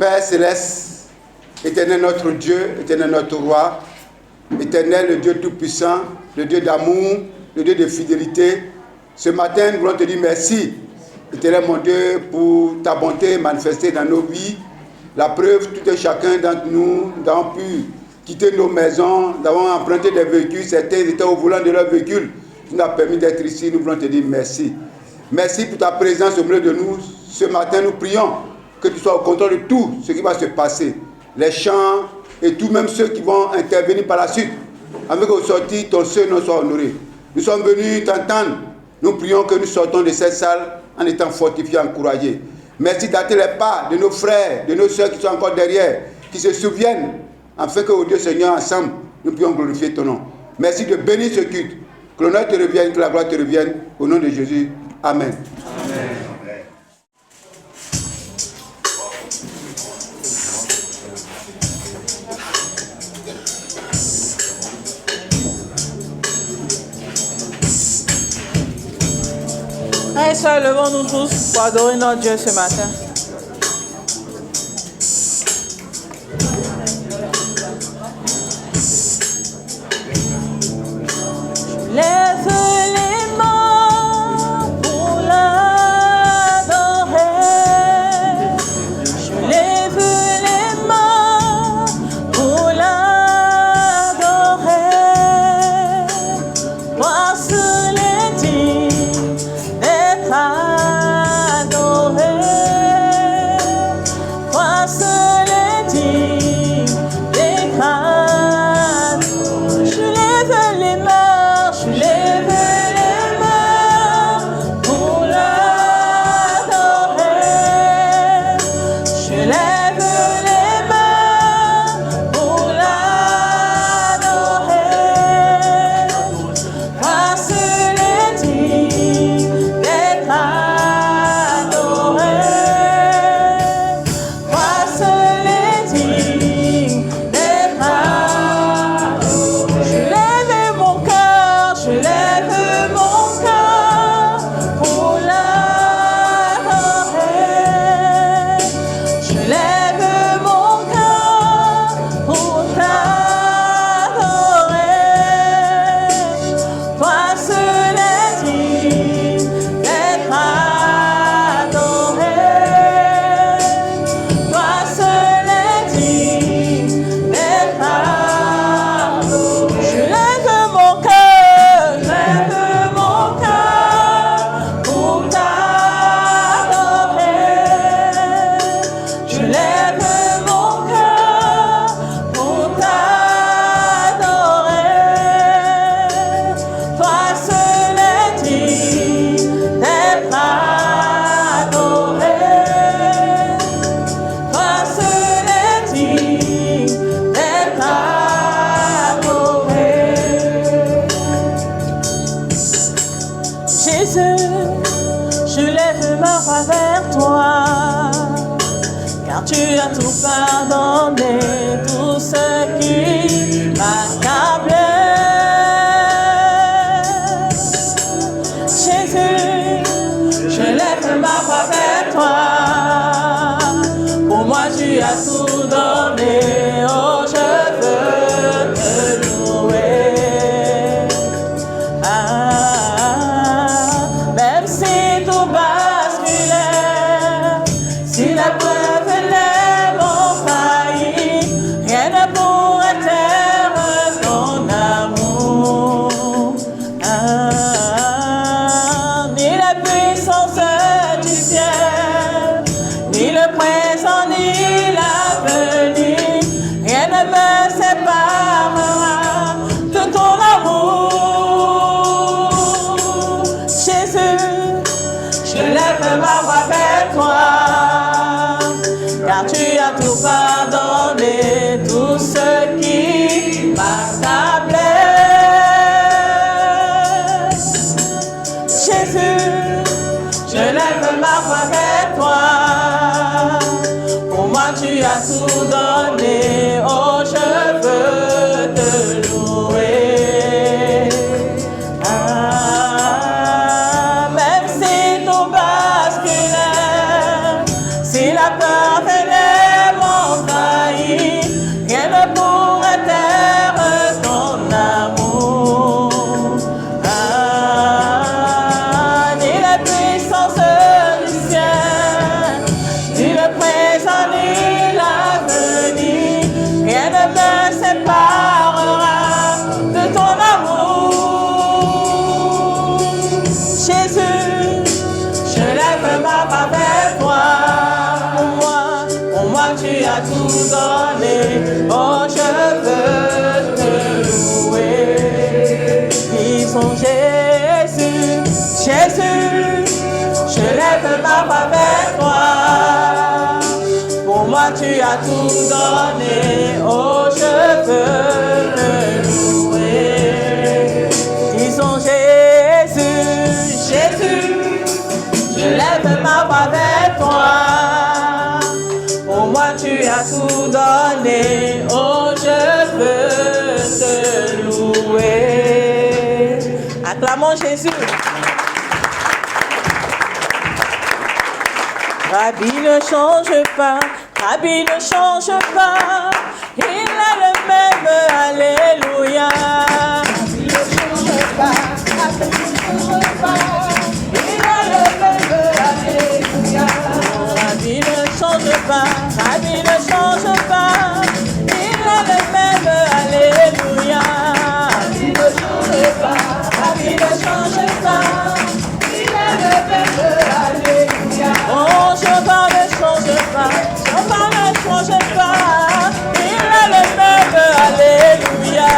Père céleste, éternel notre Dieu, éternel notre roi, éternel le Dieu tout-puissant, le Dieu d'amour, le Dieu de fidélité, ce matin nous voulons te dire merci, éternel mon Dieu, pour ta bonté manifestée dans nos vies. La preuve, tout et chacun d'entre nous, nous avons pu quitter nos maisons, nous avons emprunté des véhicules, certains étaient au volant de leur véhicule. Tu nous as permis d'être ici, nous voulons te dire merci. Merci pour ta présence au milieu de nous. Ce matin, nous prions que tu sois au contrôle de tout ce qui va se passer. Les chants et tout, même ceux qui vont intervenir par la suite. Afin qu'au sortir, ton seul nom soit honoré. Nous sommes venus t'entendre. Nous prions que nous sortons de cette salle en étant fortifiés, encouragés. Merci d'attirer les pas de nos frères, de nos soeurs qui sont encore derrière, qui se souviennent, afin que, au Dieu Seigneur, ensemble, nous puissions glorifier ton nom. Merci de bénir ce culte. Que l'honneur te revienne, que la gloire te revienne. Au nom de Jésus. Amen. Amen. Allez, soeurs, levons-nous tous pour adorer notre Dieu ce matin. Lève les mains pour l'adorer. Je lève les mains pour l'adorer. Toi seul est digne d'être adoré. Toi seul est digne d'être adoré. Je lève les mains. Je lève les mains pour l'adorer. Je lève les mains pour l'adorer. Toi seul est digne d'être adoré. Toi seul est digne d'être adoré. Je lève mon cœur. Je lève mon cœur pour l'adorer. Je lève mon cœur pour t'adorer. Toi seul est digne d'être adoré. Toi seul est digne d'être adoré. Je lève mon cœur. Lève mon cœur pour t'adorer. Je lève mon cœur pour t'adorer. Toi seul est digne d'être adoré. Toi seul est digne d'être adoré. Jésus, je lève ma voix vers toi, car tu as tout pardonné, tout ce qui m'accablait. Jésus, je lève ma voix vers toi, pour moi tu as tout donné, oh je veux te louer. Même si tout basculait, si la preuve les m'ont failli, rien ne pourrait taire ton amour. Ni la puissance du ciel, ni le présent, ni l'avenir, rien ne me séparera de ton amour. Jésus, je lève ma voix vers toi, car tu as tout pardonné, tout ce qui m'accablait. Jésus, je lève ma voix vers toi, pour moi tu as tout donné, oh je veux te louer. Même si tout basculait, si la peur venait donner. Oh, je veux te louer. Disons Jésus, Jésus, je lève ma voix vers toi. Pour moi, tu as tout donné. Oh, je veux te louer. Disons Jésus, Jésus, je lève ma voix vers toi. Pour moi, tu as tout donné. Oh, je veux te louer. Acclamons Jésus. Rabbi ne change pas, Rabbi ne change pas. Il est le même, alléluia. Rabbi ne change pas, Rabbi ne change pas. Il est le même, alléluia. Rabbi ne change pas, Rabbi ne change pas. Il est le même, alléluia. Rabbi ne change pas, Rabbi ne change pas. Il est le même, alléluia. Oh, Jehovah ne change pas, Jehovah ne change pas. Il est le même, alléluia.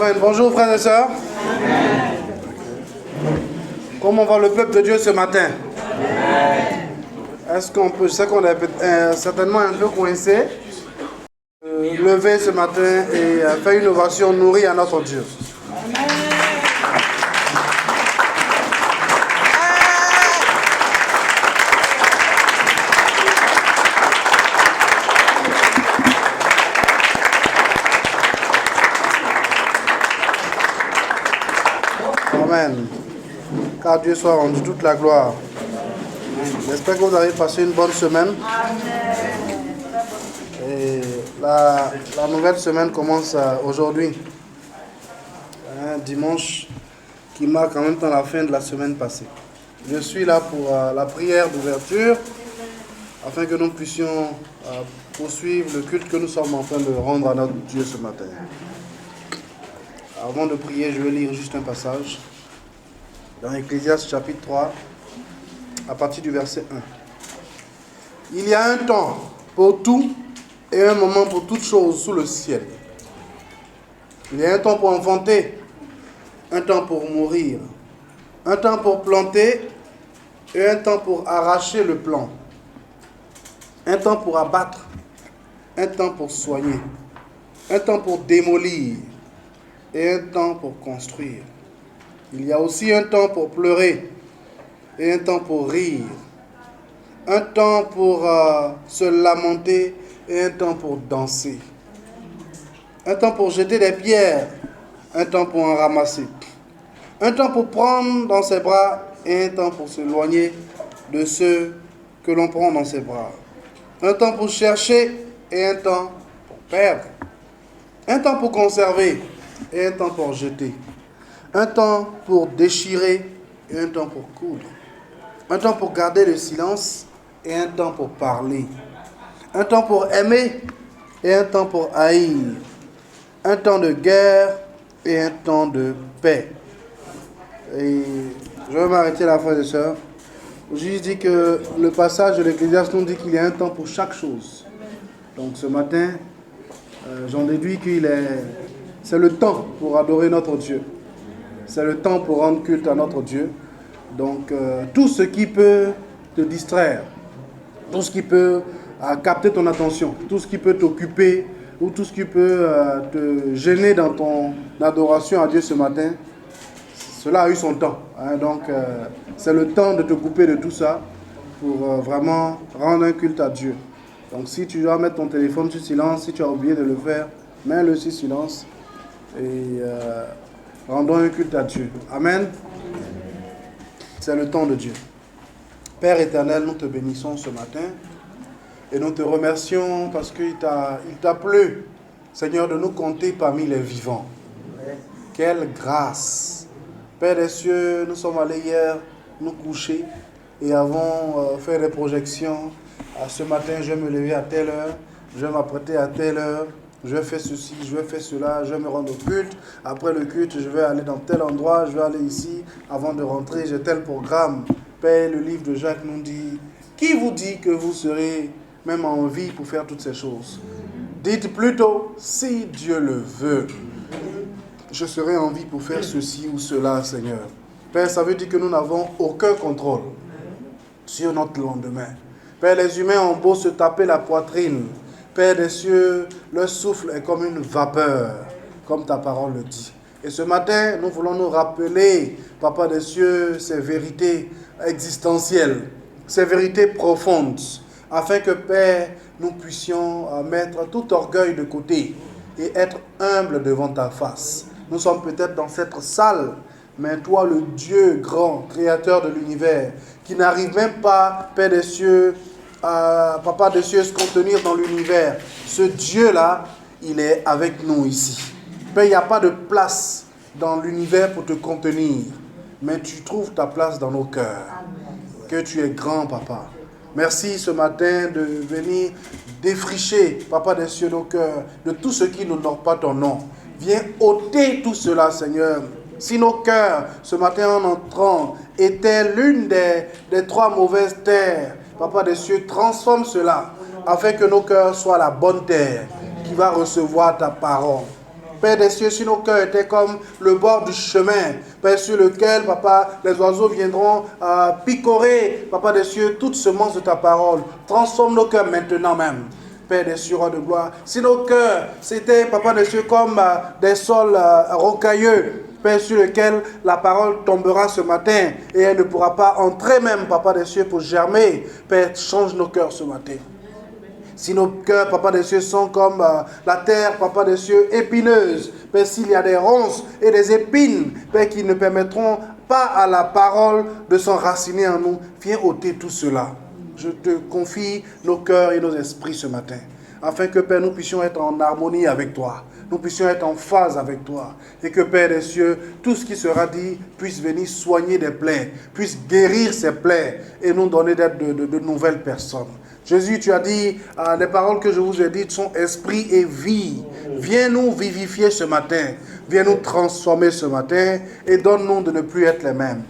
Amen. Bonjour frères et sœurs. Comment va le peuple de Dieu ce matin? Est-ce qu'on peut, je sais qu'on est certainement un peu coincé, lever ce matin et faire une ovation nourrie à notre Dieu. Amen. Car Dieu soit rendu toute la gloire. J'espère que vous avez passé une bonne semaine. Et la nouvelle semaine commence aujourd'hui. Un dimanche qui marque en même temps la fin de la semaine passée. Je suis là pour la prière d'ouverture afin que nous puissions poursuivre le culte que nous sommes en train de rendre à notre Dieu ce matin. Avant de prier, je vais lire juste un passage. Dans Ecclésiaste chapitre 3, à partir du verset 1. Il y a un temps pour tout et un moment pour toute chose sous le ciel. Il y a un temps pour enfanter, un temps pour mourir, un temps pour planter et un temps pour arracher le plant, un temps pour abattre, un temps pour soigner, un temps pour démolir et un temps pour construire. Il y a aussi un temps pour pleurer et un temps pour rire, un temps pour se lamenter et un temps pour danser, un temps pour jeter des pierres, un temps pour en ramasser, un temps pour prendre dans ses bras et un temps pour s'éloigner de ceux que l'on prend dans ses bras, un temps pour chercher et un temps pour perdre, un temps pour conserver et un temps pour jeter, un temps pour déchirer et un temps pour coudre, un temps pour garder le silence et un temps pour parler, un temps pour aimer et un temps pour haïr, un temps de guerre et un temps de paix. Et je vais m'arrêter là, frères et sœurs. Jésus dit que le passage de l'Ecclésiaste nous dit qu'il y a un temps pour chaque chose. Donc ce matin, j'en déduis c'est le temps pour adorer notre Dieu. C'est le temps pour rendre culte à notre Dieu. Donc, tout ce qui peut te distraire, tout ce qui peut capter ton attention, tout ce qui peut t'occuper ou tout ce qui peut te gêner dans ton adoration à Dieu ce matin, cela a eu son temps. Hein. Donc, c'est le temps de te couper de tout ça pour vraiment rendre un culte à Dieu. Donc, si tu dois mettre ton téléphone sur silence, si tu as oublié de le faire, mets-le sur silence et rendons un culte à Dieu. Amen. C'est le temps de Dieu. Père éternel, nous te bénissons ce matin et nous te remercions parce qu'il t'a plu, Seigneur, de nous compter parmi les vivants. Quelle grâce. Père des cieux, nous sommes allés hier nous coucher et avons fait des projections. Ce matin, je vais me lever à telle heure, je vais m'apprêter à telle heure. Je vais faire ceci, je vais faire cela, je vais me rendre au culte. Après le culte, je vais aller dans tel endroit, je vais aller ici. Avant de rentrer, j'ai tel programme. Père, le livre de Jacques nous dit, qui vous dit que vous serez même en vie pour faire toutes ces choses? Dites plutôt, si Dieu le veut, je serai en vie pour faire ceci ou cela, Seigneur. Père, ça veut dire que nous n'avons aucun contrôle sur notre lendemain. Père, les humains ont beau se taper la poitrine. Père des cieux, le souffle est comme une vapeur, comme ta parole le dit. Et ce matin, nous voulons nous rappeler, Papa des cieux, ces vérités existentielles, ces vérités profondes, afin que, Père, nous puissions mettre tout orgueil de côté et être humbles devant ta face. Nous sommes peut-être dans cette salle, mais toi, le Dieu grand, créateur de l'univers, qui n'arrive même pas, Père des cieux, Papa des cieux, se contenir dans l'univers. Ce Dieu-là, il est avec nous ici. Père, il n'y a pas de place dans l'univers pour te contenir, mais tu trouves ta place dans nos cœurs. Que tu es grand, Papa. Merci ce matin de venir défricher, Papa des cieux, nos cœurs, de tout ce qui n'honore pas ton nom. Viens ôter tout cela, Seigneur. Si nos cœurs, ce matin en entrant, étaient l'une des trois mauvaises terres, Papa des cieux, transforme cela, afin que nos cœurs soient la bonne terre qui va recevoir ta parole. Père des cieux, si nos cœurs étaient comme le bord du chemin, Père, sur lequel, Papa, les oiseaux viendront picorer, Papa des cieux, toute semence de ta parole. Transforme nos cœurs maintenant même. Père des cieux, roi de gloire. Si nos cœurs, c'était, Papa des cieux, comme des sols rocailleux, Père, sur lequel la parole tombera ce matin et elle ne pourra pas entrer même, Papa des cieux, pour germer. Père, change nos cœurs ce matin. Si nos cœurs, Papa des cieux, sont comme la terre, Papa des cieux, épineuse, Père, s'il y a des ronces et des épines, Père, qui ne permettront pas à la parole de s'enraciner en nous, viens ôter tout cela. Je te confie nos cœurs et nos esprits ce matin, afin que, Père, nous puissions être en harmonie avec toi, nous puissions être en phase avec toi, et que, Père des cieux, tout ce qui sera dit puisse venir soigner des plaies, puisse guérir ces plaies, et nous donner d'être de nouvelles personnes. Jésus, tu as dit, les paroles que je vous ai dites sont esprit et vie. Viens nous vivifier ce matin, viens nous transformer ce matin, et donne-nous de ne plus être les mêmes.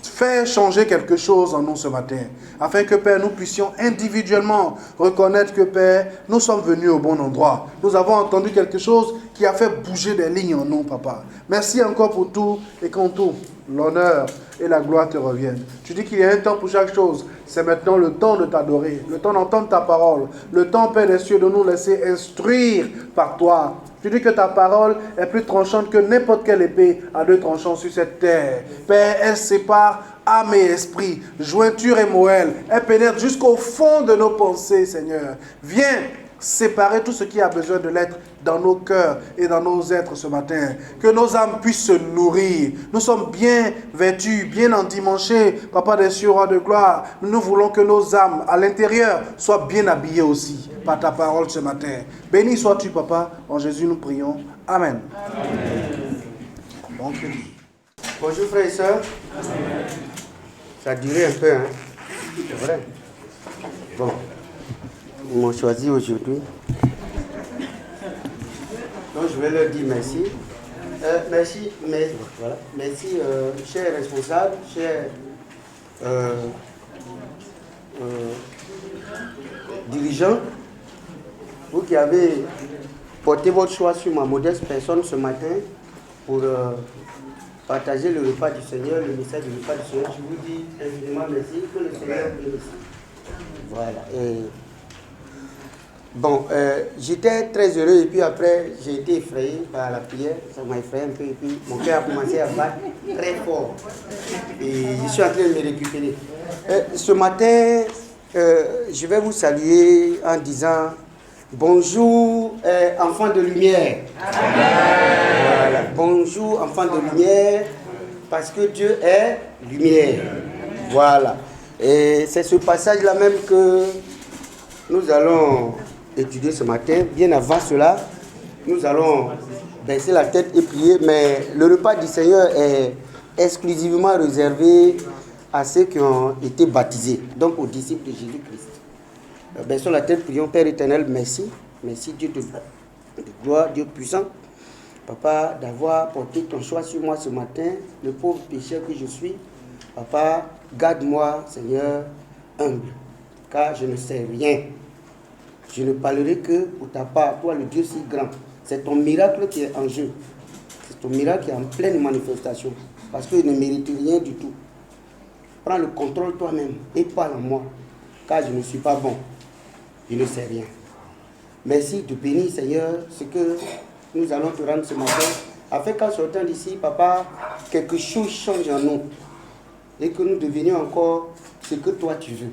Fais changer quelque chose en nous ce matin, afin que, Père, nous puissions individuellement reconnaître que, Père, nous sommes venus au bon endroit. Nous avons entendu quelque chose qui a fait bouger des lignes en nous, Papa. Merci encore pour tout, et qu'en tout, l'honneur et la gloire te reviennent. Tu dis qu'il y a un temps pour chaque chose. C'est maintenant le temps de t'adorer, le temps d'entendre ta parole, le temps, Père des cieux, de nous laisser instruire par toi. Tu dis que ta parole est plus tranchante que n'importe quelle épée à deux tranchants sur cette terre. Père, elle sépare âme et esprit, jointure et moelle. Elle pénètre jusqu'au fond de nos pensées, Seigneur. Viens séparer tout ce qui a besoin de l'être dans nos cœurs et dans nos êtres ce matin. Que nos âmes puissent se nourrir. Nous sommes bien vêtus, bien endimanchés, Papa des cieux, roi de gloire. Nous voulons que nos âmes à l'intérieur soient bien habillées aussi par ta parole ce matin. Béni sois-tu, Papa. En Jésus nous prions. Amen. Donc, bonjour frères et sœurs. Ça a duré un peu, hein? C'est vrai. Bon, ils m'ont choisi aujourd'hui. Donc je vais leur dire merci. Merci, chers responsables, chers dirigeants, vous qui avez porté votre choix sur ma modeste personne ce matin pour partager le repas du Seigneur, le message du repas du Seigneur. Je vous dis infiniment merci, que le Seigneur bénisse. Voilà. Bon, j'étais très heureux et puis après j'ai été effrayé par la prière, ça m'a effrayé un peu et puis mon cœur a commencé à battre très fort et je suis en train de me récupérer. Ce matin, je vais vous saluer en disant bonjour enfants de lumière. Voilà. Bonjour enfants de lumière parce que Dieu est lumière. Voilà. Et c'est ce passage-là même que nous allons étudier ce matin. Bien avant cela, nous allons baisser la tête et prier, mais le repas du Seigneur est exclusivement réservé à ceux qui ont été baptisés, donc aux disciples de Jésus-Christ. Baissons la tête, prions. Père éternel, merci. Merci Dieu de gloire, Dieu puissant. Papa, d'avoir porté ton choix sur moi ce matin, le pauvre pécheur que je suis. Papa, garde-moi, Seigneur, humble, car je ne sais rien. Je ne parlerai que pour ta part, toi le Dieu si grand. C'est ton miracle qui est en jeu. C'est ton miracle qui est en pleine manifestation. Parce qu'il ne mérite rien du tout. Prends le contrôle toi-même et parle en moi. Car je ne suis pas bon. Je ne sais rien. Merci de bénir, Seigneur, ce que nous allons te rendre ce matin. Afin qu'en sortant d'ici, Papa, quelque chose change en nous. Et que nous devenions encore ce que toi tu veux.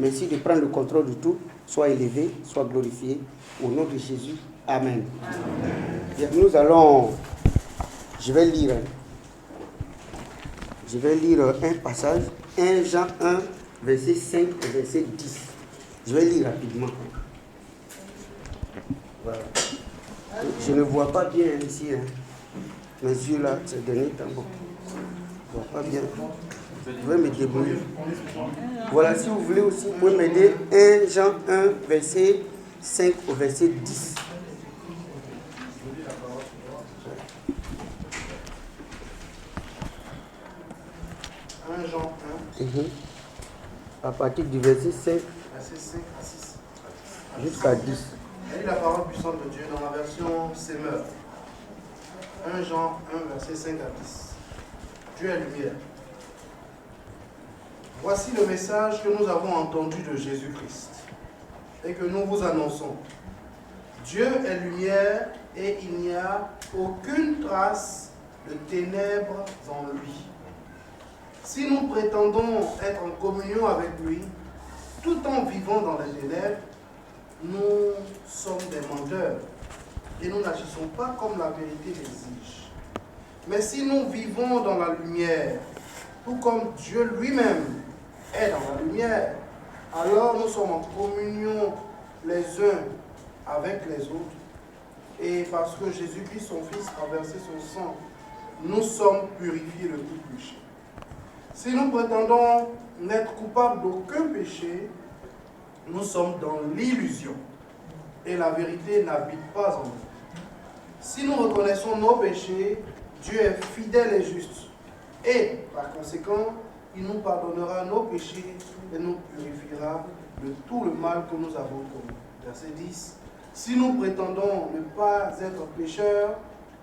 Merci de prendre le contrôle de tout. Sois élevé, sois glorifié. Au nom de Jésus. Amen. Bien, nous allons... Je vais lire un passage. 1 Jean 1, verset 5 et verset 10. Je vais lire rapidement. Voilà. Je ne vois pas bien ici. Hein. Mes yeux là, ces derniers temps. Bon. Je ne vois pas bien. Je vais me débrouiller. Voilà, si vous voulez aussi, vous pouvez m'aider. 1 Jean 1, verset 5 au verset 10. Jean 1. À partir du verset 5, Verset 5 à 6. jusqu'à 10. Elle est la parole puissante de Dieu dans la version Semeur. 1 Jean 1, verset 5 à 10. Dieu est lumière. Voici le message que nous avons entendu de Jésus-Christ et que nous vous annonçons. Dieu est lumière et il n'y a aucune trace de ténèbres en lui. Si nous prétendons être en communion avec lui, tout en vivant dans les ténèbres, nous sommes des menteurs et nous n'agissons pas comme la vérité l'exige. Mais si nous vivons dans la lumière, tout comme Dieu lui-même est dans la lumière, alors nous sommes en communion les uns avec les autres. Et parce que Jésus-Christ, son Fils, a versé son sang, nous sommes purifiés de tout péché. Si nous prétendons n'être coupables d'aucun péché, nous sommes dans l'illusion et la vérité n'habite pas en nous. Si nous reconnaissons nos péchés, Dieu est fidèle et juste. Et par conséquent, il nous pardonnera nos péchés et nous purifiera de tout le mal que nous avons commis. Verset 10. Si nous prétendons ne pas être pécheurs,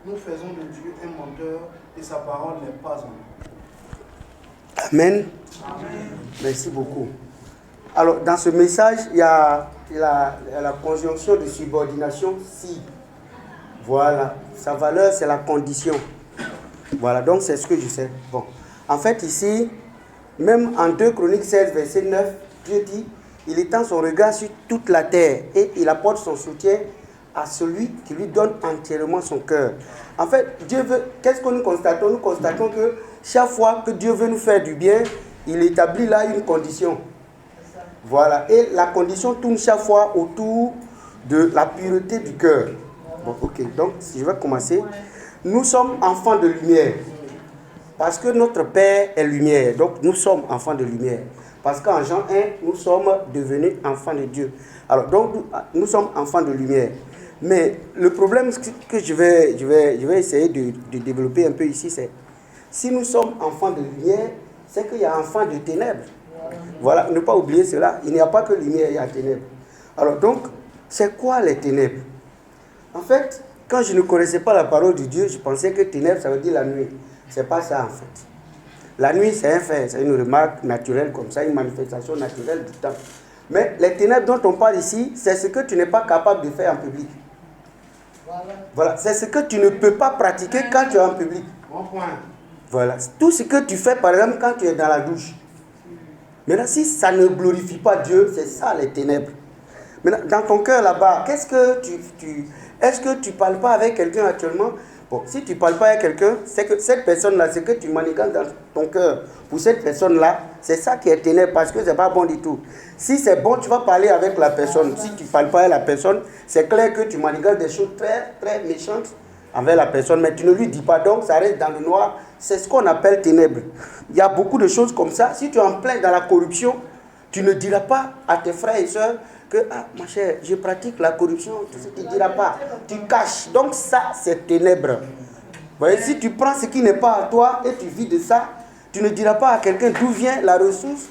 nous faisons de Dieu un menteur et sa parole n'est pas en nous. Amen. Amen. Merci beaucoup. Alors, dans ce message, il y a la conjonction de subordination si. Voilà. Sa valeur, c'est la condition. Voilà, donc c'est ce que je sais. Bon. En fait, ici, même en 2 Chroniques 16, verset 9, Dieu dit, il étend son regard sur toute la terre et il apporte son soutien à celui qui lui donne entièrement son cœur. En fait, Dieu veut, qu'est-ce que nous constatons? Nous constatons que chaque fois que Dieu veut nous faire du bien, il établit là une condition. Voilà, et la condition tourne chaque fois autour de la pureté du cœur. Bon, ok, donc si je vais commencer. Nous sommes enfants de lumière. Parce que notre Père est lumière. Donc nous sommes enfants de lumière. Parce qu'en Jean 1, nous sommes devenus enfants de Dieu. Alors donc nous sommes enfants de lumière. Mais le problème que je vais essayer de développer un peu ici, c'est si nous sommes enfants de lumière, c'est qu'il y a enfants de ténèbres. Voilà, ne pas oublier cela. Il n'y a pas que lumière, il y a ténèbres. Alors donc, c'est quoi les ténèbres? En fait, quand je ne connaissais pas la parole de Dieu, je pensais que ténèbres, ça veut dire la nuit. C'est pas ça en fait. La nuit, c'est un fait, c'est une remarque naturelle comme ça, une manifestation naturelle du temps. Mais les ténèbres dont on parle ici, c'est ce que tu n'es pas capable de faire en public. Voilà, c'est ce que tu ne peux pas pratiquer quand tu es en public. Bon point. Voilà, tout ce que tu fais par exemple quand tu es dans la douche. Maintenant, si ça ne glorifie pas Dieu, c'est ça les ténèbres. Maintenant, dans ton cœur là-bas, qu'est-ce que est-ce que tu ne parles pas avec quelqu'un actuellement? Bon, si tu ne parles pas avec quelqu'un, c'est que cette personne-là, c'est que tu manigances dans ton cœur. Pour cette personne-là, c'est ça qui est ténèbre parce que ce n'est pas bon du tout. Si c'est bon, tu vas parler avec la personne. Si tu ne parles pas avec la personne, c'est clair que tu manigances des choses très, très méchantes avec la personne, mais tu ne lui dis pas, donc ça reste dans le noir. C'est ce qu'on appelle ténèbres. Il y a beaucoup de choses comme ça. Si tu es en plein dans la corruption, tu ne diras pas à tes frères et sœurs que, ah, ma chère, je pratique la corruption, tu ne diras pas. Tu caches. Donc ça, c'est ténèbres. Vous voyez, si tu prends ce qui n'est pas à toi et tu vis de ça, tu ne diras pas à quelqu'un d'où vient la ressource,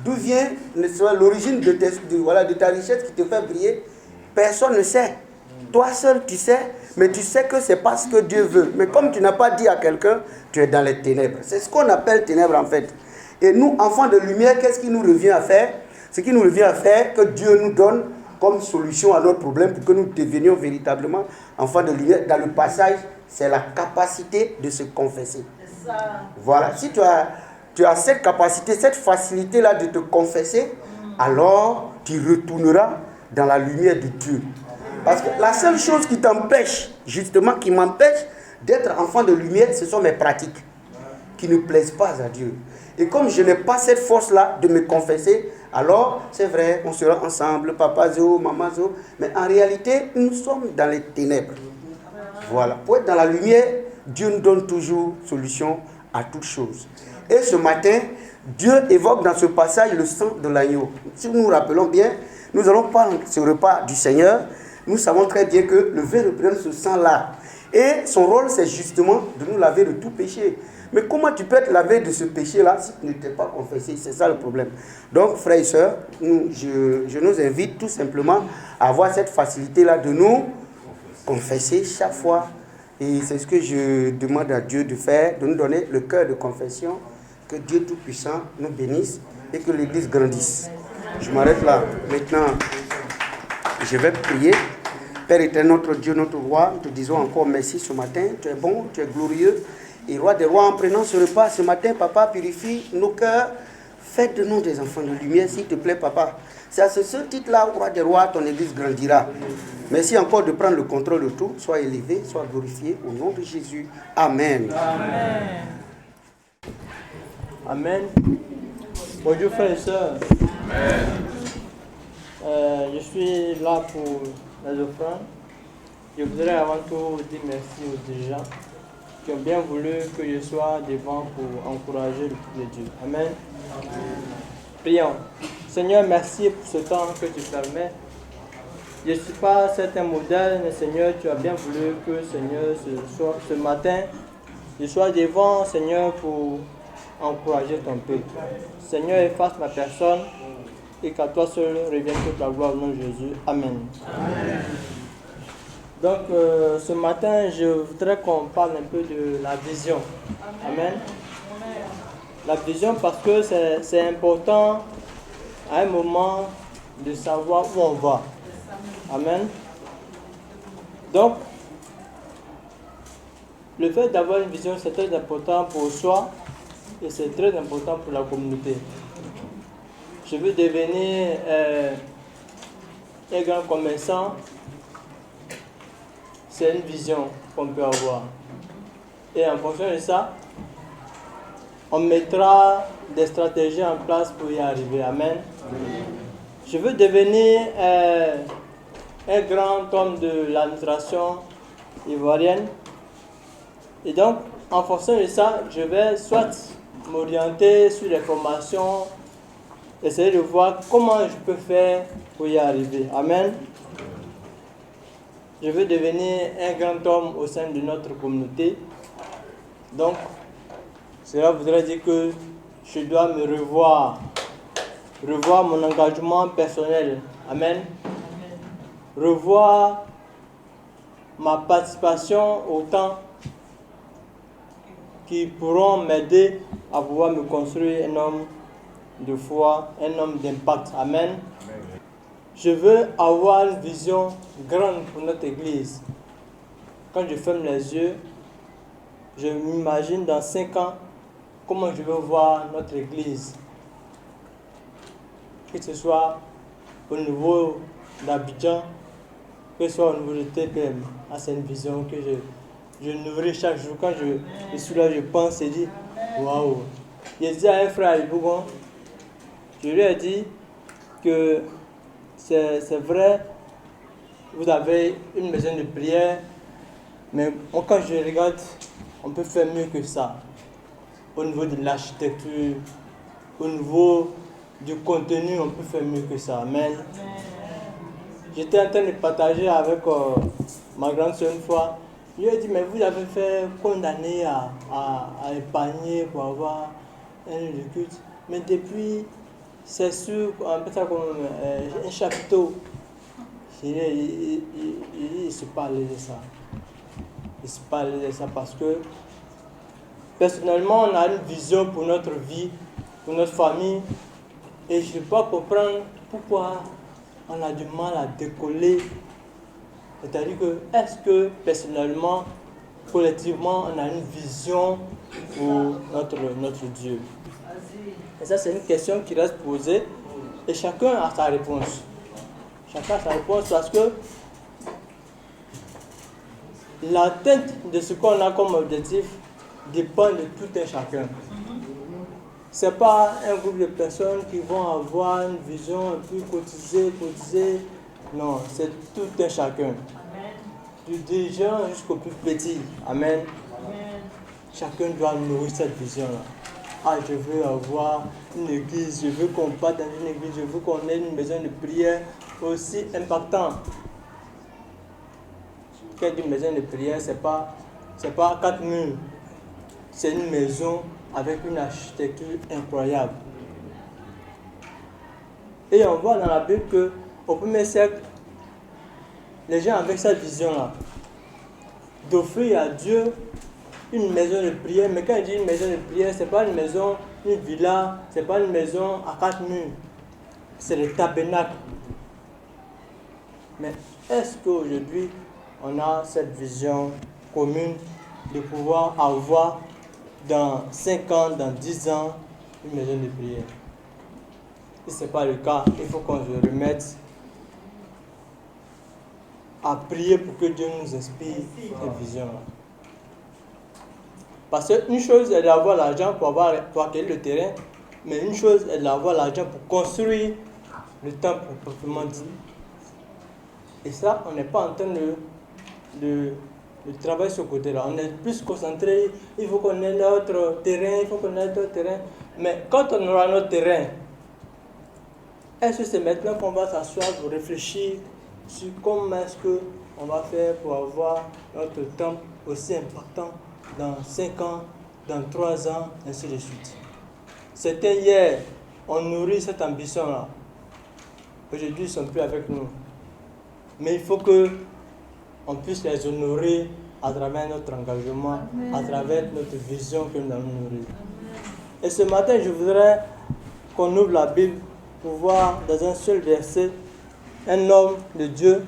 d'où vient l'origine de ta richesse qui te fait briller. Personne ne sait. Toi seul, tu sais, mais tu sais que c'est pas ce que Dieu veut. Mais comme tu n'as pas dit à quelqu'un, tu es dans les ténèbres. C'est ce qu'on appelle ténèbres en fait. Et nous, enfants de lumière, qu'est-ce qui nous revient à faire? Ce qui nous revient à faire, que Dieu nous donne comme solution à notre problème pour que nous devenions véritablement enfants de lumière. Dans le passage, c'est la capacité de se confesser. C'est ça. Voilà. Si tu as cette capacité, cette facilité-là de te confesser, alors tu retourneras dans la lumière de Dieu. Parce que la seule chose qui t'empêche, justement, qui m'empêche d'être enfant de lumière, ce sont mes pratiques qui ne plaisent pas à Dieu. Et comme je n'ai pas cette force-là de me confesser, alors c'est vrai, on sera ensemble, papa zo, maman zo, mais en réalité, nous sommes dans les ténèbres. Voilà. Pour être dans la lumière, Dieu nous donne toujours solution à toutes choses. Et ce matin, Dieu évoque dans ce passage le sang de l'agneau. Si nous nous rappelons bien, nous allons prendre ce repas du Seigneur. Nous savons très bien que le vin représente ce sang-là. Et son rôle, c'est justement de nous laver de tout péché. Mais comment tu peux être lavé de ce péché-là si tu ne t'es pas confessé? C'est ça le problème. Donc, frères et sœurs, je nous invite tout simplement à avoir cette facilité-là de nous confesser chaque fois Et c'est ce que je demande à Dieu de faire, de nous donner le cœur de confession, que Dieu Tout-Puissant nous bénisse et que l'Église grandisse. Je m'arrête là. Maintenant, je vais prier. Père éternel, notre Dieu, notre roi, nous te disons encore merci ce matin. Tu es bon, tu es glorieux. Et roi des rois, en prenant ce repas ce matin, papa, purifie nos cœurs. Fais de nous des enfants de lumière, s'il te plaît, papa. C'est à ce titre-là, roi des rois, ton Église grandira. Merci encore de prendre le contrôle de tout. Sois élevé, sois glorifié. Au nom de Jésus. Amen. Amen. Amen. Bonjour frères et sœurs. Je suis là pour les offrandes. Je voudrais avant tout dire merci aux dirigeants qui ont bien voulu que je sois devant pour encourager le peuple de Dieu. Amen. Prions. Seigneur, merci pour ce temps que tu permets. Je ne suis pas certain modèle, mais Seigneur, tu as bien voulu que, Seigneur, ce matin, je sois devant, Seigneur, pour encourager ton peuple. Seigneur, efface ma personne et qu'à toi seul revienne toute la gloire au nom de Jésus. Amen. Amen. Donc, ce matin, je voudrais qu'on parle un peu de la vision. Amen. La vision, parce que c'est important à un moment de savoir où on va. Amen. Donc, le fait d'avoir une vision, c'est très important pour soi et c'est très important pour la communauté. Je veux devenir un grand commerçant. C'est une vision qu'on peut avoir. Et en fonction de ça, on mettra des stratégies en place pour y arriver. Amen. Je veux devenir un grand homme de l'administration ivoirienne. Et donc, en fonction de ça, je vais soit m'orienter sur les formations, essayer de voir comment je peux faire pour y arriver. Amen. Je veux devenir un grand homme au sein de notre communauté. Donc, cela voudrait dire que je dois me revoir mon engagement personnel. Amen. Revoir ma participation au temps qui pourront m'aider à pouvoir me construire un homme de foi, un homme d'impact. Amen. Je veux avoir une vision grande pour notre Église. Quand je ferme les yeux, je m'imagine dans 5 ans comment je veux voir notre Église. Que ce soit au niveau d'Abidjan, que ce soit au niveau de TPM. C'est une vision que je nourris chaque jour. Quand je suis là, je pense et dis, waouh. J'ai dit à un frère à Bougon, je lui ai dit que c'est vrai, vous avez une maison de prière, mais moi, quand je regarde, on peut faire mieux que ça. Au niveau de l'architecture, au niveau du contenu, on peut faire mieux que ça. Amen. J'étais en train de partager avec ma grande soeur une fois. Je lui ai dit, mais vous avez fait condamner à épargner pour avoir un lieu de culte. Mais depuis, c'est sûr, on peut ça comme un chapiteau. Il se parle de ça. Il se parle de ça parce que personnellement, on a une vision pour notre vie, pour notre famille. Et je ne peux pas comprendre pourquoi on a du mal à décoller. C'est-à-dire que, est-ce que personnellement, collectivement, on a une vision pour notre Dieu? Et ça, c'est une question qui reste posée. Et chacun a sa réponse. Chacun a sa réponse parce que l'atteinte de ce qu'on a comme objectif dépend de tout un chacun. Ce n'est pas un groupe de personnes qui vont avoir une vision un peu cotisée. Non, c'est tout un chacun. Du dirigeant jusqu'au plus petit. Amen. Chacun doit nourrir cette vision-là. Je veux avoir une église, je veux qu'on parte dans une église, je veux qu'on ait une maison de prière aussi impactante. Quand je dis maison de prière, c'est pas 4 murs. C'est une maison avec une architecture incroyable. Et on voit dans la Bible qu'au premier siècle, les gens avec cette vision-là, d'offrir à Dieu une maison de prière. Mais quand je dis une maison de prière, ce n'est pas une maison, une villa, ce n'est pas une maison à 4 murs. C'est le tabernacle. Mais est-ce qu'aujourd'hui, on a cette vision commune de pouvoir avoir dans 5 ans, dans 10 ans, une maison de prière? Si ce n'est pas le cas, il faut qu'on se remette à prier pour que Dieu nous inspire cette vision-là. Parce qu'une chose est d'avoir l'argent pour acquérir le terrain, mais une chose est d'avoir l'argent pour construire le temple proprement dit. Et ça, on n'est pas en train de travailler sur ce côté-là. On est plus concentré, il faut qu'on ait notre terrain, Mais quand on aura notre terrain, est-ce que c'est maintenant qu'on va s'asseoir pour réfléchir sur comment est-ce qu'on va faire pour avoir notre temple aussi impactant dans 5 ans, dans 3 ans, ainsi de suite. Certains hier ont nourri cette ambition-là. Aujourd'hui, ils ne sont plus avec nous. Mais il faut qu'on puisse les honorer à travers notre engagement, à travers notre vision que nous allons nourrir. Et ce matin, je voudrais qu'on ouvre la Bible pour voir dans un seul verset un homme de Dieu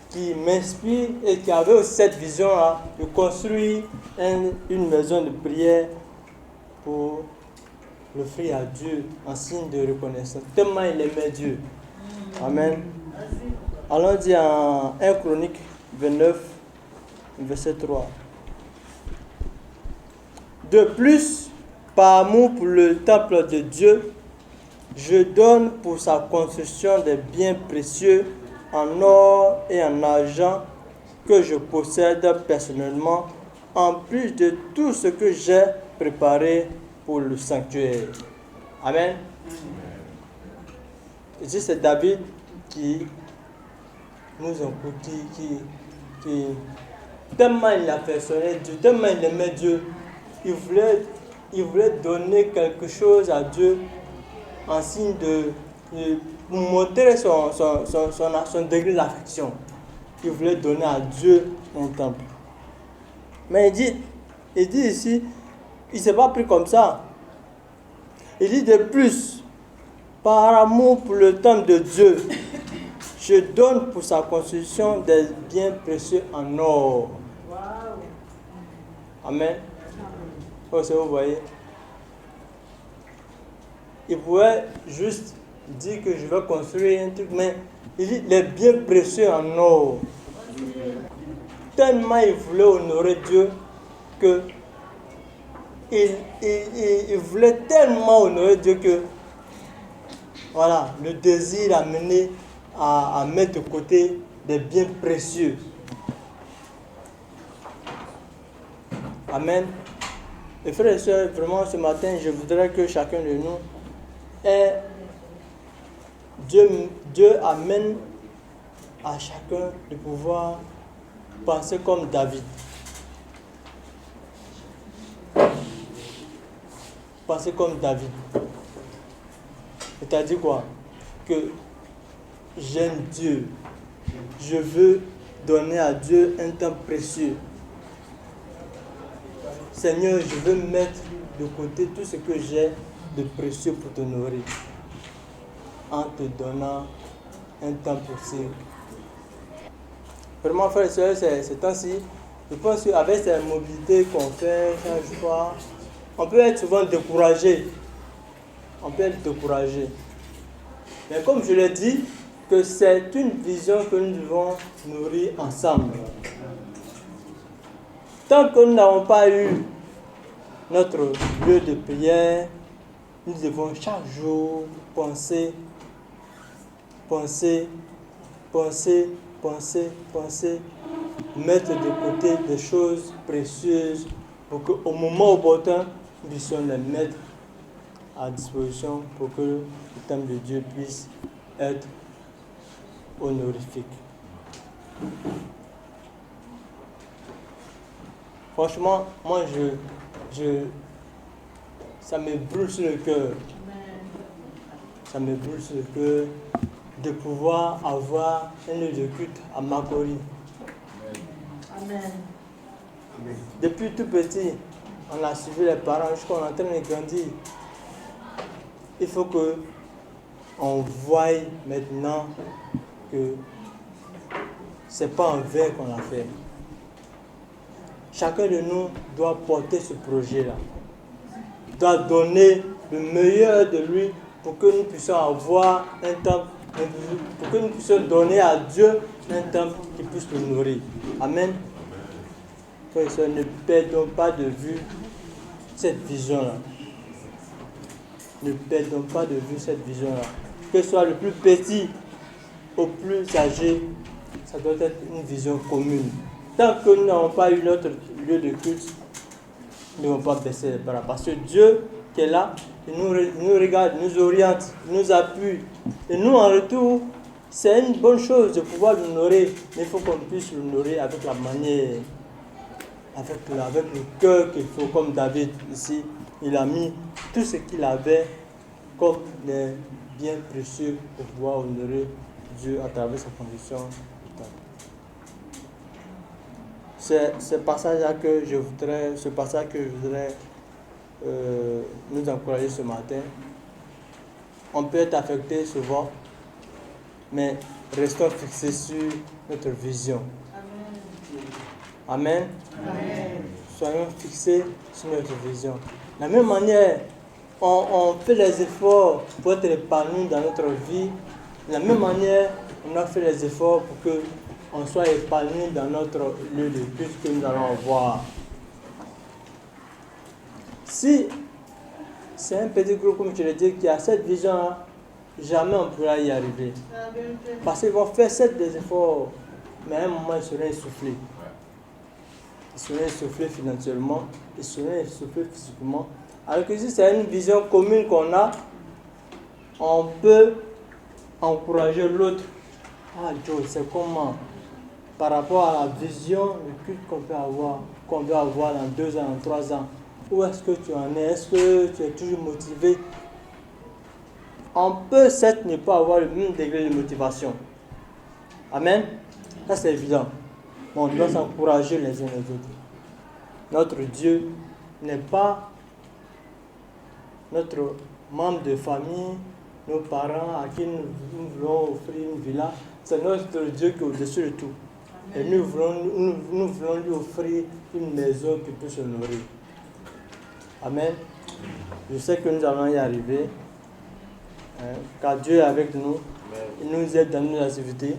qui m'inspire et qui avait aussi cette vision-là de construire une maison de prière pour l'offrir à Dieu en signe de reconnaissance. Tellement il aimait Dieu. Amen. Allons dire en 1 Chronique 29, verset 3. De plus, par amour pour le temple de Dieu, je donne pour sa construction des biens précieux en or et en argent que je possède personnellement, en plus de tout ce que j'ai préparé pour le sanctuaire. Amen. Ici, c'est David qui nous écoute, qui tellement il affectionnait Dieu, tellement il aimait Dieu, il voulait donner quelque chose à Dieu en signe de montrer son degré d'affection. Il voulait donner à Dieu un temple. Mais il dit ici, il ne s'est pas pris comme ça. Il dit de plus, par amour pour le temple de Dieu, je donne pour sa construction des biens précieux en or. Amen. Oh, c'est vous voyez. Il pouvait juste dire que je vais construire un truc, mais il dit les biens précieux en or. Tellement il voulait honorer Dieu que il voulait tellement honorer Dieu que voilà, le désir l'a mené à mettre de côté des biens précieux. Amen. Et frères et sœurs, vraiment ce matin, je voudrais que chacun de nous ait Dieu amène à chacun de pouvoir penser comme David. Penser comme David. C'est-à-dire quoi? Que j'aime Dieu. Je veux donner à Dieu un temps précieux. Seigneur, je veux mettre de côté tout ce que j'ai de précieux pour t'honorer. En te donnant un temps précieux. Vraiment, frères et sœurs, ces temps-ci, je pense qu'avec cette mobilité qu'on fait chaque fois, on peut être souvent découragé. Mais comme je l'ai dit, que c'est une vision que nous devons nourrir ensemble. Tant que nous n'avons pas eu notre lieu de prière, nous devons chaque jour penser, mettre de côté des choses précieuses pour qu'au moment opportun, nous puissions les mettre à disposition pour que le temple de Dieu puisse être honorifique. Franchement, moi, ça me brûle sur le cœur. Ça me brûle sur le cœur de pouvoir avoir un lieu de culte à Makori. Amen. Depuis tout petit, on a suivi les parents jusqu'à on est en train de grandir. Il faut que on voie maintenant que c'est pas en vain qu'on l'a fait. Chacun de nous doit porter ce projet-là, doit donner le meilleur de lui pour que nous puissions avoir un temple, pour que nous puissions donner à Dieu un temple qui puisse nous nourrir. Amen. Frères et sœurs, ne perdons pas de vue cette vision-là. Ne perdons pas de vue cette vision-là. Que ce soit le plus petit au plus âgé, ça doit être une vision commune. Tant que nous n'avons pas eu notre lieu de culte, nous ne devons pas baisser les bras. Parce que Dieu qui est là, il nous regarde, il nous oriente, il nous appuie. Et nous, en retour, c'est une bonne chose de pouvoir le nourrir. Mais il faut qu'on puisse le nourrir avec la manière, avec le cœur qu'il faut, comme David ici. Il a mis tout ce qu'il avait comme des biens précieux pour pouvoir honorer Dieu à travers sa condition. C'est ce passage que je voudrais nous encourager ce matin. On peut être affecté souvent, mais restons fixés sur notre vision. Amen. Amen. Soyons fixés sur notre vision. De la même manière, on fait les efforts pour être épanoui dans notre vie. De la même manière, on a fait les efforts pour que on soit épanoui dans notre lieu de culte que nous allons avoir. Si c'est un petit groupe, comme je l'ai dit, qui a cette vision-là, jamais on ne pourra y arriver. Parce qu'ils vont faire des efforts, mais à un moment, ils seront essoufflés. Ils seront essoufflés financièrement, ils seront essoufflés physiquement. Alors que si c'est une vision commune qu'on a, on peut encourager l'autre. Ah Joe, c'est comment? Par rapport à la vision, le culte qu'on veut avoir dans 2 ans, dans 3 ans. Où est-ce que tu en es? Est-ce que tu es toujours motivé? On peut certes ne pas avoir le même degré de motivation. Amen. Ça c'est évident. On doit s'encourager les uns les autres. Notre Dieu n'est pas notre membre de famille, nos parents à qui nous voulons offrir une villa. C'est notre Dieu qui est au-dessus de tout. Et nous voulons lui offrir une maison qui peut se nourrir. Amen. Je sais que nous allons y arriver. Car Dieu est avec nous. Il nous aide dans nos activités.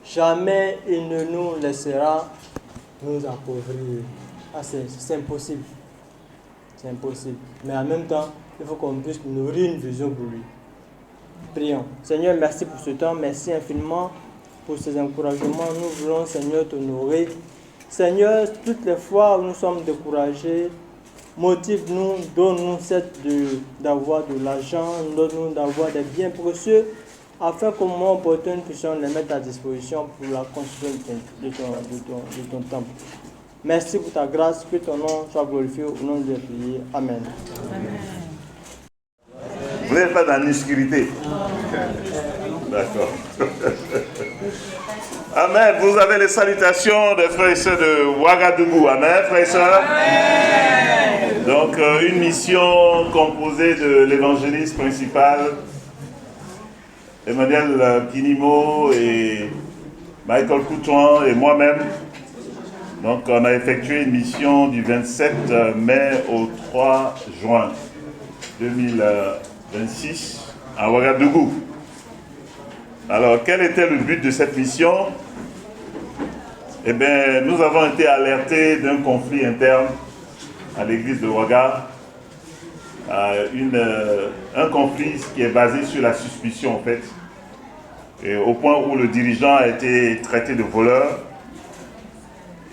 Jamais il ne nous laissera nous appauvrir. Ah, c'est impossible. C'est impossible. Mais en même temps, il faut qu'on puisse nourrir une vision pour lui. Prions. Seigneur, merci pour ce temps. Merci infiniment pour ces encouragements. Nous voulons, Seigneur, t'honorer. Seigneur, toutes les fois où nous sommes découragés, motive-nous, donne-nous d'avoir de l'argent, donne-nous d'avoir des biens précieux, afin qu'au moment opportun, nous puissions les mettre à disposition pour la construction de ton temple. Merci pour ta grâce, que ton nom soit glorifié au nom de Dieu prié. Amen. Amen. Vous n'êtes pas dans l'obscurité. D'accord. Amen. Vous avez les salutations des frères et sœurs de Ouagadougou. Amen, frères et sœurs. Amen. Donc, une mission composée de l'évangéliste principal, Emmanuel Kinimo et Michael Coutouan et moi-même. Donc, on a effectué une mission du 27 mai au 3 juin 2026 à Ouagadougou. Alors, quel était le but de cette mission? Eh bien, nous avons été alertés d'un conflit interne à l'église de Ouaga. Un conflit qui est basé sur la suspicion, en fait. Et au point où le dirigeant a été traité de voleur.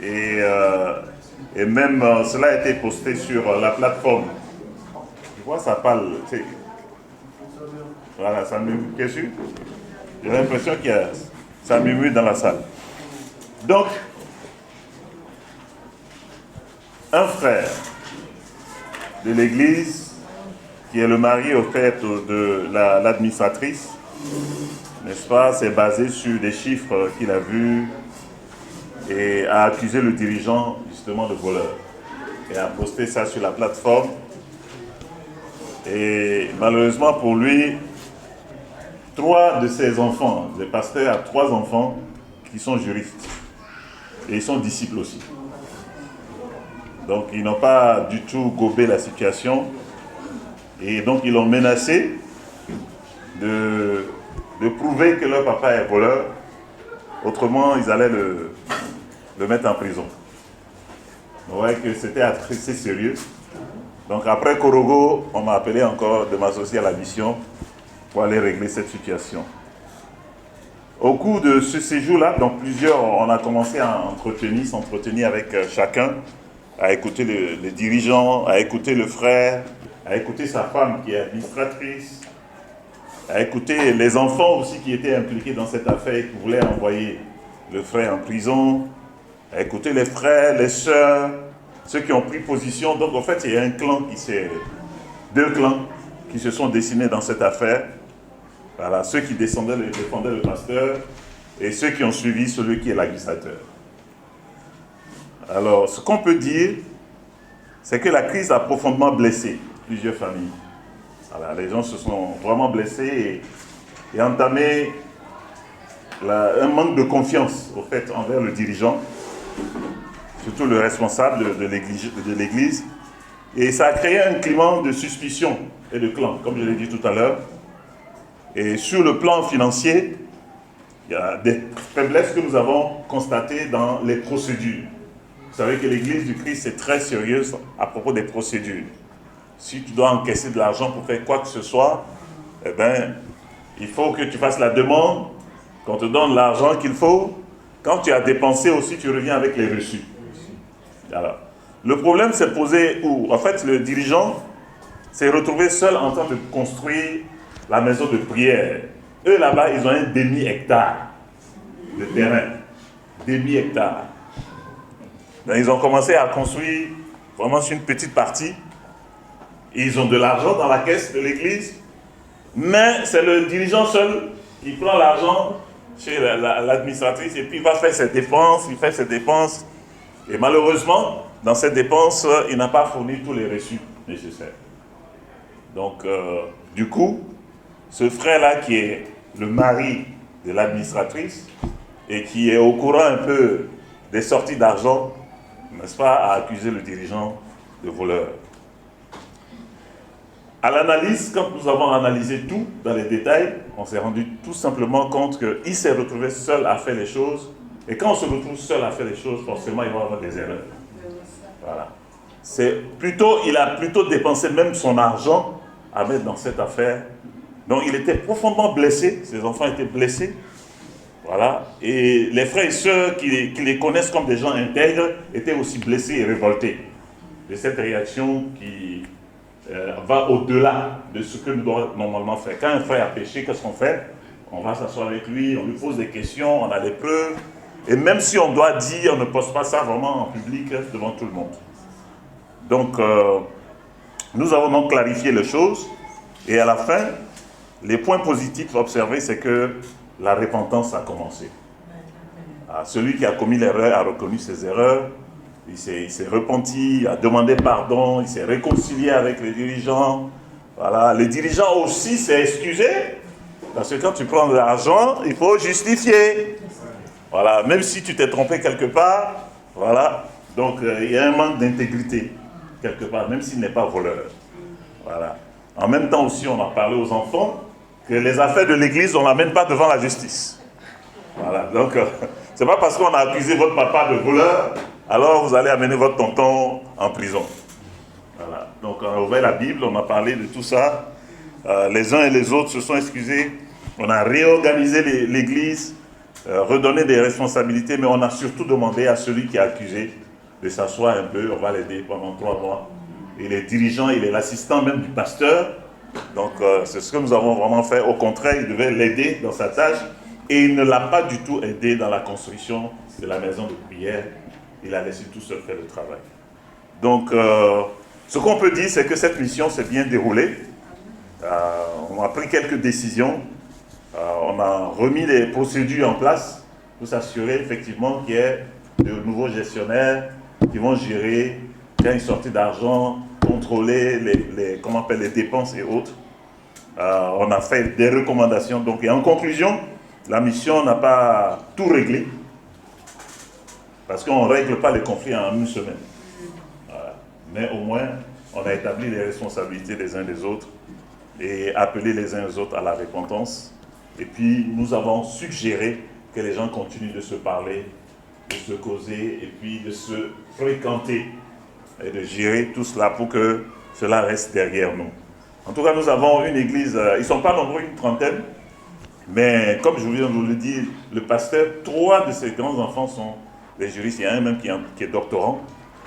Et même cela a été posté sur la plateforme. Je vois, ça parle. Voilà, ça murmure. Qu'est-ce que j'ai l'impression qu'il y a ça murmure dans la salle. Donc, un frère de l'église, qui est le mari au fait de l'administratrice, n'est-ce pas, c'est basé sur des chiffres qu'il a vus et a accusé le dirigeant justement de voleur et a posté ça sur la plateforme. Et malheureusement pour lui, 3 de ses enfants, le pasteur a 3 enfants qui sont juristes et ils sont disciples aussi. Donc ils n'ont pas du tout gobé la situation et donc ils l'ont menacé de prouver que leur papa est voleur, autrement ils allaient le mettre en prison. On voyait que c'était assez sérieux. Donc après Korogo, on m'a appelé encore de m'associer à la mission pour aller régler cette situation. Au cours de ce séjour-là, donc on a commencé à s'entretenir avec chacun, à écouter les dirigeants, à écouter le frère, à écouter sa femme qui est administratrice, à écouter les enfants aussi qui étaient impliqués dans cette affaire et qui voulaient envoyer le frère en prison, à écouter les frères, les sœurs, ceux qui ont pris position. Donc en fait, il y a deux clans qui se sont dessinés dans cette affaire. Voilà, ceux qui défendaient le pasteur et ceux qui ont suivi celui qui est l'administrateur. Alors, ce qu'on peut dire, c'est que la crise a profondément blessé plusieurs familles. Voilà, les gens se sont vraiment blessés et entamé un manque de confiance au fait envers le dirigeant, surtout le responsable de l'Église. Et ça a créé un climat de suspicion et de clan, comme je l'ai dit tout à l'heure. Et sur le plan financier, il y a des faiblesses que nous avons constatées dans les procédures. Vous savez que l'Église du Christ est très sérieuse à propos des procédures. Si tu dois encaisser de l'argent pour faire quoi que ce soit, eh bien, il faut que tu fasses la demande, qu'on te donne l'argent qu'il faut. Quand tu as dépensé aussi, tu reviens avec les reçus. Alors, le problème s'est posé où, en fait, le dirigeant s'est retrouvé seul en train de construire la maison de prière. Eux, là-bas, ils ont un demi-hectare de terrain. Demi-hectare. Donc, ils ont commencé à construire vraiment sur une petite partie. Ils ont de l'argent dans la caisse de l'église, mais c'est le dirigeant seul qui prend l'argent chez l'administratrice et puis il va faire ses dépenses, il fait ses dépenses. Et malheureusement, dans ces dépenses, il n'a pas fourni tous les reçus nécessaires. Donc, du coup, ce frère-là qui est le mari de l'administratrice et qui est au courant un peu des sorties d'argent, n'est-ce pas, a accusé le dirigeant de voleur. À l'analyse, quand nous avons analysé tout dans les détails, on s'est rendu tout simplement compte qu'il s'est retrouvé seul à faire les choses. Et quand on se retrouve seul à faire les choses, forcément, il va y avoir des erreurs. Voilà. Il a plutôt dépensé même son argent à mettre dans cette affaire. Donc, il était profondément blessé. Ses enfants étaient blessés. Voilà. Et les frères et sœurs qui les connaissent comme des gens intègres étaient aussi blessés et révoltés de cette réaction qui va au-delà de ce que nous devons normalement faire. Quand un frère a péché, qu'est-ce qu'on fait? On va s'asseoir avec lui, on lui pose des questions, on a des preuves. Et même si on doit dire, on ne pose pas ça vraiment en public devant tout le monde. Donc, nous avons donc clarifié les choses. Et à la fin, les points positifs observés, c'est que la repentance a commencé. Celui qui a commis l'erreur a reconnu ses erreurs. Il s'est repenti, a demandé pardon, il s'est réconcilié avec les dirigeants. Voilà. Les dirigeants aussi s'est excusé, parce que quand tu prends de l'argent, il faut justifier. Voilà. Même si tu t'es trompé quelque part, voilà. Donc il y a un manque d'intégrité quelque part, même s'il n'est pas voleur. Voilà. En même temps aussi, on a parlé aux enfants que les affaires de l'église, on ne l'amène pas devant la justice. Voilà. Donc c'est pas parce qu'on a accusé votre papa de voleur, alors vous allez amener votre tonton en prison. Voilà. Donc on a ouvert la Bible, on a parlé de tout ça. Les uns et les autres se sont excusés. On a réorganisé l'église, redonné des responsabilités, mais on a surtout demandé à celui qui est accusé de s'asseoir un peu. On va l'aider pendant 3 mois. Et les dirigeants, il est l'assistant même du pasteur. Donc c'est ce que nous avons vraiment fait. Au contraire, il devait l'aider dans sa tâche. Et il ne l'a pas du tout aidé dans la construction de la maison de prière. Il a laissé tout seul faire le travail. Donc, ce qu'on peut dire, c'est que cette mission s'est bien déroulée. On a pris quelques décisions. On a remis les procédures en place pour s'assurer effectivement qu'il y ait de nouveaux gestionnaires qui vont gérer, quand une sortie d'argent, contrôler les dépenses et autres. On a fait des recommandations. Donc, et en conclusion, la mission n'a pas tout réglé. Parce qu'on ne règle pas les conflits en une semaine. Voilà. Mais au moins, on a établi les responsabilités des uns des autres et appelé les uns les autres à la repentance. Et puis, nous avons suggéré que les gens continuent de se parler, de se causer et puis de se fréquenter et de gérer tout cela pour que cela reste derrière nous. En tout cas, nous avons une église, ils ne sont pas nombreux, une trentaine, mais comme je viens de vous le dire, le pasteur, 3 de ses grands-enfants sont des juristes. Il y a un même qui est doctorant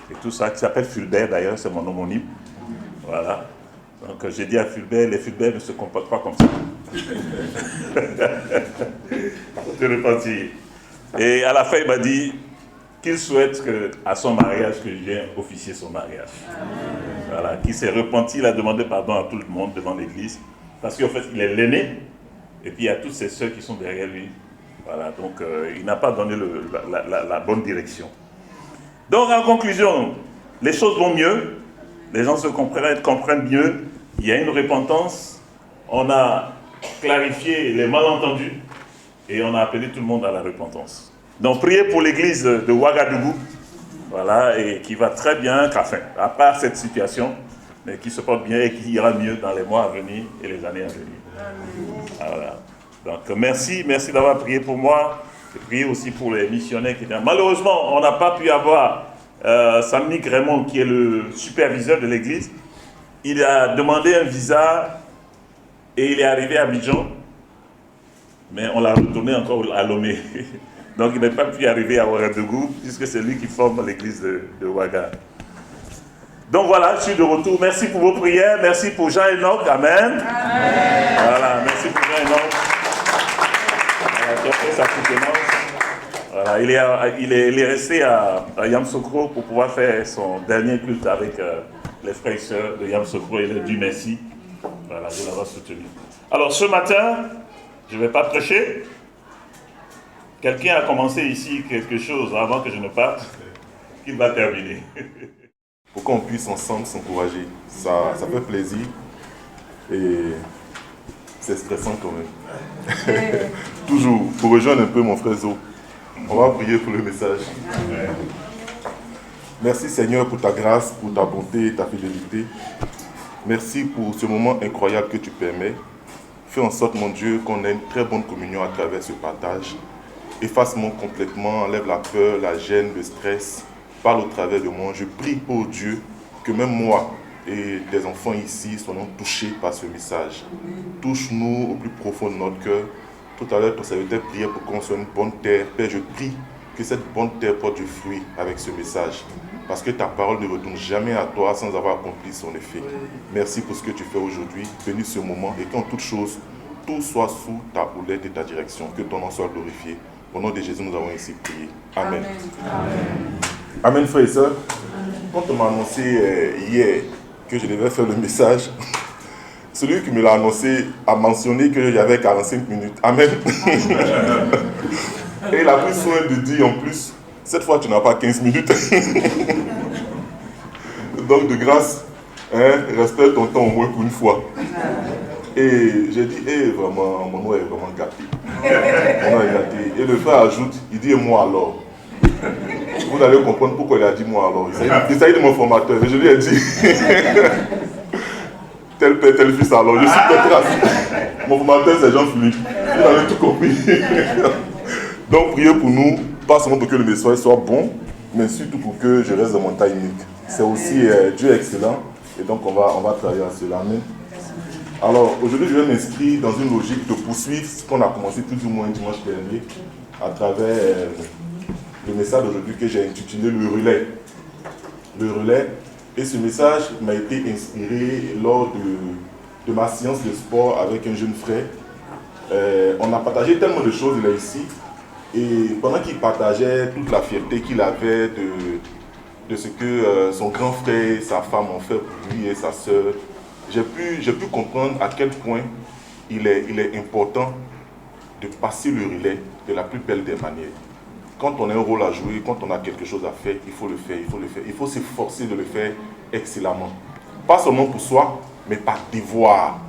et tout ça, qui s'appelle Fulbert d'ailleurs, c'est mon homonyme. Voilà. Donc j'ai dit à Fulbert, les Fulbert ne se comportent pas comme ça. Je repentis. Et à la fin, il m'a dit qu'il souhaite à son mariage que je vienne officier son mariage. Voilà, qu'il s'est repenti, il a demandé pardon à tout le monde devant l'église, parce qu'en fait, il est l'aîné, et puis il y a toutes ses sœurs qui sont derrière lui. Voilà, donc il n'a pas donné la bonne direction. Donc en conclusion, les choses vont mieux, les gens se comprennent mieux, il y a une repentance, on a clarifié les malentendus, et on a appelé tout le monde à la repentance. Donc priez pour l'église de Ouagadougou, voilà, et qui va très bien, à part cette situation, mais qui se porte bien et qui ira mieux dans les mois à venir et les années à venir. Voilà. Donc merci d'avoir prié pour moi, et prié aussi pour les missionnaires qui étaient. Malheureusement, on n'a pas pu avoir Samnik Raymond, qui est le superviseur de l'église. Il a demandé un visa et il est arrivé à Abidjan, mais on l'a retourné encore à Lomé. Donc il n'est pas pu arriver à Ouagadougou, puisque c'est lui qui forme l'église de Ouaga. Donc voilà, je suis de retour. Merci pour vos prières, merci pour Jean-Enoch, amen. Voilà, merci pour Jean-Enoch. Voilà, qui a fait sa soutenance. Voilà, il est resté à Yamsokro pour pouvoir faire son dernier culte avec les frères et sœurs de Yamsokro et le Dieu merci. Voilà, je l'avais soutenu. Alors ce matin, je ne vais pas prêcher. Quelqu'un a commencé ici quelque chose avant que je ne parte, qu'il va terminer. Pour qu'on puisse ensemble s'encourager. Ça fait plaisir et c'est stressant quand même. Toujours, pour rejoindre un peu mon frère Zo, on va prier pour le message. Merci Seigneur pour ta grâce, pour ta bonté et ta fidélité. Merci pour ce moment incroyable que tu permets. Fais en sorte, mon Dieu, qu'on ait une très bonne communion à travers ce partage. Efface-moi complètement, enlève la peur, la gêne, le stress. Parle au travers de moi. Je prie, oh Dieu, que même moi et des enfants ici soyons touchés par ce message. Touche-nous au plus profond de notre cœur. Tout à l'heure, ton serviteur priait pour qu'on soit une bonne terre. Père, je prie que cette bonne terre porte du fruit avec ce message. Parce que ta parole ne retourne jamais à toi sans avoir accompli son effet. Merci pour ce que tu fais aujourd'hui. Bénis ce moment et qu'en toute chose, tout soit sous ta houlette et ta direction. Que ton nom soit glorifié. Au nom de Jésus, nous avons ici prié. Amen. Amen, frères et sœurs. Quand on m'a annoncé hier que je devais faire le message, celui qui me l'a annoncé a mentionné que j'avais 45 minutes. Amen. Et il a pris soin de dire en plus, cette fois tu n'as pas 15 minutes. Donc de grâce, respecte ton temps au moins pour une fois. Et j'ai dit, vraiment, mon nom est vraiment gâté. Mon nom est gâté. Et le frère ajoute, il dit, et moi alors. Vous allez comprendre pourquoi il a dit moi alors. Il s'agit de mon formateur. Et je lui ai dit, tel père, tel fils alors. Je suis Petras. Mon formateur c'est Jean-Philippe. Vous avez tout compris. Donc priez pour nous, pas seulement pour que le message soit bon, mais surtout pour que je reste dans mon timing. C'est aussi Dieu excellent. Et donc on va travailler à cela. Amen. Alors aujourd'hui je vais m'inscrire dans une logique de poursuivre ce qu'on a commencé plus ou moins dimanche dernier à travers le message d'aujourd'hui que j'ai intitulé le relais. Le relais. Et ce message m'a été inspiré lors de ma séance de sport avec un jeune frère. On a partagé tellement de choses là ici. Et pendant qu'il partageait toute la fierté qu'il avait de ce que son grand frère et sa femme ont fait pour lui et sa sœur, j'ai pu comprendre à quel point il est important de passer le relais de la plus belle des manières. quand on a un rôle à jouer, quand on a quelque chose à faire, il faut le faire, il faut le faire. Il faut s'efforcer de le faire excellemment. Pas seulement pour soi, mais par devoir.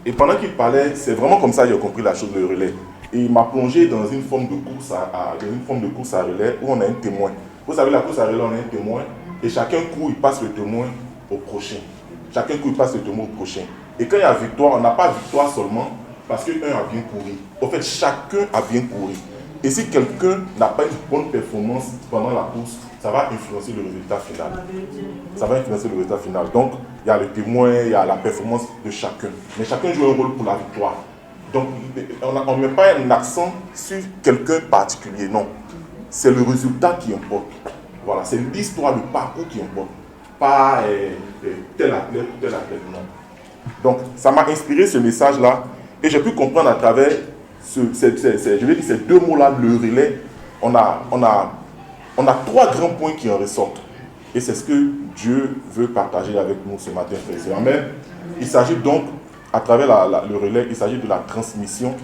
Et pendant qu'il parlait, c'est vraiment comme ça que j'ai compris la chose, le relais. Et il m'a plongé dans une forme de course à relais où on a un témoin. Vous savez, la course à relais, on a un témoin et chacun court, il passe le témoin au prochain. Chacun court, il passe le témoin au prochain. Et quand il y a victoire, on n'a pas victoire seulement parce qu'un a bien couru. En fait, chacun a bien couru. Et si quelqu'un n'a pas une bonne performance pendant la course, ça va influencer le résultat final. Ça va influencer le résultat final. Donc, il y a le témoin, il y a la performance de chacun. Mais chacun joue un rôle pour la victoire. Donc, on ne met pas un accent sur quelqu'un particulier, non. C'est le résultat qui importe. Voilà, c'est l'histoire, le parcours qui importe. Pas tel athlète ou tel athlète, non. Donc, ça m'a inspiré ce message-là. Et j'ai pu comprendre à travers ces deux mots-là, le relais. On a trois grands points qui en ressortent. Et c'est ce que Dieu veut partager avec nous ce matin, frères et sœurs. Amen. Il s'agit donc, à travers le relais, il s'agit de la transmission,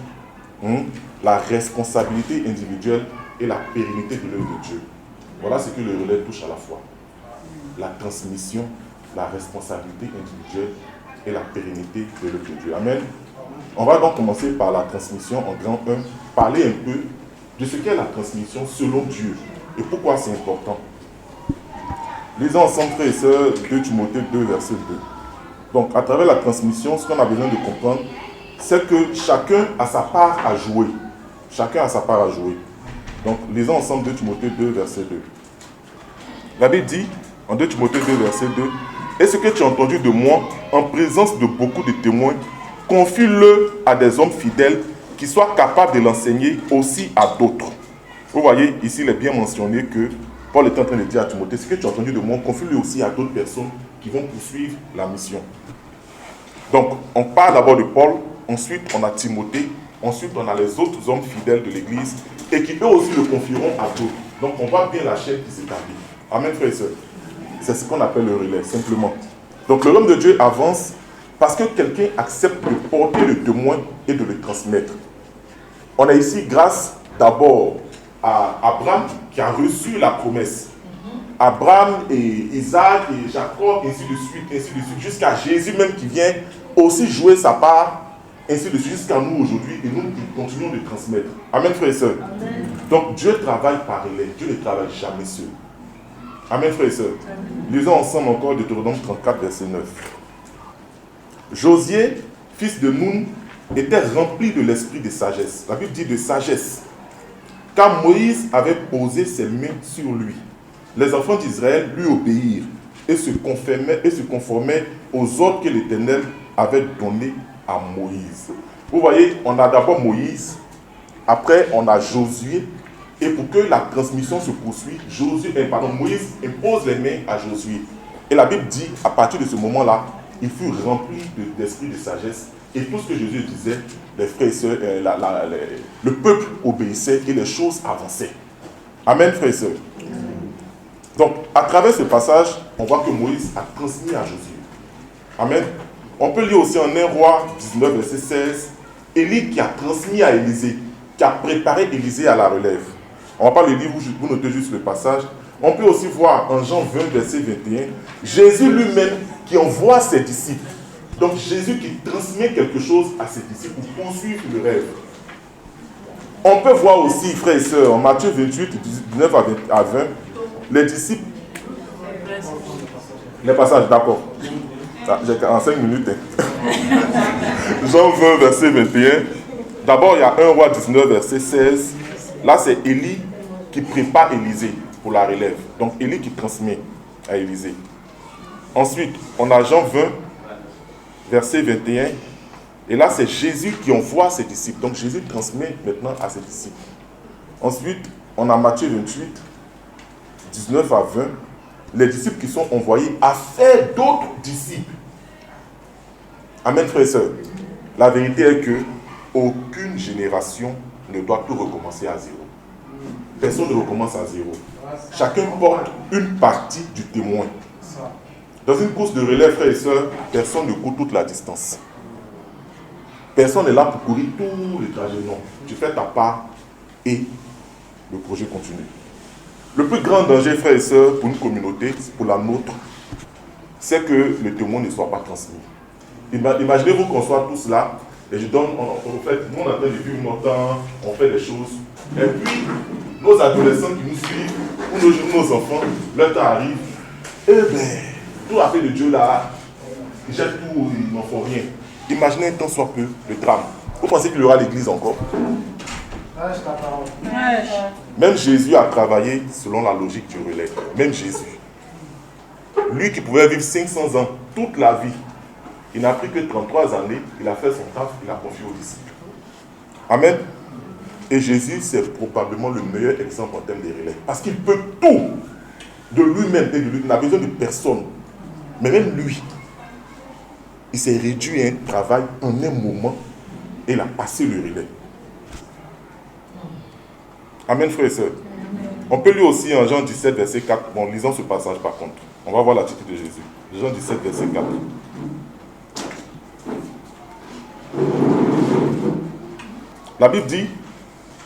la responsabilité individuelle et la pérennité de l'œuvre de Dieu. Voilà ce que le relais touche à la fois. La transmission, la responsabilité individuelle et la pérennité de l'œuvre de Dieu. Amen. On va donc commencer par la transmission en grand 1, parler un peu de ce qu'est la transmission selon Dieu et pourquoi c'est important. Lisons ensemble, frères et sœurs, 2 Timothée 2, verset 2. Donc, à travers la transmission, ce qu'on a besoin de comprendre, c'est que chacun a sa part à jouer. Chacun a sa part à jouer. Donc, lisons ensemble 2 Timothée 2, verset 2. La Bible dit, en 2 Timothée 2, verset 2, « Et ce que tu as entendu de moi, en présence de beaucoup de témoins, confie-le à des hommes fidèles qui soient capables de l'enseigner aussi à d'autres. » Vous voyez, ici, il est bien mentionné que Paul est en train de dire à Timothée, ce que tu as entendu de moi, confie-le aussi à d'autres personnes qui vont poursuivre la mission. Donc, on parle d'abord de Paul, ensuite on a Timothée, ensuite on a les autres hommes fidèles de l'Église et qui eux aussi le confieront à d'autres. Donc, on voit bien la chaîne qui s'établit. Amen, frères et sœurs. C'est ce qu'on appelle le relais, simplement. Donc, l'homme de Dieu avance parce que quelqu'un accepte de porter le témoin et de le transmettre. On est ici grâce d'abord à Abraham qui a reçu la promesse. Abraham et Isaac et Jacob, ainsi de suite, jusqu'à Jésus même qui vient aussi jouer sa part, ainsi de suite, jusqu'à nous aujourd'hui, et nous qui continuons de transmettre. Amen, frères et sœurs. Amen. Donc Dieu travaille par relais, Dieu ne travaille jamais seul. Amen, frères et sœurs. Lisons ensemble encore Deutéronome 34, verset 9. Josié, fils de Nun, était rempli de l'esprit de sagesse. La Bible dit de sagesse. Car Moïse avait posé ses mains sur lui. Les enfants d'Israël lui obéirent et se conformaient aux ordres que l'Éternel avait donnés à Moïse. Vous voyez, on a d'abord Moïse, après on a Josué, et pour que la transmission se poursuive, Moïse impose les mains à Josué. Et la Bible dit, à partir de ce moment-là, il fut rempli d'esprit de sagesse. Et tout ce que Jésus disait, les frères et sœurs, le peuple obéissait et les choses avançaient. Amen, frères et sœurs. Donc, à travers ce passage, on voit que Moïse a transmis à Josué. Amen. On peut lire aussi en 1 Roi 19, verset 16, Élie qui a transmis à Élisée, qui a préparé Élisée à la relève. On ne va pas le lire, vous notez juste le passage. On peut aussi voir en Jean 20, verset 21, Jésus lui-même qui envoie ses disciples. Donc Jésus qui transmet quelque chose à ses disciples pour poursuivre le rêve. On peut voir aussi, frères et sœurs, en Matthieu 28, 19 à 20, les disciples. Les passages, d'accord. J'ai en 5 minutes. Jean 20, verset 21. D'abord, il y a 1 Roi 19, verset 16. Là, c'est Élie qui prépare Élisée pour la relève. Donc, Élie qui transmet à Élisée. Ensuite, on a Jean 20, verset 21. Et là, c'est Jésus qui envoie ses disciples. Donc, Jésus transmet maintenant à ses disciples. Ensuite, on a Matthieu 28, 19 à 20. Les disciples qui sont envoyés à faire d'autres disciples. Amen, frères et sœurs. La vérité est que aucune génération ne doit tout recommencer à zéro. Personne ne recommence à zéro. Chacun porte une partie du témoin. Dans une course de relais, frères et sœurs, personne ne court toute la distance. Personne n'est là pour courir tout le trajet. Non. Tu fais ta part et le projet continue. Le plus grand danger, frères et sœurs, pour une communauté, pour la nôtre, c'est que le témoin ne soit pas transmis. Imaginez-vous qu'on soit tous là, et je donne, nous on est en train de vivre notre temps, on fait des choses, et puis nos adolescents qui nous suivent, ou nos enfants, leur temps arrive, et bien, tout a fait de Dieu là, ils jettent tout, ils n'en font rien. Imaginez un temps soit peu le drame. Vous pensez qu'il y aura l'église encore? Même Jésus a travaillé selon la logique du relais. Même Jésus. Lui qui pouvait vivre 500 ans, toute la vie, il n'a pris que 33 années, il a fait son taf, il a confié aux disciples. Amen. Et Jésus, c'est probablement le meilleur exemple en termes de relais. Parce qu'il peut tout de lui-même et de lui. Il n'a besoin de personne. Mais même lui, il s'est réduit à un travail en un moment et il a passé le relais. Amen, frères et sœurs. On peut lire aussi en Jean 17, verset 4. Bon, lisons ce passage par contre. On va voir l'attitude de Jésus. Jean 17, verset 4. La Bible dit,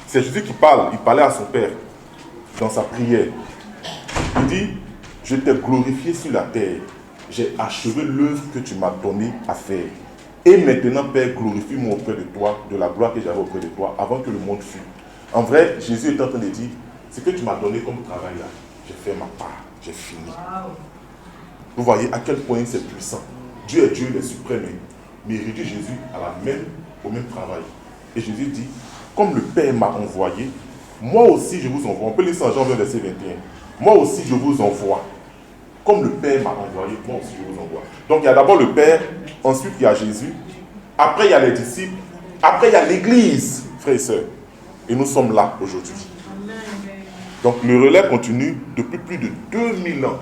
c'est Jésus qui parle, il parlait à son Père dans sa prière. Il dit, je t'ai glorifié sur la terre, j'ai achevé l'œuvre que tu m'as donné à faire. Et maintenant, Père, glorifie-moi auprès de toi, de la gloire que j'avais auprès de toi, avant que le monde fût. En vrai, Jésus est en train de dire, ce que tu m'as donné comme travail là, j'ai fait ma part, j'ai fini. Vous voyez à quel point c'est puissant. Dieu est Dieu, il est suprême, mais il réduit Jésus au même travail. Et Jésus dit, comme le Père m'a envoyé, moi aussi je vous envoie. On peut lire ça en Jean 20, verset 21. Moi aussi je vous envoie. Comme le Père m'a envoyé, moi aussi je vous envoie. Donc il y a d'abord le Père, ensuite il y a Jésus, après il y a les disciples, après il y a l'Église, frères et sœurs. Et nous sommes là aujourd'hui. Donc le relais continue depuis plus de 2000 ans.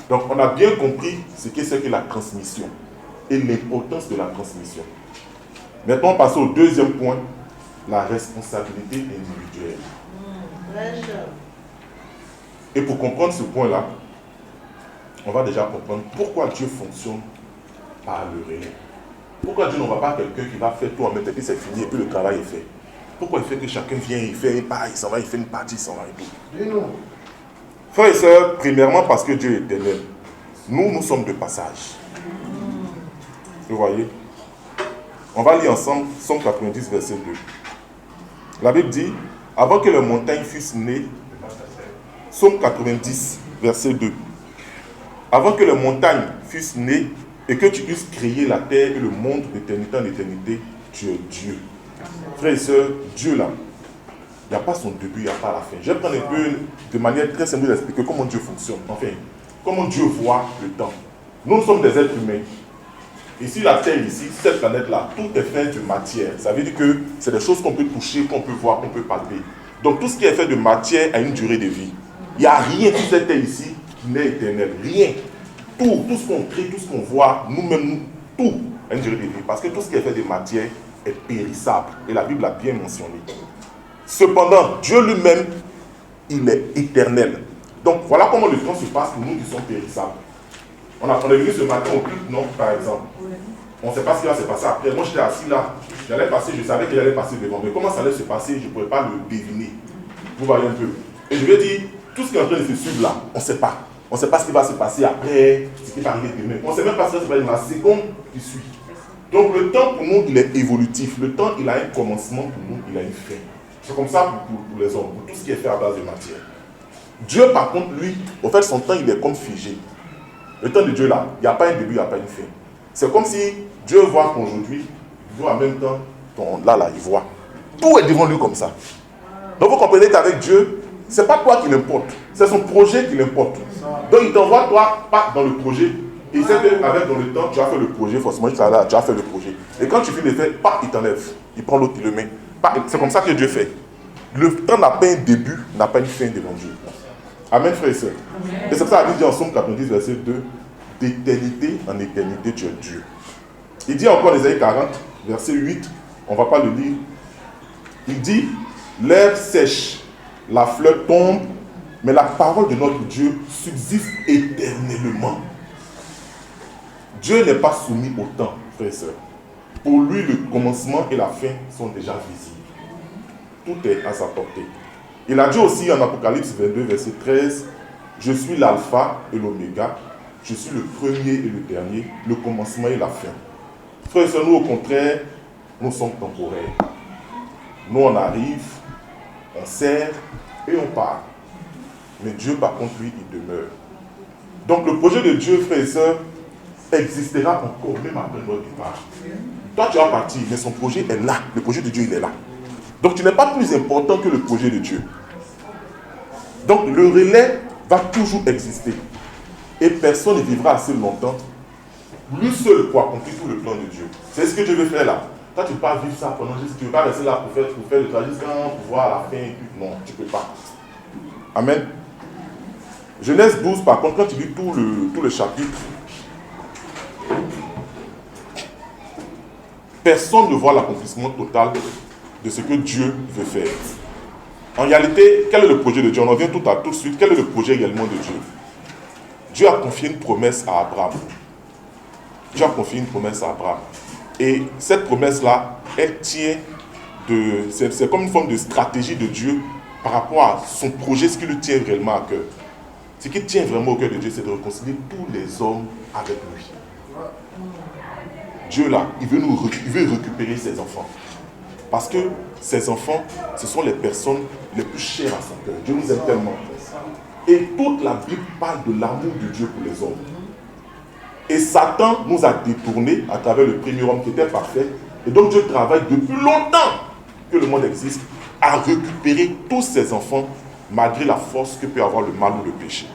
Donc on a bien compris ce que c'est que la transmission et l'importance de la transmission. Maintenant, passons au deuxième point, la responsabilité individuelle. Et pour comprendre ce point-là, on va déjà comprendre pourquoi Dieu fonctionne par le relais. Pourquoi Dieu n'envoie pas quelqu'un qui va faire tout en même temps, et puis c'est fini, et puis le travail est fait. Pourquoi il fait que chacun vient, il fait un pas, il s'en va, il fait une partie, il s'en va et tout. Frères et sœurs, premièrement parce que Dieu est éternel. Nous sommes de passage. Vous voyez? On va lire ensemble Psaume 90, verset 2. La Bible dit, avant que les montagnes fussent nées, Psaume 90, verset 2. Avant que les montagnes fussent nées et que tu puisses créer la terre et le monde d'éternité en éternité, tu es Dieu. Frères et sœurs, Dieu là, il n'y a pas son début, il n'y a pas la fin. Je vais prendre un peu de manière très simple d'expliquer comment Dieu fonctionne. Enfin, comment Dieu voit le temps. Nous sommes des êtres humains. Ici, la Terre, ici, cette planète-là, tout est fait de matière. Ça veut dire que c'est des choses qu'on peut toucher, qu'on peut voir, qu'on peut palper. Donc tout ce qui est fait de matière a une durée de vie. Il n'y a rien sur cette Terre ici qui n'est éternel. Rien. Tout ce qu'on crée, tout ce qu'on voit, nous-mêmes, tout a une durée de vie. Parce que tout ce qui est fait de matière est périssable. Et la Bible l'a bien mentionné. Cependant, Dieu lui-même, il est éternel. Donc voilà comment le temps se passe pour nous qui sommes périssables. On est venu ce matin au culte, non, par exemple. On ne sait pas ce qui va se passer après. Moi, j'étais assis là. J'allais passer, je savais qu'il allait passer devant. Mais comment ça allait se passer, je ne pouvais pas le deviner. Vous voyez un peu. Et je lui ai dit, tout ce qui est en train de se suivre là, on ne sait pas. On ne sait pas ce qui va se passer après, ce qui va arriver demain. On ne sait même pas ce qui va se passer dans la seconde qui suit. Donc le temps pour nous, il est évolutif. Le temps, il a un commencement pour nous, il a une fin. C'est comme ça pour les hommes, pour tout ce qui est fait à base de matière. Dieu, par contre, lui, au fait, son temps, il est comme figé. Le temps de Dieu, là, il n'y a pas un début, il n'y a pas une fin. C'est comme si Dieu voit qu'aujourd'hui, il voit en même temps, là, il voit. Tout est devant lui comme ça. Donc vous comprenez qu'avec Dieu, ce n'est pas toi qui l'importe, c'est son projet qui l'importe. Donc il t'envoie toi, pas dans le projet. Il sait qu'avec dans le temps, tu as fait le projet, forcément, tu as fait le projet. Et quand tu finis de faire, pas, il t'enlève. Il prend l'autre, il le met. C'est comme ça que Dieu fait. Le temps n'a pas un début, n'a pas une fin devant Dieu. Amen, frères et sœurs. Et c'est pour ça qu'il dit en Psaume 90, verset 2, d'éternité en éternité, tu es Dieu. Il dit encore, Ésaïe 40, verset 8, on ne va pas le lire. Il dit, l'herbe sèche, la fleur tombe, mais la parole de notre Dieu subsiste éternellement. Dieu n'est pas soumis au temps, frères et sœurs. Pour lui, le commencement et la fin sont déjà visibles. Tout est à sa portée. Il a dit aussi en Apocalypse 22, verset 13, « Je suis l'alpha et l'oméga, je suis le premier et le dernier, le commencement et la fin. » Frères et sœurs, nous au contraire, nous sommes temporaires. Nous on arrive, on sert et on part. Mais Dieu par contre, lui, il demeure. Donc le projet de Dieu, frères et sœurs, existera encore même après notre départ. Toi tu vas partir, mais son projet est là. Le projet de Dieu, il est là. Donc tu n'es pas plus important que le projet de Dieu. Donc le relais va toujours exister. Et personne ne vivra assez longtemps, lui seul pour accomplir tout le plan de Dieu. C'est ce que Dieu veut faire là. Toi tu ne peux pas vivre ça pendant juste, tu ne peux pas rester là pour faire le travail jusqu'à voir la fin. Non, tu ne peux pas. Amen. Genèse 12, par contre, quand tu lis tout le chapitre, personne ne voit l'accomplissement total de ce que Dieu veut faire. En réalité, quel est le projet de Dieu? On en vient tout de suite. Quel est le projet également de Dieu? Dieu a confié une promesse à Abraham. Dieu a confié une promesse à Abraham. Et cette promesse-là, elle tient de... C'est comme une forme de stratégie de Dieu par rapport à son projet, ce qui lui tient réellement à cœur. Ce qui tient vraiment au cœur de Dieu, c'est de réconcilier tous les hommes avec lui. Dieu là, il veut récupérer ses enfants. Parce que ses enfants, ce sont les personnes les plus chères à son cœur. Dieu nous aime tellement. Et toute la Bible parle de l'amour de Dieu pour les hommes. Et Satan nous a détournés à travers le premier homme qui était parfait. Et donc Dieu travaille depuis longtemps que le monde existe à récupérer tous ses enfants malgré la force que peut avoir le mal ou le péché.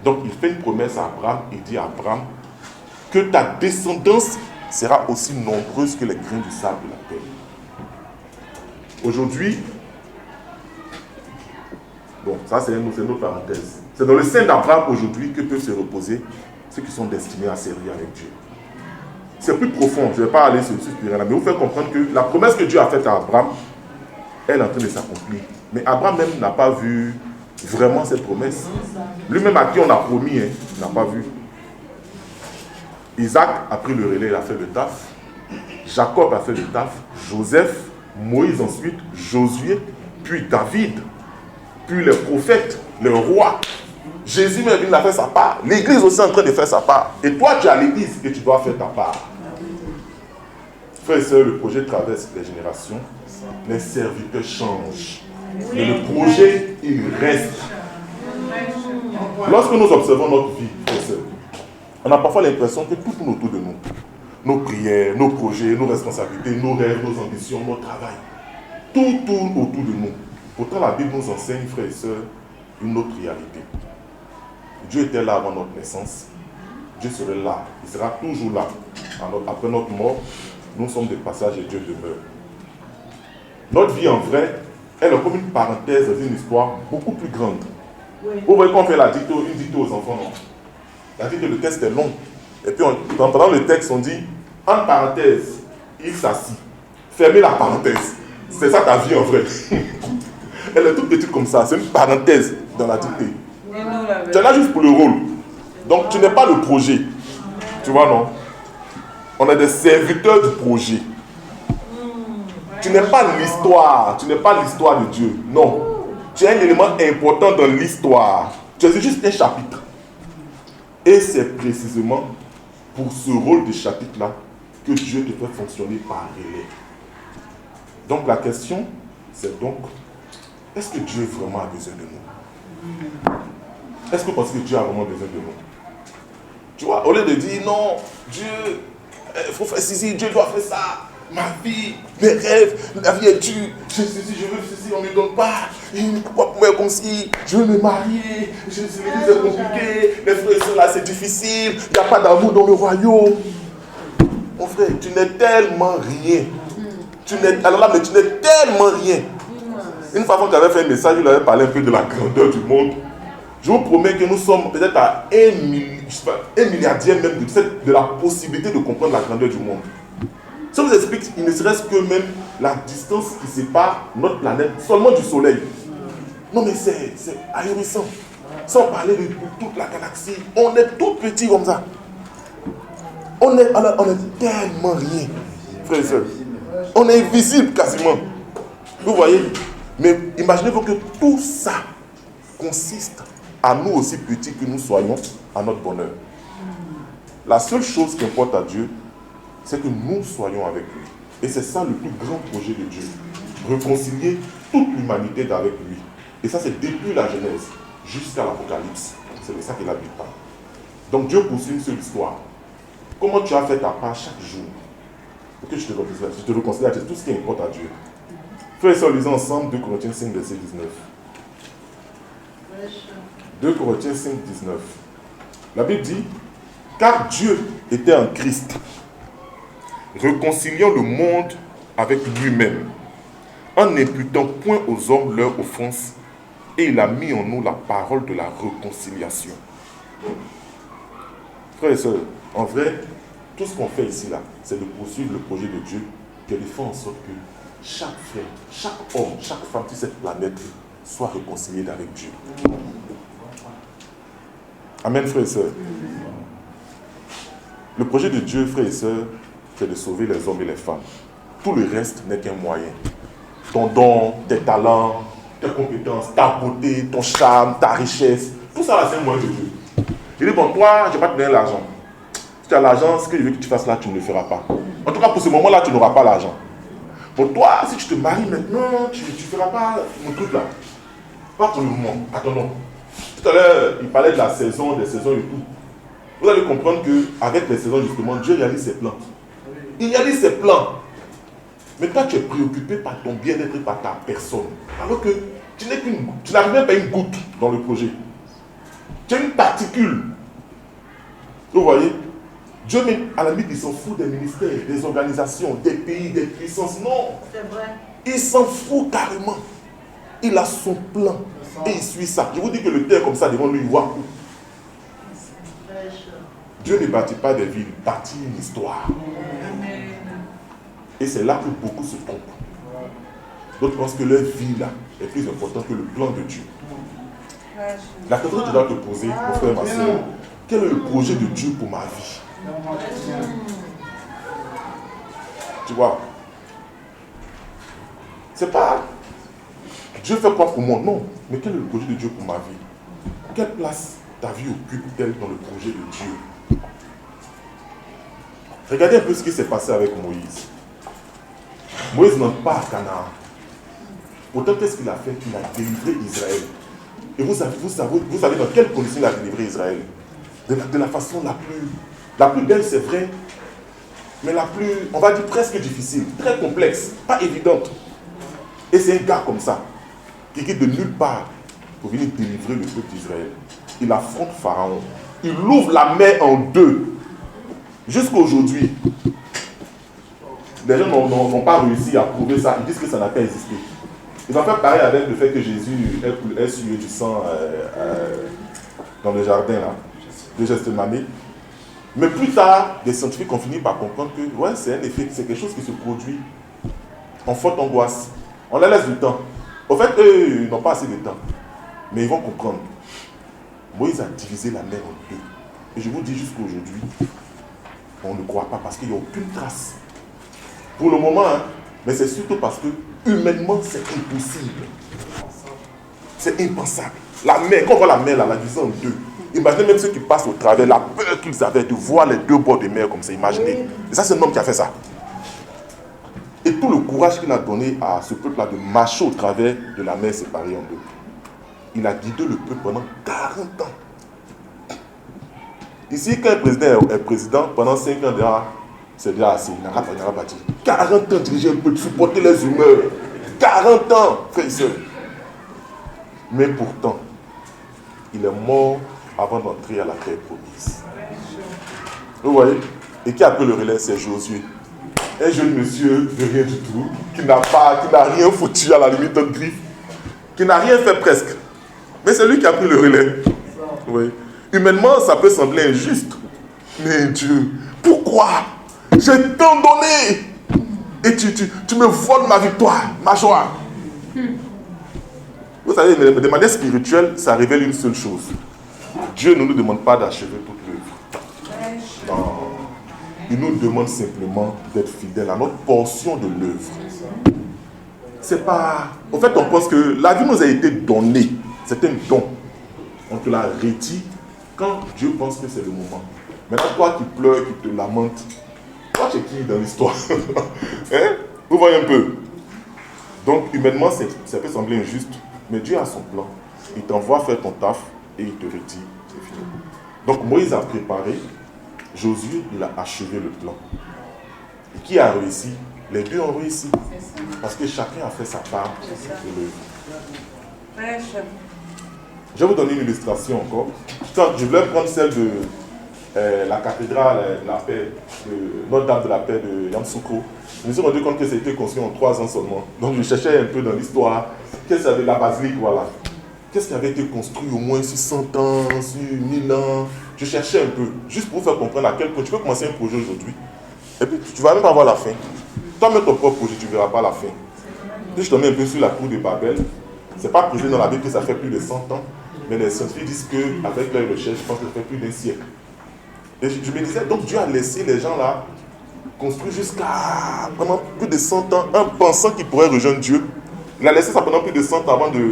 Donc il fait une promesse à Abraham. Il dit à Abraham que ta descendance sera aussi nombreuse que les grains du sable de la terre. Aujourd'hui, bon, ça c'est une autre parenthèse. C'est dans le sein d'Abraham aujourd'hui que peuvent se reposer ceux qui sont destinés à servir avec Dieu. C'est plus profond, je ne vais pas aller sur ce terrain-là, mais vous faire comprendre que la promesse que Dieu a faite à Abraham, elle est en train de s'accomplir. Mais Abraham même n'a pas vu vraiment cette promesse. Lui-même à qui on a promis, il n'a pas vu. Isaac a pris le relais, il a fait le taf. Jacob a fait le taf. Joseph, Moïse ensuite, Josué, puis David, puis les prophètes, les rois. Jésus même, il a fait sa part. L'église aussi est en train de faire sa part. Et toi, tu es à l'église et tu dois faire ta part. Frères et sœurs, le projet traverse les générations. Les serviteurs changent. Mais le projet, il reste. Lorsque nous observons notre vie, frères et sœurs, on a parfois l'impression que tout tourne autour de nous. Nos prières, nos projets, nos responsabilités, nos rêves, nos ambitions, notre travail. Tout tourne autour de nous. Pourtant, la Bible nous enseigne, frères et sœurs, une autre réalité. Dieu était là avant notre naissance. Dieu serait là. Il sera toujours là. Après notre mort, nous sommes des passages et Dieu demeure. Notre vie en vrai, elle est comme une parenthèse dans une histoire beaucoup plus grande. Oui. Vous voyez qu'on fait une dictée aux enfants, non? La dictée, le texte est long. Et puis, pendant le texte, on dit, en parenthèse, il s'assit. Fermez la parenthèse. C'est ça ta vie en vrai. Elle est toute petite comme ça. C'est une parenthèse dans la dictée. Tu es là juste pour le rôle. Donc, tu n'es pas le projet. Tu vois, non? On est des serviteurs du projet. Tu n'es pas l'histoire. Tu n'es pas l'histoire de Dieu. Non. Tu es un élément important dans l'histoire. Tu es juste un chapitre. Et c'est précisément pour ce rôle de chapitre-là que Dieu te fait fonctionner par relais. Donc la question, c'est donc, est-ce que Dieu vraiment a besoin de nous? Est-ce que vous pensez que Dieu a vraiment besoin de nous? Tu vois, au lieu de dire, non, Dieu, il faut faire ceci, Dieu doit faire ça. Ma vie, mes rêves, la vie est dure. Je veux ceci, on ne me donne pas. Pourquoi pour moi comme si je veux me marier? C'est compliqué. Les frères et sœurs là, c'est difficile. Il n'y a pas d'amour dans le royaume. Mon frère, tu n'es tellement rien. Alors là, mais tu n'es tellement rien. Une fois qu'on avait fait un message, il avait parlé un peu de la grandeur du monde. Je vous promets que nous sommes peut-être à 1 milliardième même de la possibilité de comprendre la grandeur du monde. Ça vous explique, il ne serait-ce que même la distance qui sépare notre planète seulement du Soleil. Non mais c'est ahurissant. Sans parler de toute la galaxie, on est tout petit comme ça. On est tellement rien, frères et sœurs. On est invisible quasiment. Vous voyez? Mais imaginez-vous que tout ça consiste à nous aussi petits que nous soyons, à notre bonheur. La seule chose qui importe à Dieu, c'est que nous soyons avec lui. Et c'est ça le plus grand projet de Dieu. Réconcilier toute l'humanité avec lui. Et ça, c'est depuis la Genèse jusqu'à l'Apocalypse. C'est de ça qu'il a dit. Donc Dieu poursuit une seule histoire. Comment tu as fait ta part chaque jour pour que je te réconcilie à Dieu, tout ce qui importe à Dieu. Frères et sœurs, lisons ensemble 2 Corinthiens 5, verset 19. 2 Corinthiens 5, 19. La Bible dit, car Dieu était en Christ, réconciliant le monde avec lui-même, en n'imputant point aux hommes leur offense, et il a mis en nous la parole de la réconciliation. Frères et sœurs, en vrai, tout ce qu'on fait ici, là, c'est de poursuivre le projet de Dieu, qui est de faire en sorte que chaque frère, chaque homme, chaque femme sur cette planète soit réconcilié avec Dieu. Amen, frères et sœurs. Le projet de Dieu, frères et sœurs, c'est de sauver les hommes et les femmes. Tout le reste n'est qu'un moyen. Ton don, tes talents, tes compétences, ta beauté, ton charme, ta richesse, tout ça là, c'est un moyen de Dieu. Il dit, bon, toi, je ne vais pas te donner l'argent. Si tu as l'argent, ce que je veux que tu fasses là, tu ne le feras pas. En tout cas, pour ce moment-là, tu n'auras pas l'argent. Pour toi, si tu te maries maintenant, tu ne feras pas mon truc là. Pas pour le moment. Attendons. Tout à l'heure, il parlait de la saison, des saisons et tout. Vous allez comprendre qu'avec les saisons, justement, Dieu réalise ses plans. Il réalise ses plans. Mais toi, tu es préoccupé par ton bien-être et par ta personne. Alors que tu n'arrives même pas une goutte dans le projet. Tu es une particule. Vous voyez? Dieu, même à la limite, il s'en fout des ministères, des organisations, des pays, des puissances. Non. C'est vrai. Il s'en fout carrément. Il a son plan. Et il suit ça. Je vous dis que le terre comme ça devant lui, il voit où. Dieu ne bâtit pas des villes, il bâtit une histoire. Et c'est là que beaucoup se trompent. D'autres pensent que leur vie là est plus importante que le plan de Dieu. La question que tu dois te poser, mon frère, ma soeur, quel est le projet de Dieu pour ma vie? Tu vois, c'est pas Dieu fait quoi pour moi? Non, mais quel est le projet de Dieu pour ma vie? Quelle place ta vie occupe-t-elle dans le projet de Dieu? Regardez un peu ce qui s'est passé avec Moïse. Moïse n'entre pas à Canaan. Pourtant, qu'est-ce qu'il a fait? Il a délivré Israël. Et vous savez dans quelles conditions il a délivré Israël? De la façon la plus belle, c'est vrai, mais la plus, on va dire presque difficile, très complexe, pas évidente. Et c'est un gars comme ça, qui quitte de nulle part pour venir délivrer le peuple d'Israël. Il affronte Pharaon. Il ouvre la mer en deux. Jusqu'à aujourd'hui, les gens n'ont pas réussi à prouver ça. Ils disent que ça n'a pas existé. Ils vont faire pareil avec le fait que Jésus ait sué du sang dans le jardin là, de Gethsémani. Mais plus tard, des scientifiques ont fini par comprendre que ouais, c'est un effet, c'est quelque chose qui se produit en forte angoisse. On leur laisse du temps. Au fait, eux, ils n'ont pas assez de temps. Mais ils vont comprendre. Moïse a divisé la mer en deux. Et je vous dis jusqu'à aujourd'hui, on ne croit pas parce qu'il n'y a aucune trace. Pour le moment, hein, mais c'est surtout parce que humainement, c'est impossible. C'est impensable. La mer, quand on voit la mer, là, la diviser en deux. Imaginez même ceux qui passent au travers, la peur qu'ils avaient de voir les deux bords de mer comme ça, imaginez. Et ça, c'est un homme qui a fait ça. Et tout le courage qu'il a donné à ce peuple-là de marcher au travers de la mer séparée en deux. Il a guidé le peuple pendant 40 ans. Ici, quand un président est président, pendant 5 ans, c'est déjà assez. Il n'a pas bâti. 40 ans diriger un peuple, supporter les humeurs. 40 ans, frère et soeur. Mais pourtant, il est mort avant d'entrer à la terre promise. Vous voyez? Et qui a pris le relais? C'est Josué. Un jeune monsieur de rien du tout, qui n'a rien foutu à la limite d'un griffe, qui n'a rien fait presque. Mais c'est lui qui a pris le relais. Oui. Humainement, ça peut sembler injuste. Mais Dieu, pourquoi? J'ai tant donné. Et tu me voles ma victoire, ma joie. Vous savez, de manière spirituelle, ça révèle une seule chose. Dieu ne nous demande pas d'achever toute l'œuvre. Non. Il nous demande simplement d'être fidèles à notre portion de l'œuvre. c'est pas... En fait, on pense que la vie nous a été donnée. C'est un don. On te l'a rédit quand Dieu pense que c'est le moment. Maintenant, toi qui pleures, qui te lamentes, toi, tu es qui dans l'histoire? Hein? Vous voyez un peu? Donc, humainement, ça peut sembler injuste, mais Dieu a son plan. Il t'envoie faire ton taf et il te redit, c'est fini. Donc, Moïse a préparé, Josué, il a achevé le plan. Et qui a réussi? Les deux ont réussi. Parce que chacun a fait sa part de l'œuvre. Je vais vous donner une illustration encore. Je voulais prendre celle de la cathédrale de la paix, de Notre-Dame de la paix de Yamoussoukro. Je me suis rendu compte que ça a été construit en 3 ans seulement. Donc je cherchais un peu dans l'histoire. Qu'est-ce qu'il y avait la basilique, voilà. Qu'est-ce qui avait été construit au moins sur 100 ans, sur 1000 ans. Je cherchais un peu, juste pour vous faire comprendre à quel point tu peux commencer un projet aujourd'hui. Et puis tu ne vas même pas voir la fin. Toi-même ton propre projet, tu ne verras pas la fin. Si je te mets un peu sur la tour de Babel, ce n'est pas précisé dans la Bible que ça fait plus de 100 ans, mais les scientifiques disent qu'avec leurs recherches, je pense que ça fait plus d'1 siècle. Et je me disais, donc Dieu a laissé les gens là construire jusqu'à vraiment plus de 100 ans, en pensant qu'ils pourraient rejoindre Dieu. Il a laissé ça pendant plus de 100 ans avant de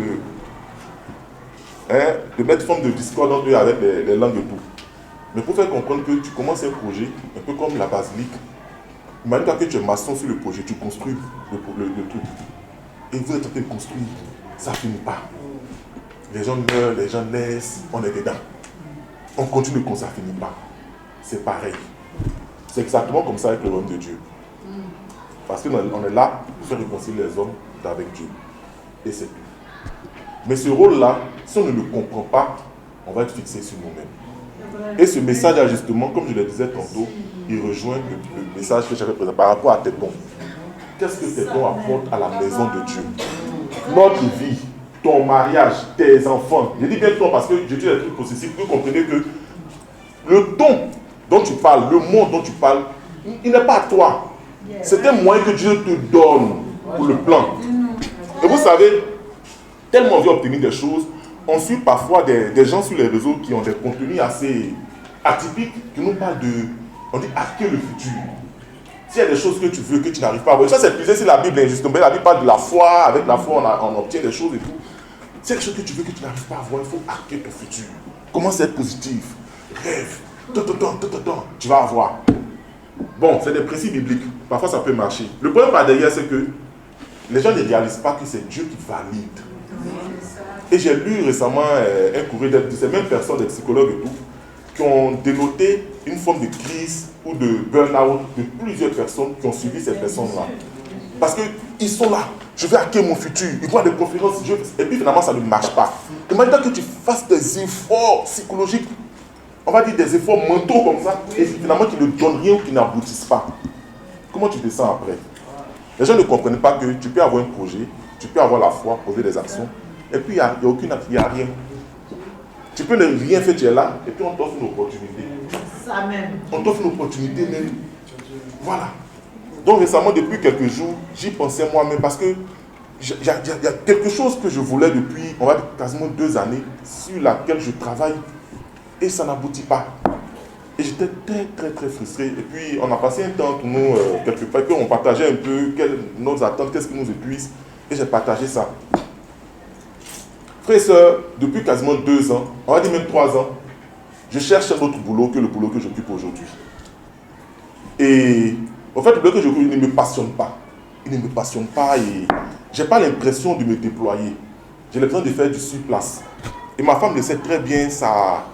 mettre forme de discorde entre eux avec les langues et tout. Mais pour faire comprendre que tu commences un projet, un peu comme la basilique, imagine-toi que tu es maçon sur le projet, tu construis le truc. Et vous êtes en train de construire, ça ne finit pas. Les gens meurent, les gens naissent, on est dedans. On continue comme ça ne finit pas. C'est pareil. C'est exactement comme ça avec le royaume de Dieu. Parce qu'on est là pour faire réconcilier les hommes avec Dieu. Et c'est tout. Mais ce rôle-là, si on ne le comprend pas, on va être fixé sur nous-mêmes. Et ce message-là, justement, comme je le disais tantôt, il rejoint le message que j'avais présenté par rapport à tes dons. Qu'est-ce que tes dons apportent à la maison de Dieu? Notre vie, ton mariage, tes enfants. Je dis bien ton parce que je dis des trucs possessifs. Vous comprenez que le don dont tu parles, le monde dont tu parles, il n'est pas à toi. C'est un moyen que Dieu te donne pour le plan. Et vous savez, tellement on veut obtenir des choses, on suit parfois des gens sur les réseaux qui ont des contenus assez atypiques, qui nous parlent de, on dit, hacker le futur. S'il y a des choses que tu veux, que tu n'arrives pas à voir, ça c'est puisé sur la Bible, justement, la Bible parle de la foi, avec la foi on obtient des choses et tout. S'il y a des choses que tu veux, que tu n'arrives pas à voir, il faut hacker ton futur. Commence à être positif, rêve, tu vas avoir. Bon, c'est des principes bibliques, parfois ça peut marcher. Le problème par derrière, c'est que les gens ne réalisent pas que c'est Dieu qui valide. Et j'ai lu récemment un courrier de ces mêmes personnes, des psychologues et tout, qui ont dénoté une forme de crise ou de burn-out de plusieurs personnes qui ont suivi ces personnes-là. Parce qu'ils sont là, je vais hacker mon futur, ils voient des conférences, et puis finalement ça ne marche pas. Imagine que tu fasses des efforts psychologiques, on va dire des efforts mentaux comme ça, et finalement qui ne donnent rien ou qui n'aboutissent pas. Comment tu te sens après? Les gens ne comprennent pas que tu peux avoir un projet, tu peux avoir la foi, poser des actions, et puis il n'y a rien. Tu peux ne rien faire, tu es là, et puis on t'offre une opportunité. Ça même. On t'offre une opportunité même. Voilà. Donc récemment, depuis quelques jours, j'y pensais moi-même parce que il y a quelque chose que je voulais depuis, on va dire, quasiment 2 années, sur laquelle je travaille, et ça n'aboutit pas. Et j'étais très frustré. Et puis on a passé un temps pour nous, quelque part, on partageait un peu nos attentes, qu'est-ce qui nous épuise, et j'ai partagé ça. Frères et sœurs, depuis quasiment 2 ans, on va dire même 3 ans, je cherche un autre boulot que le boulot que j'occupe aujourd'hui. Et en fait, le boulot que j'occupe, il ne me passionne pas. Il ne me passionne pas et je n'ai pas l'impression de me déployer. J'ai l'impression de faire du sur-place. Et ma femme le sait très bien, ça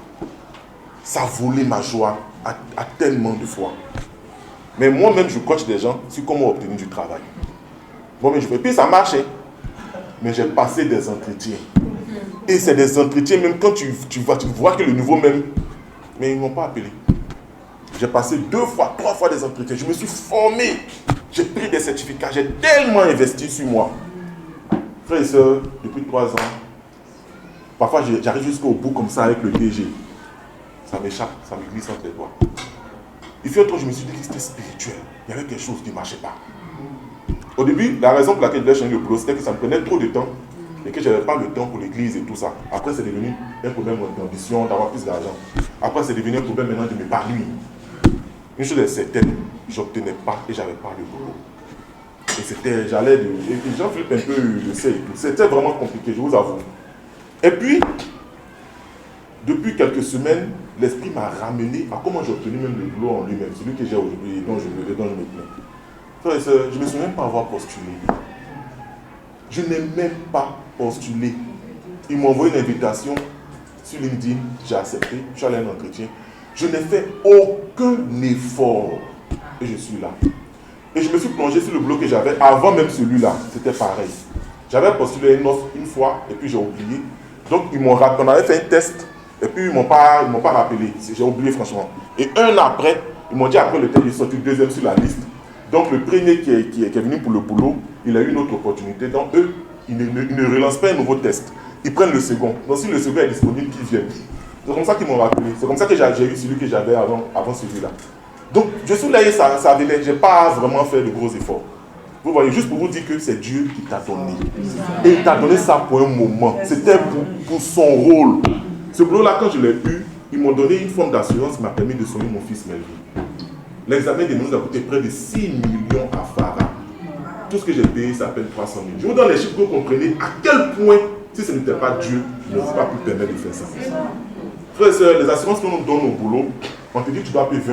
a volé ma joie à tellement de fois. Mais moi-même, je coach des gens sur comment obtenir du travail. Moi-même, je fais. Puis ça marche, hein. Mais j'ai passé des entretiens. Et c'est des entretiens, même quand tu vois que le nouveau même, mais ils ne m'ont pas appelé. J'ai passé 2 fois, 3 fois des entretiens. Je me suis formé. J'ai pris des certificats. J'ai tellement investi sur moi. Frères et sœurs, depuis 3 ans, parfois j'arrive jusqu'au bout comme ça avec le DG. Ça m'échappe, ça me glisse entre les doigts. Il fait un temps, je me suis dit que c'était spirituel. Il y avait quelque chose qui ne marchait pas. Au début, la raison pour laquelle je voulais changer le boulot, c'était que ça me prenait trop de temps et que je n'avais pas le temps pour l'église et tout ça. Après, c'est devenu un problème d'ambition, d'avoir plus d'argent. Après, c'est devenu un problème maintenant de m'épargner. Une chose est certaine, je n'obtenais pas et je n'avais pas le boulot. Et j'allais de... Et Jean-Philippe un peu le sait et tout. C'était vraiment compliqué, je vous avoue. Et puis, depuis quelques semaines, l'esprit m'a ramené à comment j'ai obtenu même le boulot en lui-même, celui que j'ai aujourd'hui et dont je me plains. Frères et sœurs, je ne me souviens même pas avoir postulé. Je n'ai même pas postulé. Ils m'ont envoyé une invitation sur LinkedIn, j'ai accepté, je suis allé à un entretien. Je n'ai fait aucun effort et je suis là. Et je me suis plongé sur le boulot que j'avais avant même celui-là, c'était pareil. J'avais postulé une offre une fois et puis j'ai oublié. Donc on avait fait un test et puis ils m'ont pas rappelé. J'ai oublié franchement. Et un an après, ils m'ont dit après le test, il est sorti deuxième sur la liste. Donc le premier qui est venu pour le boulot, il a eu une autre opportunité. Donc eux, ils ne relancent pas un nouveau test. Ils prennent le second. Donc si le second est disponible, qu'ils viennent. C'est comme ça qu'ils m'ont rappelé. C'est comme ça que j'ai eu celui que j'avais avant celui-là. Donc je suis là et ça venait. Je n'ai pas vraiment fait de gros efforts. Vous voyez, juste pour vous dire que c'est Dieu qui t'a donné. Et il t'a donné ça pour un moment. C'était pour son rôle. Ce boulot-là, quand je l'ai eu, ils m'ont donné une forme d'assurance qui m'a permis de soigner mon fils Melvin. L'examen des nous a coûté près de 6 millions à Farah. Tout ce que j'ai payé, ça s'appelle 300 000. Je vous donne les chiffres pour que vous compreniez à quel point, si ce n'était pas Dieu, je ne pas pu permettre de faire ça. Frères et sœurs, les assurances qu'on nous donne au boulot, on te dit que tu dois payer 20%.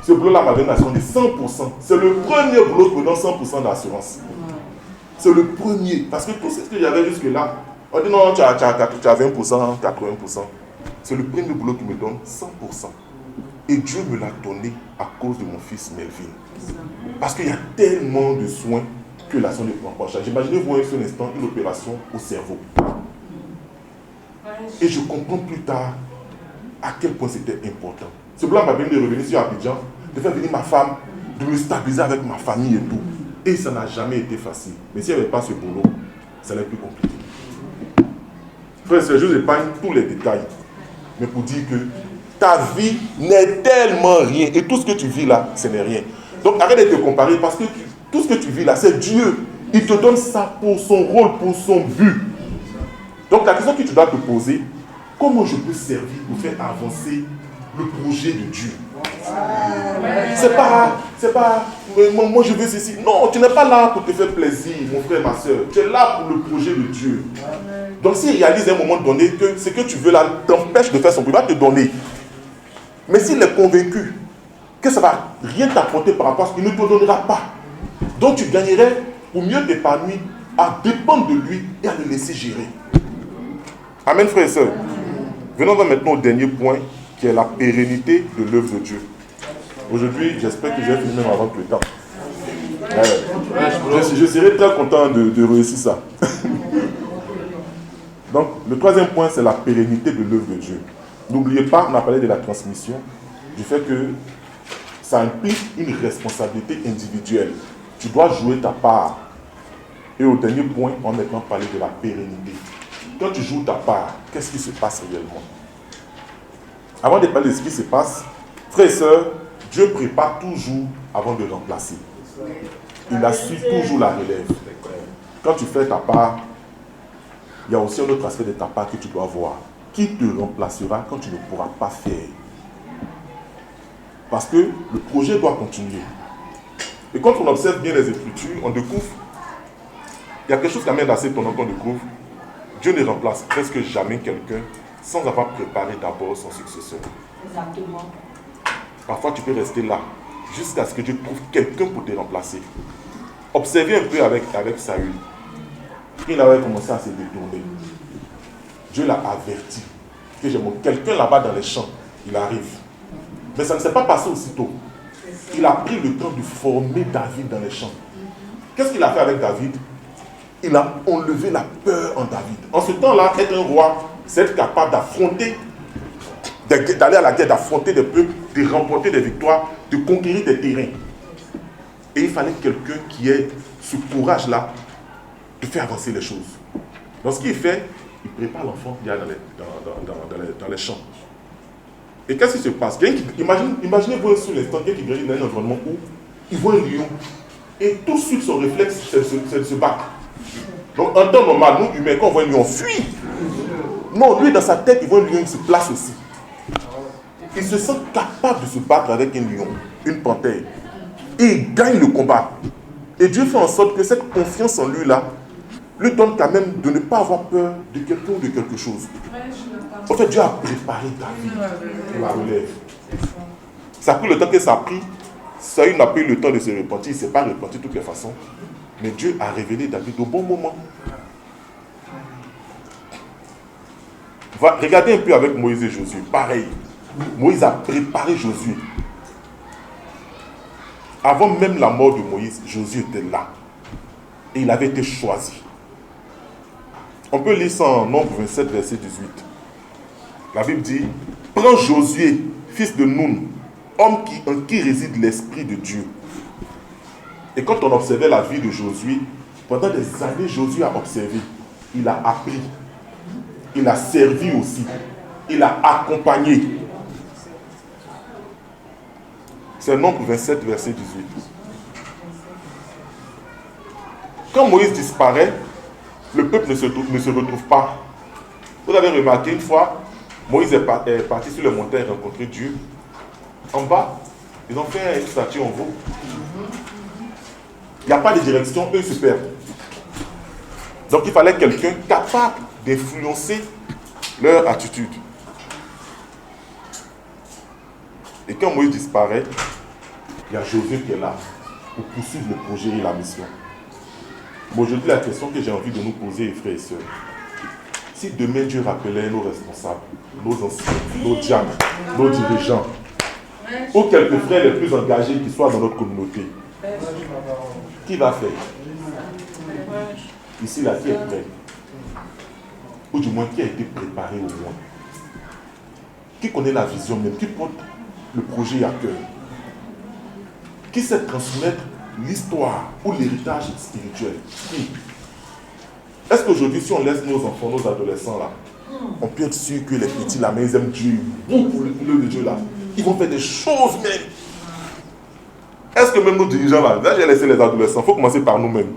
Ce boulot-là m'avait une assurance de 100%. C'est le premier boulot qui me donne 100% d'assurance. C'est le premier. Parce que tout ce que j'avais jusque-là, on dit non, tu as 20%, 80%. C'est le premier boulot qui me donne 100%. Et Dieu me l'a donné à cause de mon fils Melvin. Parce qu'il y a tellement de soins que la soin ne prend pas en charge. Imaginez-vous un seul instant une opération au cerveau. Et je comprends plus tard à quel point c'était important. Ce blanc m'a permis de revenir sur Abidjan, de faire venir ma femme, de me stabiliser avec ma famille et tout. Et ça n'a jamais été facile. Mais s'il n'y avait pas ce boulot, ça allait être plus compliqué. Frère et sœur, je vous épargne tous les détails. Mais pour dire que ta vie n'est tellement rien. Et tout ce que tu vis là, ce n'est rien. Donc arrête de te comparer parce que tout ce que tu vis là, c'est Dieu. Il te donne ça pour son rôle, pour son but. Donc la question que tu dois te poser, comment je peux servir pour faire avancer le projet de Dieu? C'est pas, moi je veux ceci. Non, tu n'es pas là pour te faire plaisir, mon frère, ma soeur. Tu es là pour le projet de Dieu. Donc s'il réalise à un moment donné que ce que tu veux là t'empêche de faire son projet, il va te donner. Mais s'il est convaincu que ça ne va rien t'apporter par rapport à ce qu'il ne te donnera pas, donc tu gagnerais pour mieux t'épanouir à dépendre de lui et à le laisser gérer. Amen, frères et sœurs. Venons maintenant au dernier point qui est la pérennité de l'œuvre de Dieu. Aujourd'hui, j'espère que j'ai fini même avant le temps. Je serai très content de réussir ça. Donc, le troisième point, c'est la pérennité de l'œuvre de Dieu. N'oubliez pas, on a parlé de la transmission, du fait que ça implique une responsabilité individuelle. Tu dois jouer ta part. Et au dernier point, on va maintenant parler de la pérennité. Quand tu joues ta part, qu'est-ce qui se passe réellement? Avant de parler de ce qui se passe, frères et sœurs, Dieu prépare toujours avant de remplacer. Il assure toujours la relève. Quand tu fais ta part, il y a aussi un autre aspect de ta part que tu dois voir. Qui te remplacera quand tu ne pourras pas faire? Parce que le projet doit continuer. Et quand on observe bien les Écritures, on découvre, il y a quelque chose quand même d'assez étonnant qu'on découvre. Dieu ne remplace presque jamais quelqu'un sans avoir préparé d'abord son successeur. Exactement. Parfois, tu peux rester là jusqu'à ce que Dieu trouve quelqu'un pour te remplacer. Observez un peu avec Saül. Il avait commencé à se détourner. Dieu l'a averti que j'ai quelqu'un là-bas dans les champs. Il arrive. Mais ça ne s'est pas passé aussitôt. Il a pris le temps de former David dans les champs. Qu'est-ce qu'il a fait avec David? Il a enlevé la peur en David. En ce temps-là, être un roi, c'est être capable d'affronter, d'aller à la guerre, d'affronter des peuples, de remporter des victoires, de conquérir des terrains. Et il fallait quelqu'un qui ait ce courage-là de faire avancer les choses. Donc ce qu'il fait, il prépare l'enfant qui est dans les champs. Et qu'est-ce qui se passe? Imaginez-vous sur l'instant quelqu'un qui grandit dans un environnement où il voit un lion. Et tout de suite, son réflexe, c'est de se battre. Donc en temps normal, nous humains, quand on voit un lion, on fuit. Non, lui dans sa tête, il voit un lion, il se place aussi. Il se sent capable de se battre avec un lion, une panthère. Et il gagne le combat. Et Et Dieu fait en sorte que cette confiance en lui-là lui donne quand même de ne pas avoir peur de quelqu'un ou de quelque chose. En fait, Dieu a préparé ta vie pour la relève. Ça a pris le temps que ça a pris. Saül n'a pas eu le temps de se repentir. Il ne s'est pas repenti de toutes les façons. Mais Dieu a révélé David au bon moment. Regardez un peu avec Moïse et Josué. Pareil. Moïse a préparé Josué. Avant même la mort de Moïse, Josué était là. Et il avait été choisi. On peut lire ça en Nombre 27, verset 18. La Bible dit, « Prends Josué, fils de Nun, homme en qui réside l'Esprit de Dieu. » Et quand on observait la vie de Josué, pendant des années, Josué a observé. Il a appris. Il a servi aussi. Il a accompagné. C'est Nombre 27, verset 18. Quand Moïse disparaît, le peuple ne se retrouve pas. Vous avez remarqué une fois, Moïse est parti sur le montagne rencontrer Dieu. En bas, ils ont fait une statue en veau. Il n'y a pas de direction, eux se perdent. Donc il fallait quelqu'un capable d'influencer leur attitude. Et quand Moïse disparaît, il y a Josué qui est là pour poursuivre le projet et la mission. Mais aujourd'hui, la question que j'ai envie de nous poser, frères et sœurs, si demain Dieu rappelait nos responsables, nos anciens, nos diacres, nos dirigeants, ou quelques frères les plus engagés qui soient dans notre communauté, qui va faire? Ici, là, qui est prêt? Ou du moins, qui a été préparé au moins? Qui connaît la vision même? Qui porte le projet à cœur? Qui sait transmettre l'histoire ou l'héritage spirituel? Qui? Est-ce qu'aujourd'hui, si on laisse nos enfants, nos adolescents là, on peut être sûr que les petits là, mais ils aiment Dieu, bon pour le de Dieu là, ils vont faire des choses même. Est-ce que même nos dirigeants là j'ai laissé les adolescents, il faut commencer par nous-mêmes.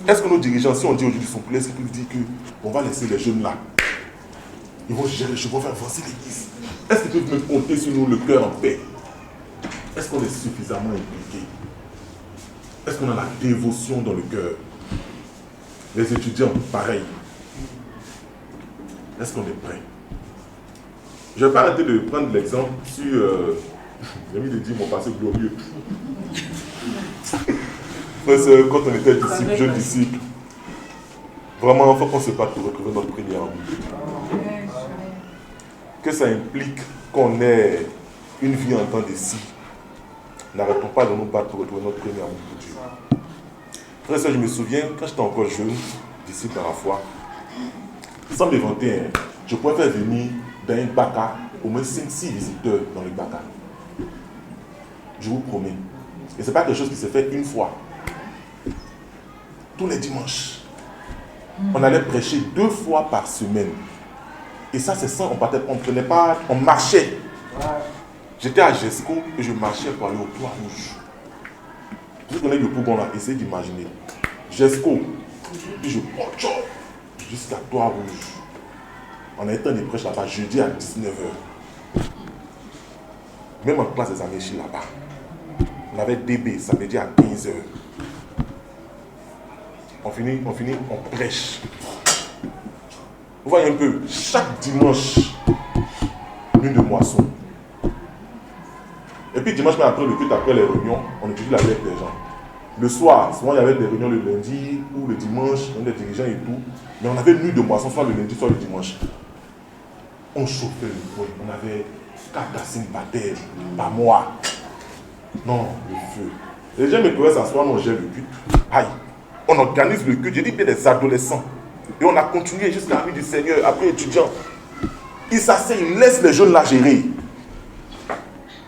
Est-ce que nos dirigeants, si on dit aujourd'hui son poulet, est-ce qu'ils disent qu'on va laisser les jeunes là, ils vont gérer, ils vont faire avancer l'église? Est-ce qu'ils peuvent même compter sur nous le cœur en paix? Est-ce qu'on est suffisamment impliqué? Est-ce qu'on a la dévotion dans le cœur? Les étudiants, pareil. Est-ce qu'on est prêt? Je ne vais pas arrêter de prendre l'exemple sur, j'ai envie de dire mon passé glorieux. Quand on était disciples, jeunes disciples, vraiment, il faut qu'on se batte pour retrouver notre prière en vie. Que ça implique qu'on ait une vie en temps d'ici. N'arrêtons pas de nous battre pour retrouver notre premier amour pour Dieu. Frère et sœur, je me souviens, quand j'étais encore jeune, disciple dans la foi, sans me vanter, je pouvais faire venir dans un baka au moins 5-6 visiteurs dans le baka. Je vous promets. Et ce n'est pas quelque chose qui se fait une fois. Tous les dimanches. On allait prêcher 2 fois par semaine. Et ça, c'est sans, on prenait pas, on marchait. J'étais à Jesco et je marchais pour aller au Toit Rouge. Vous connaissez le Pougon là, essayez d'imaginer. Jesco, puis je porte jusqu'à Toit Rouge. On a été en prêche là-bas jeudi à 19h. Même en classe des Améchis là-bas. On avait DB samedi à 15h. On finit, on prêche. Vous voyez un peu, chaque dimanche, lune de moisson. Et puis dimanche, même après le culte, après les réunions, on étudie la lettre des gens. Le soir, souvent il y avait des réunions le lundi ou le dimanche, on des dirigeants et tout. Mais on avait une nuit de moisson, soit le lundi, soit le dimanche. On chauffait le bois, on avait 4 cassines par terre, par mois. Non, le feu. Les gens me pouvaient s'asseoir, on gère le culte. Aïe, on organise le culte, j'ai dit bien des adolescents. Et on a continué jusqu'à la nuit du Seigneur, après étudiants. Ils s'asseyent, ils laissent les jeunes là gérer.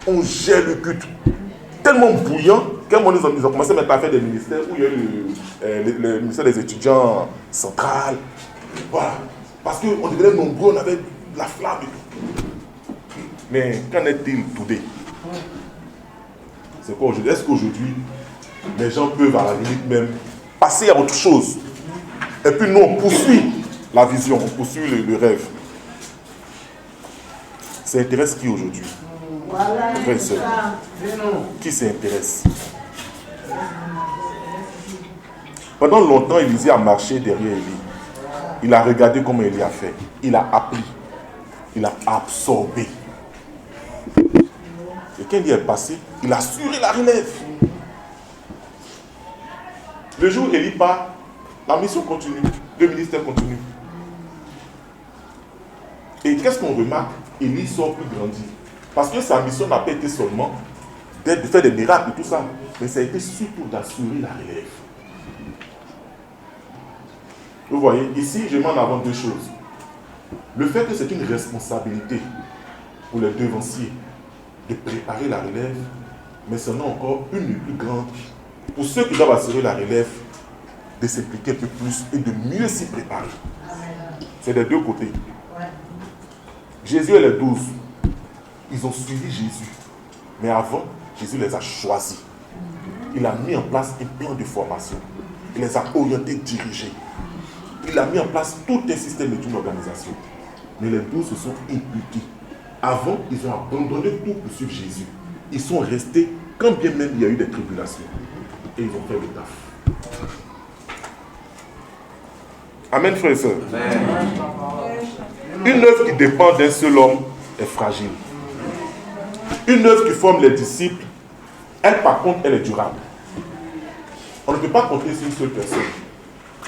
On gère le culte. Tellement bouillant, qu'à un moment ils ont commencé à faire des ministères où il y a eu le ministère des étudiants central. Voilà. Parce qu'on devenait nombreux, on avait la flamme et tout. Mais qu'en est-il today? C'est quoi aujourd'hui? Est-ce qu'aujourd'hui, les gens peuvent à la limite même passer à autre chose? Et puis nous, on poursuit la vision, on poursuit le rêve. Ça intéresse qui aujourd'hui? Frère et sœur, qui s'intéresse? Pendant longtemps, Élisée a marché derrière Élie. Il a regardé comment Élie a fait. Il a appris. Il a absorbé. Et quand il est passé, il a assuré la relève. Le jour où Élie part, la mission continue. Le ministère continue. Et qu'est-ce qu'on remarque? Élie sort plus grandi. Parce que sa mission n'a pas été seulement de faire des miracles et tout ça, mais ça a été surtout d'assurer la relève. Vous voyez, ici, je mets en avant deux choses. Le fait que c'est une responsabilité pour les devanciers de préparer la relève, mais c'est encore une plus grande pour ceux qui doivent assurer la relève de s'impliquer un peu plus et de mieux s'y préparer. C'est des deux côtés. Jésus et les 12, ils ont suivi Jésus. Mais avant, Jésus les a choisis. Il a mis en place un plan de formation. Il les a orientés, dirigés. Il a mis en place tout un système et une organisation. Mais les 12 se sont impliqués. Avant, ils ont abandonné tout pour suivre Jésus. Ils sont restés quand bien même il y a eu des tribulations. Et ils ont fait le taf. Amen, frères et sœurs. Une œuvre qui dépend d'un seul homme est fragile. Une œuvre qui forme les disciples, elle par contre, elle est durable. On ne peut pas compter sur une seule personne.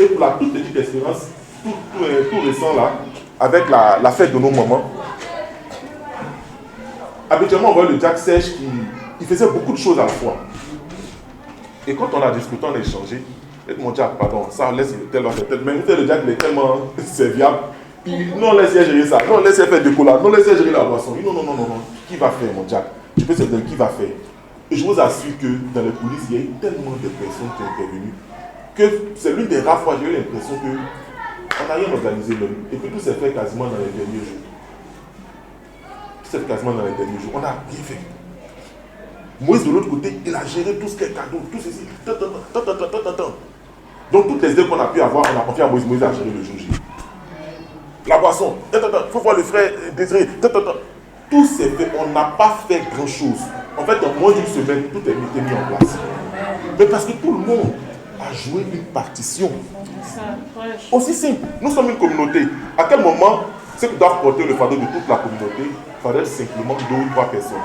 Et pour la toute petite expérience, tout récent là, avec la fête de nos mamans, habituellement on voit le Jack Sèche qui faisait beaucoup de choses à la fois. Et quand on a discuté, on a échangé, mon Jack, pardon, ça laisse tel, mais le Jack il est tellement serviable. Non, laissez gérer ça. Non, laissez faire des collades. Non, laissez gérer la boisson. Non. Qui va faire, mon Jack? Tu peux se dire qui va faire. Et je vous assure que dans les coulisses, il y a eu tellement de personnes qui sont intervenues que c'est l'une des rares fois que j'ai eu l'impression qu'on n'a rien organisé même. Et puis tout s'est fait quasiment dans les derniers jours. On n'a rien fait. Moïse de l'autre côté, il a géré tout ce qui est cadeau, tout ceci. Donc toutes les idées qu'on a pu avoir, on a confié à Moïse. Moïse a géré le jour J. La boisson, il faut voir le frère Désiré. Tout s'est fait, on n'a pas fait grand chose. En fait, en moins d'une semaine, tout est mis en place. Mais parce que tout le monde a joué une partition. Aussi simple, nous sommes une communauté. À quel moment ceux qui doivent porter le fardeau de toute la communauté, il faudrait simplement 2 ou 3 personnes.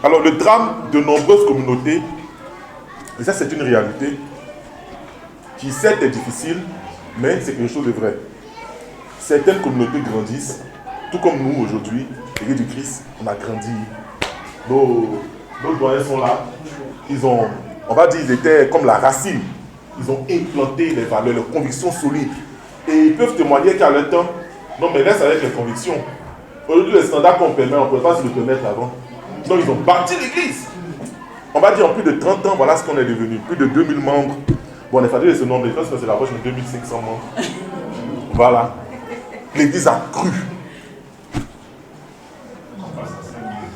Alors le drame de nombreuses communautés, et ça c'est une réalité, qui certes est difficile, mais c'est quelque chose de vrai. Certaines communautés grandissent, tout comme nous aujourd'hui, l'Église du Christ, on a grandi. Nos doyens sont là. Ils ont, on va dire, ils étaient comme la racine. Ils ont implanté les valeurs, les convictions solides. Et ils peuvent témoigner qu'à leur temps, non mais laisse avec les convictions. Aujourd'hui, les standards qu'on permet, on ne peut pas se le permettre avant. Donc ils ont bâti l'Église. On va dire en plus de 30 ans, voilà ce qu'on est devenu. Plus de 2000 membres. Bon, on est fatigué de ce nombre, parce que c'est la poche de 2500 membres. Voilà. L'Église a cru.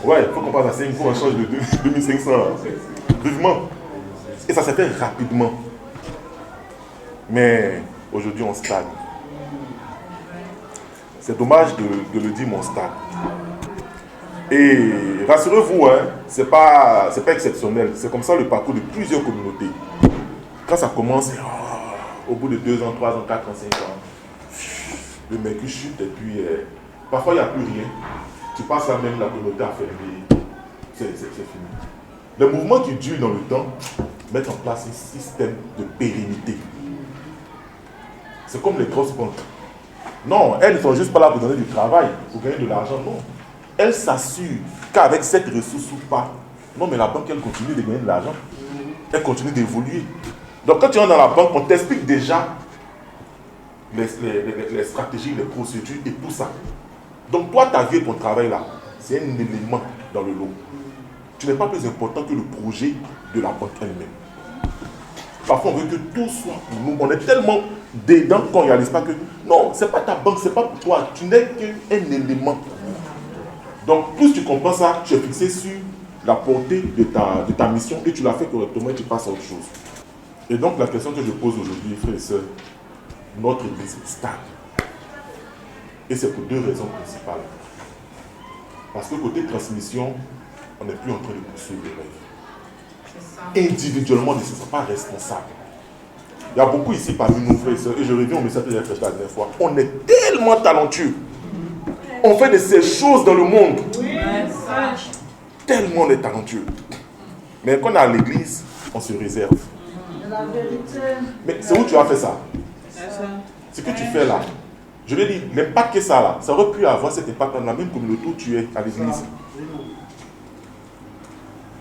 Ouais, il faut qu'on passe à 5, il faut qu'on change de 2500. Vivement. Et ça s'est fait rapidement. Mais aujourd'hui, on stagne. C'est dommage de le dire, mais on stagne. Et rassurez-vous, hein, c'est pas exceptionnel. C'est comme ça le parcours de plusieurs communautés. Quand ça commence, au bout de 2 ans, 3 ans, 4 ans, 5 ans, le mercure chute et puis parfois il n'y a plus rien. Tu passes là même, la communauté a fermé. C'est fini. Les mouvements qui durent dans le temps mettent en place un système de pérennité. C'est comme les grosses banques. Non, elles ne sont juste pas là pour donner du travail, pour gagner de l'argent, non. Elles s'assurent qu'avec cette ressource ou pas, non mais la banque elle continue de gagner de l'argent. Elle continue d'évoluer. Donc quand tu rentres dans la banque, on t'explique déjà les stratégies, les procédures et tout ça. Donc toi, ta vie et ton travail là, c'est un élément dans le lot. Tu n'es pas plus important que le projet de la banque elle-même. Parfois, on veut que tout soit pour nous. On est tellement dedans qu'on ne réalise pas que non, ce n'est pas ta banque, ce n'est pas pour toi. Tu n'es qu'un élément. Donc, plus tu comprends ça, tu es fixé sur la portée de ta mission et tu l'as fait correctement et tu passes à autre chose. Et donc, la question que je pose aujourd'hui, frères et sœurs, notre église stagne. Et c'est pour 2 raisons principales. Parce que côté transmission, on n'est plus en train de poursuivre les rêves. Individuellement, on ne se sent pas responsable. Il y a beaucoup ici parmi nos frères et sœurs, et je reviens au message que j'ai fait la dernière fois. On est tellement talentueux. On fait de ces choses dans le monde. Tellement on est talentueux. Mais quand on est à l'église, on se réserve. Mais c'est où tu as fait ça? Ce que tu fais là, je vais dire, l'impact que ça a, ça aurait pu avoir cet impact dans la même communauté où tu es à l'église.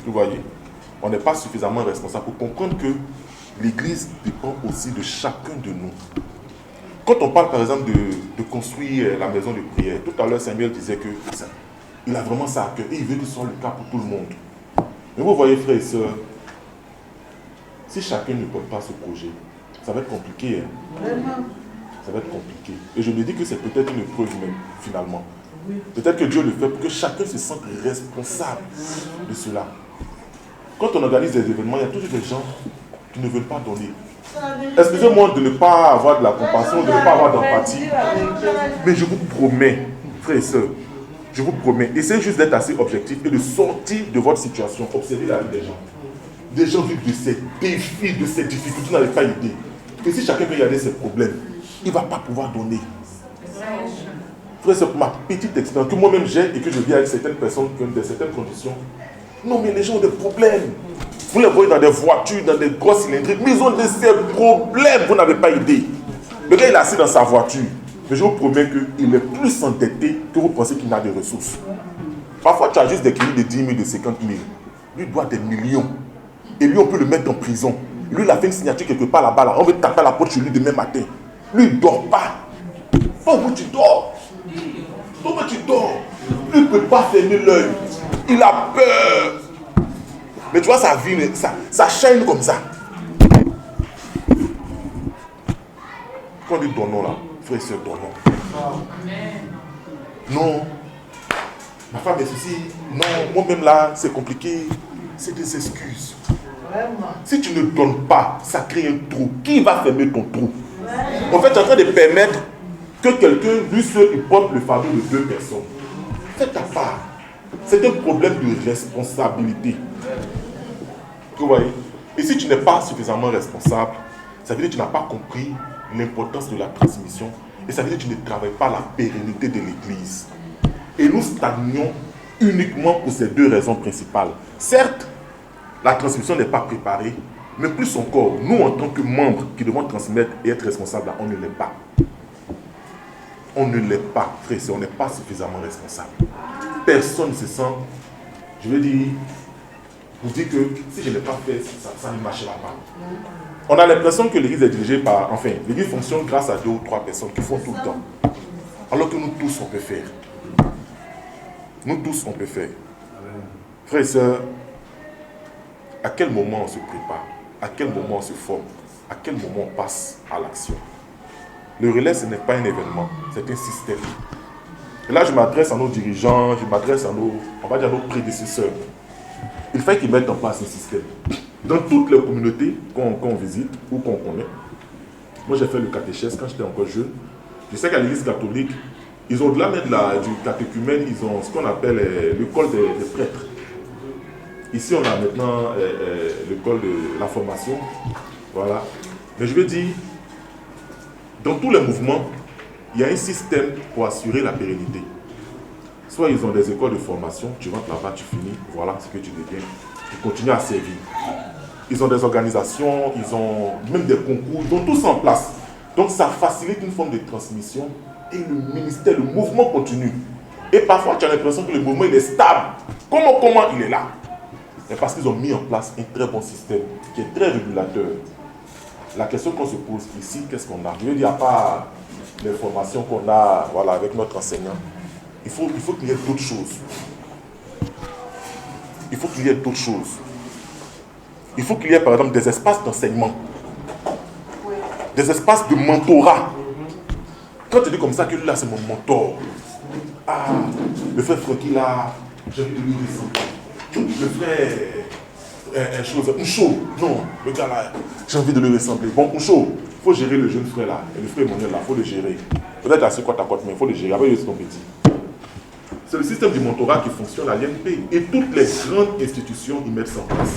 Vous voyez, on n'est pas suffisamment responsable pour comprendre que l'église dépend aussi de chacun de nous. Quand on parle par exemple de construire la maison de prière, tout à l'heure Samuel disait que il a vraiment ça à cœur et il veut que ce soit le cas pour tout le monde. Mais vous voyez frères et sœurs, si chacun ne porte pas ce projet, ça va être compliqué. Ça va être compliqué. Et je me dis que c'est peut-être une épreuve même, finalement. Peut-être que Dieu le fait pour que chacun se sente responsable de cela. Quand on organise des événements, il y a toujours des gens qui ne veulent pas donner. Excusez-moi de ne pas avoir de la compassion, de ne pas avoir d'empathie. Mais je vous promets, frères et sœurs, je vous promets, essayez juste d'être assez objectif et de sortir de votre situation. Observez la vie des gens. Des gens vivent de ces défis, de ces difficultés, vous n'avez pas idée. Et si chacun peut regarder ses problèmes, il ne va pas pouvoir donner. Frère, c'est ma petite expérience que moi-même j'ai et que je vis avec certaines personnes qui ont de certaines conditions. Non, mais les gens ont des problèmes. Vous les voyez dans des voitures, dans des grosses cylindriques, mais ils ont de ces problèmes, vous n'avez pas idée. Le gars, il est assis dans sa voiture. Mais je vous promets qu'il est plus endetté que vous pensez qu'il n'a de ressources. Parfois, tu as juste des crédits de 10 000, de 50 000. Lui, il doit des millions. Et lui, on peut le mettre en prison. Lui, il a fait une signature quelque part là-bas. Là. On veut taper à la porte chez lui demain matin. Lui, il ne dort pas. Oh, où tu dors? Comment tu dors? Lui, il ne peut pas fermer l'œil. Il a peur. Mais tu vois, sa vie, ça chaîne comme ça. Quand on dit donnons là, frère et sœur, donnons. Non. Ma femme est ceci. Non, moi-même là, c'est compliqué. C'est des excuses. Si tu ne donnes pas, ça crée un trou. Qui va fermer ton trou? En fait, tu es en train de permettre que quelqu'un, lui seul, il porte le fardeau de 2 personnes. Fais ta part. C'est un problème de responsabilité. Vous voyez? Et si tu n'es pas suffisamment responsable, ça veut dire que tu n'as pas compris l'importance de la transmission. Et ça veut dire que tu ne travailles pas la pérennité de l'Église. Et nous stagnons uniquement pour ces 2 raisons principales. Certes, la transmission n'est pas préparée, mais plus encore, nous en tant que membres qui devons transmettre et être responsables, on ne l'est pas. On ne l'est pas, frère, on n'est pas suffisamment responsable. Personne ne se sent, je veux dire, vous dire que si je ne l'ai pas fait, ça ne marchera pas. On a l'impression que l'Église est dirigée par, enfin, l'Église fonctionne grâce à 2 ou 3 personnes qui font tout le temps. Alors que nous tous, on peut faire. Nous tous, on peut faire. Frères et sœurs, à quel moment on se prépare? À quel moment on se forme? À quel moment on passe à l'action? Le relais, ce n'est pas un événement, c'est un système. Et là, je m'adresse à nos dirigeants, je m'adresse à nos, on va dire à nos prédécesseurs. Il faut qu'ils mettent en place un système. Dans toutes les communautés qu'on visite ou qu'on connaît, moi j'ai fait le catéchèse quand j'étais encore jeune. Je sais qu'à l'église catholique, ils ont au-delà même du catéchumène, ils ont ce qu'on appelle l'école des prêtres. Ici, on a maintenant l'école de la formation. Voilà. Mais je veux dire, dans tous les mouvements, il y a un système pour assurer la pérennité. Soit ils ont des écoles de formation, tu rentres là-bas, tu finis, voilà ce que tu deviens. Tu continues à servir. Ils ont des organisations, ils ont même des concours, ils ont tout ça en place. Donc ça facilite une forme de transmission et le ministère, le mouvement continue. Et parfois tu as l'impression que le mouvement il est stable. Comment il est là? Mais parce qu'ils ont mis en place un très bon système qui est très régulateur. La question qu'on se pose ici, qu'est-ce qu'on a? Je veux dire, à part les formations qu'on a voilà, avec notre enseignant, il faut qu'il y ait d'autres choses. Il faut qu'il y ait d'autres choses. Il faut qu'il y ait par exemple des espaces d'enseignement, des espaces de mentorat. Quand tu dis comme ça que là c'est mon mentor, ah, le frère Francky là, j'ai envie de lui ressembler. Le frère, Oucho, non, le gars là, j'ai envie de lui ressembler. Bon, Oucho, il faut gérer le jeune frère là, et le frère Emmanuel là, il faut le gérer. Peut-être assez quoi ta côte, mais il faut le gérer. Avec ton petit. C'est le système du mentorat qui fonctionne à l'INP. Et toutes les grandes institutions y mettent ça en place.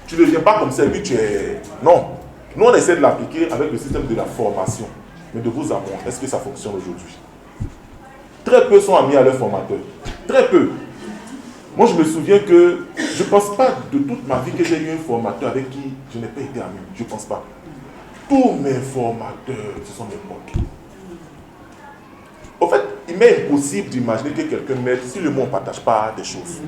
Tu ne viens pas comme ça, lui tu es... Non. Nous, on essaie de l'appliquer avec le système de la formation. Mais de vous à moi, est-ce que ça fonctionne aujourd'hui? Très peu sont amis à leurs formateurs. Très peu. Moi, je me souviens que je ne pense pas de toute ma vie que j'ai eu un formateur avec qui je n'ai pas été ami. Je ne pense pas. Tous mes formateurs, ce sont mes potes. En fait, il m'est impossible d'imaginer que quelqu'un m'aide si le mot ne partage pas des choses.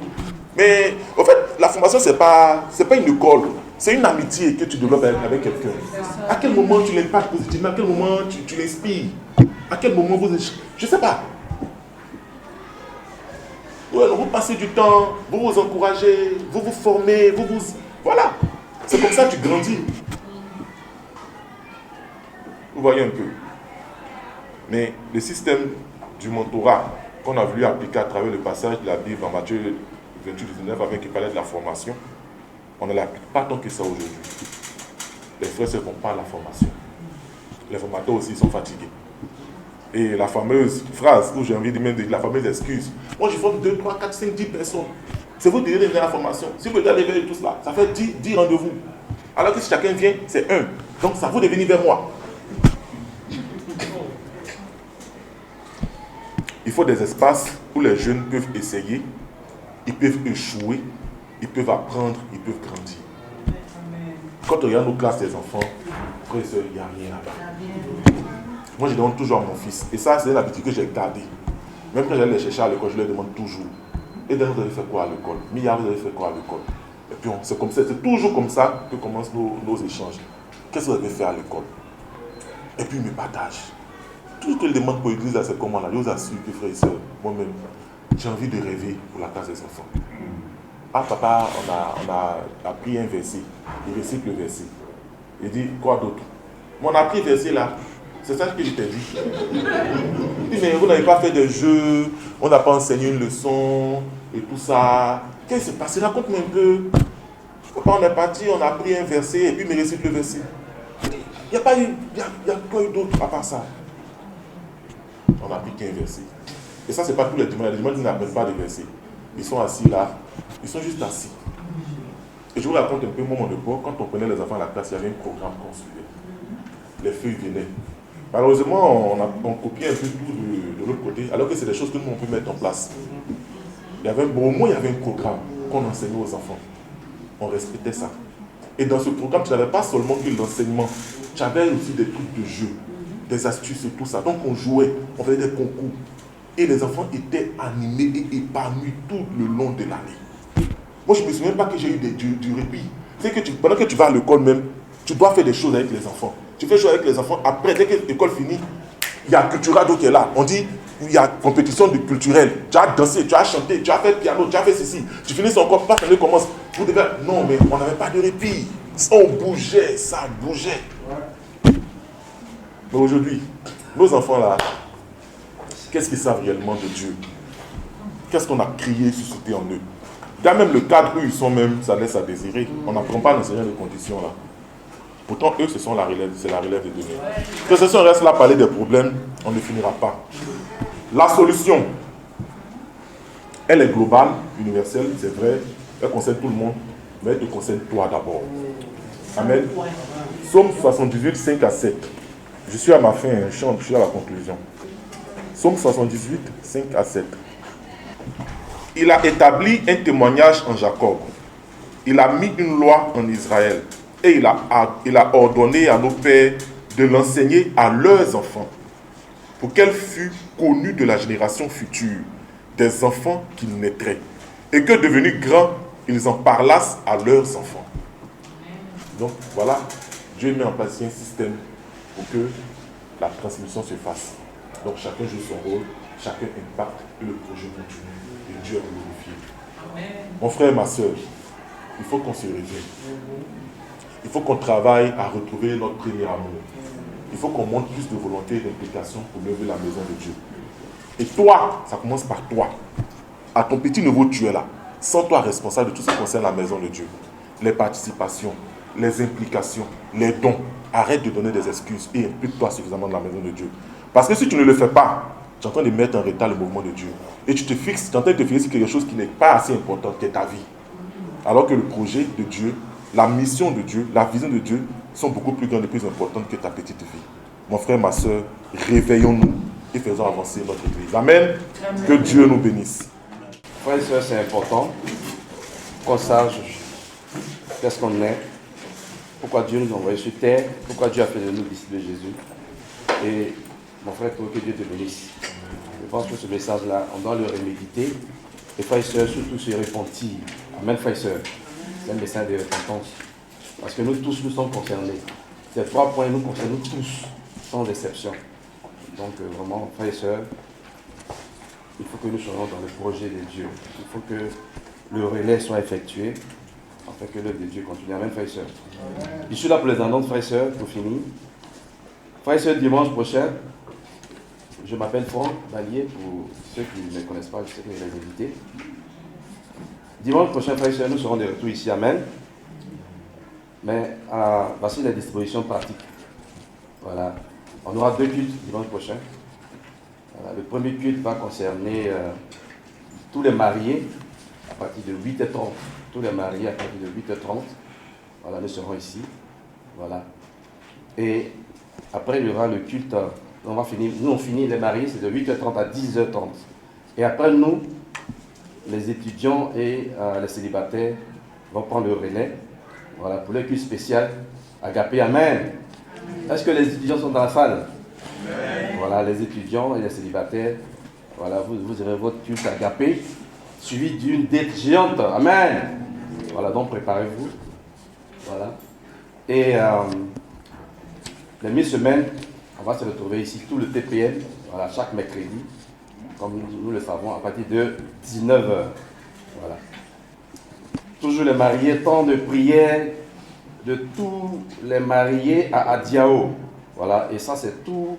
Mais en fait, la formation, ce n'est pas une école. C'est une amitié que tu développes avec quelqu'un. À quel moment tu l'impactes positivement? À quel moment tu l'inspires? À quel moment vous... Je ne sais pas. Ouais, vous passez du temps, vous vous encouragez, vous vous formez, Voilà. C'est comme ça que tu grandis. Vous voyez un peu. Mais le système du mentorat qu'on a voulu appliquer à travers le passage de la Bible en Matthieu 28-19 avec qui parlait de la formation, on ne l'applique pas tant que ça aujourd'hui. Les frères ne font pas la formation. Les formateurs aussi sont fatigués. Et la fameuse phrase, où j'ai envie de même dire la fameuse excuse. Moi, je forme 2, 3, 4, 5, 10 personnes. C'est vous qui devez venir à la formation. Si vous regardez vers tout cela, ça fait 10 rendez-vous. Alors que si chacun vient, c'est 1. Donc, ça vous de venir vers moi. Il faut des espaces où les jeunes peuvent essayer, ils peuvent échouer, ils peuvent apprendre, ils peuvent grandir. Quand on regarde nos classes des enfants, frères et sœurs, il n'y a rien là-bas. Moi, je demande toujours à mon fils. Et ça, c'est une habitude que j'ai gardée. Même quand j'allais les chercher à l'école, je leur demande toujours. Et donc, vous avez fait quoi à l'école? Mia, vous avez fait quoi à l'école? Et puis, c'est toujours comme ça que commencent nos échanges. Qu'est-ce que vous avez fait à l'école? Et puis, ils me partagent. Tout ce qu'ils demandent pour l'église, c'est comment là. Je vous assure que, frères et sœurs, moi-même, j'ai envie de rêver pour la classe des enfants. Ah, papa, on a appris un verset. Il récite le verset. Il dit, quoi d'autre? On a appris le verset là. C'est ça que je t'ai dit. Il dit, mais vous n'avez pas fait de jeu, on n'a pas enseigné une leçon et tout ça. Qu'est-ce qui s'est passé? Raconte-moi un peu. Papa, on est parti, on a appris un verset et puis il me récite le verset. Il n'y a pas eu, il y a quoi d'autre à part ça? On a appris qu'un verset. Et ça, ce n'est pas tous les dimanches. Les dimanches, ils n'apprennent pas de versets. Ils sont assis là. Ils sont juste assis. Et je vous raconte un peu, moi, mon époque, quand on prenait les enfants à la classe, il y avait un programme qu'on suivait. Les feuilles venaient. Malheureusement, on copiait un peu tout de l'autre côté, alors que c'est des choses que nous, on peut mettre en place. Au moins, il y avait un programme qu'on enseignait aux enfants. On respectait ça. Et dans ce programme, tu n'avais pas seulement que l'enseignement. Tu avais aussi des trucs de jeu, des astuces et tout ça. Donc, on jouait, on faisait des concours. Et les enfants étaient animés et épanouis tout le long de l'année. Moi, je ne me souviens pas que j'ai eu du répit. C'est que pendant que tu vas à l'école même, tu dois faire des choses avec les enfants. Tu fais jouer avec les enfants. Après, dès que l'école finit, il y a Culturado qui est là. On dit, il y a compétition de culturelle. Tu as dansé, tu as chanté, tu as fait piano, tu as fait ceci. Tu finis son corps, pas l'année commence. Vous devez... Non, mais on n'avait pas de répit. On bougeait, ça bougeait. Mais aujourd'hui, nos enfants là, qu'est-ce qu'ils savent réellement de Dieu? Qu'est-ce qu'on a crié, suscité en eux? Il y a même le cadre où ils sont même, ça laisse à désirer. On n'apprend pas dans ces conditions là. Pourtant, eux, c'est la relève de demain. Que ce soit on reste là à parler des problèmes, on ne finira pas. La solution, elle est globale, universelle, c'est vrai. Elle concerne tout le monde, mais elle te concerne toi d'abord. Amen. Psaume 78, 5 à 7. Je suis à ma fin, je suis à la conclusion. Psaume 78, 5 à 7. Il a établi un témoignage en Jacob. Il a mis une loi en Israël. Et il a ordonné à nos pères de l'enseigner à leurs enfants, pour qu'elle fût connue de la génération future, des enfants qui naîtraient, et que devenus grands, ils en parlassent à leurs enfants. Donc voilà, Dieu met en place un système pour que la transmission se fasse. Donc chacun joue son rôle, chacun impacte, et le projet continue, et Dieu est glorifié. Mon frère, ma soeur, il faut qu'on se réveille. Il faut qu'on travaille à retrouver notre premier amour. Il faut qu'on montre plus de volonté et d'implication pour lever la maison de Dieu. Et toi, ça commence par toi. À ton petit niveau, tu es là. Sens-toi responsable de tout ce qui concerne la maison de Dieu. Les participations, les implications, les dons. Arrête de donner des excuses et implique-toi suffisamment dans la maison de Dieu. Parce que si tu ne le fais pas, tu es en train de mettre en retard le mouvement de Dieu. Et tu es en train de te fixer sur quelque chose qui n'est pas assez important, qui est ta vie. Alors que le projet de Dieu la mission de Dieu, la vision de Dieu sont beaucoup plus grandes et plus importantes que ta petite vie. Mon frère, ma soeur, réveillons-nous et faisons avancer notre Église. Amen. Que Dieu nous bénisse. Frères et sœurs, c'est important qu'on sache qu'est-ce qu'on est, pourquoi Dieu nous a envoyés sur terre, pourquoi Dieu a fait de nous disciples de Jésus. Et mon frère, que Dieu te bénisse. Je pense que ce message-là, on doit le reméditer. Et frères et sœurs, surtout se repentir. Amen, frères et sœurs. C'est un message de repentance. Parce que nous tous, nous sommes concernés. Ces 3 points nous concernent tous, sans exception. Donc vraiment, frères et sœurs, il faut que nous soyons dans le projet de Dieu. Il faut que le relais soit effectué, afin que l'œuvre de Dieu continue. Amen, frères et sœurs. Je suis là pour les annonces, frères et sœurs, pour finir. Frères et sœurs, dimanche prochain, je m'appelle Franck Ballier, pour ceux qui ne me connaissent pas, je sais que je vais les inviter. Dimanche prochain, frères et sœurs, nous serons de retour ici, amen. Mais voici les dispositions pratiques. Voilà. On aura 2 cultes dimanche prochain. Voilà. Le premier culte va concerner tous les mariés à partir de 8h30. Tous les mariés à partir de 8h30. Voilà, nous serons ici. Voilà. Et après, il y aura le culte. On finit les mariés, c'est de 8h30 à 10h30. Et après, nous, les étudiants et les célibataires vont prendre le relais. Voilà, pour le culte spécial, Agapé, amen. Est-ce que les étudiants sont dans la salle? Amen. Voilà, les étudiants et les célibataires, voilà, vous aurez votre culte Agapé, suivi d'une dette géante, amen. Voilà, donc préparez-vous. Voilà. Et les mi-semaines, on va se retrouver ici tout le TPM, voilà, chaque mercredi, comme nous le savons, à partir de 19h. Voilà. Toujours les mariés, temps de prière de tous les mariés à Adiao. Voilà, et ça c'est tout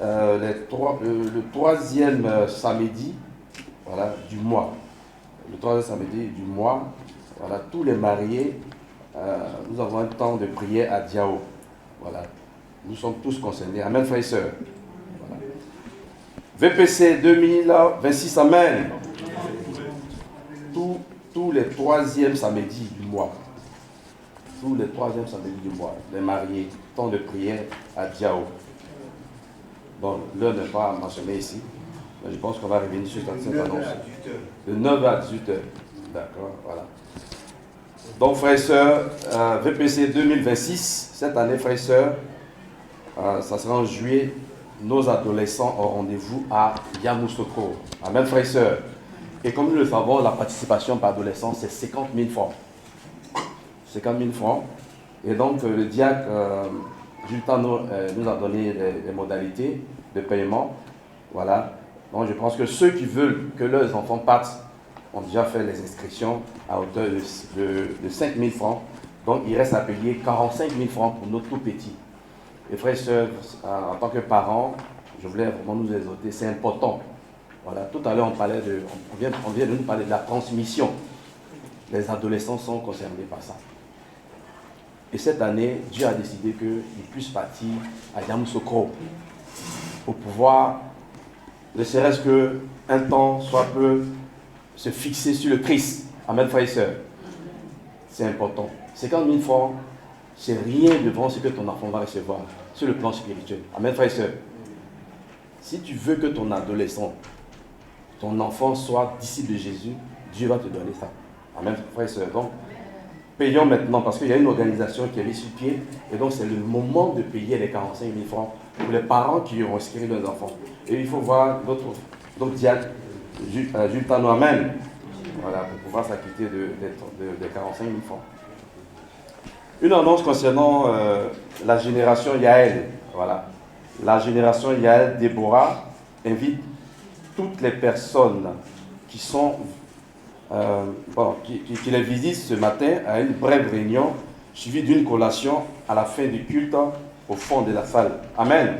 le 3e samedi, voilà, du mois. Le 3e samedi du mois, voilà, tous les mariés, nous avons un temps de prière à Diao. Voilà, nous sommes tous concernés. Amen, frères et sœurs. Voilà. VPC 2026, amen. Tous les 3e samedis du mois. Tous les 3e samedis du mois. Les mariés, temps de prière à Diao. Bon, l'heure n'est pas mentionnée ici. Mais je pense qu'on va revenir sur cette annonce. De 9h à 18h. D'accord, voilà. Donc, frères et sœurs, VPC 2026, cette année, frères et sœurs, ça sera en juillet. Nos adolescents ont rendez-vous à Yamoussoukro. Amen, frères et sœurs. Et comme nous le savons, la participation par adolescent, c'est 50 000 francs. 50 000 francs. Et donc, le diacre Jultan nous a donné les modalités de paiement. Voilà. Donc, je pense que ceux qui veulent que leurs enfants partent ont déjà fait les inscriptions à hauteur de 5 000 francs. Donc, il reste à payer 45 000 francs pour nos tout petits. Et frères et sœurs, en tant que parents, je voulais vraiment nous exhorter, c'est important. Voilà, tout à l'heure, on vient de nous parler de la transmission. Les adolescents sont concernés par ça. Et cette année, Dieu a décidé qu'ils puissent partir à Yamoussoukro pour pouvoir, ne serait-ce qu'un temps, soit peu, se fixer sur le Christ. Amen, frères et sœurs. C'est important. 50 000 francs, c'est rien devant ce que ton enfant va recevoir sur le plan spirituel. Amen, frères et sœurs. Si tu veux que ton adolescent, ton enfant soit disciple de Jésus, Dieu va te donner ça. Amen, frères et sœurs. Donc, payons maintenant, parce qu'il y a une organisation qui est mise sur pied, et donc c'est le moment de payer les 45 000 francs pour les parents qui ont inscrit leurs enfants. Et il faut voir d'autres diacres, Jultano, amen, voilà, pour pouvoir s'acquitter des 45 000 francs. Une annonce concernant la génération Yael. Voilà. La génération Yael, Déborah, invite toutes les personnes qui sont qui les visitent ce matin à une brève réunion suivie d'une collation à la fin du culte au fond de la salle. Amen.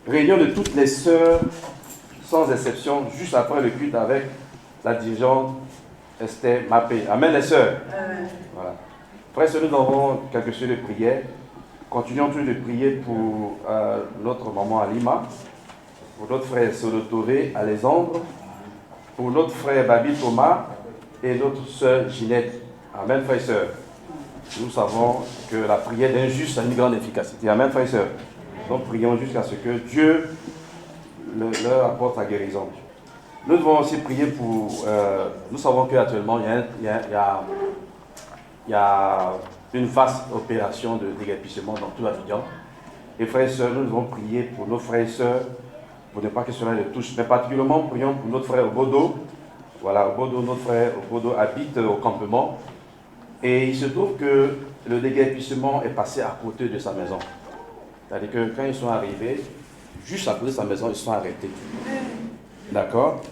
Réunion de toutes les sœurs, sans exception, juste après le culte avec la dirigeante Esther Mappé. Amen, les sœurs. Amen. Voilà. Après, nous avons quelques sœurs de prière. Continuons toujours de prier pour notre maman Alima, pour notre frère Solotové Alexandre, pour notre frère Babi Thomas et notre sœur Ginette. Amen, frères et sœurs. Nous savons que la prière d'un juste a une grande efficacité. Amen, frères et sœurs. Donc prions jusqu'à ce que Dieu leur apporte sa guérison. Nous devons aussi prier pour... nous savons qu'actuellement, il y a une vaste opération de déguerpissement dans tout l'Abidjan. Et frères et sœurs, nous devons prier pour nos frères et sœurs, pour ne pas que cela les touche. Mais particulièrement, prions pour notre frère Obodo. Voilà, Obodo, notre frère Obodo habite au campement. Et il se trouve que le déguerpissement est passé à côté de sa maison. C'est-à-dire que quand ils sont arrivés, juste à côté de sa maison, ils sont arrêtés. D'accord?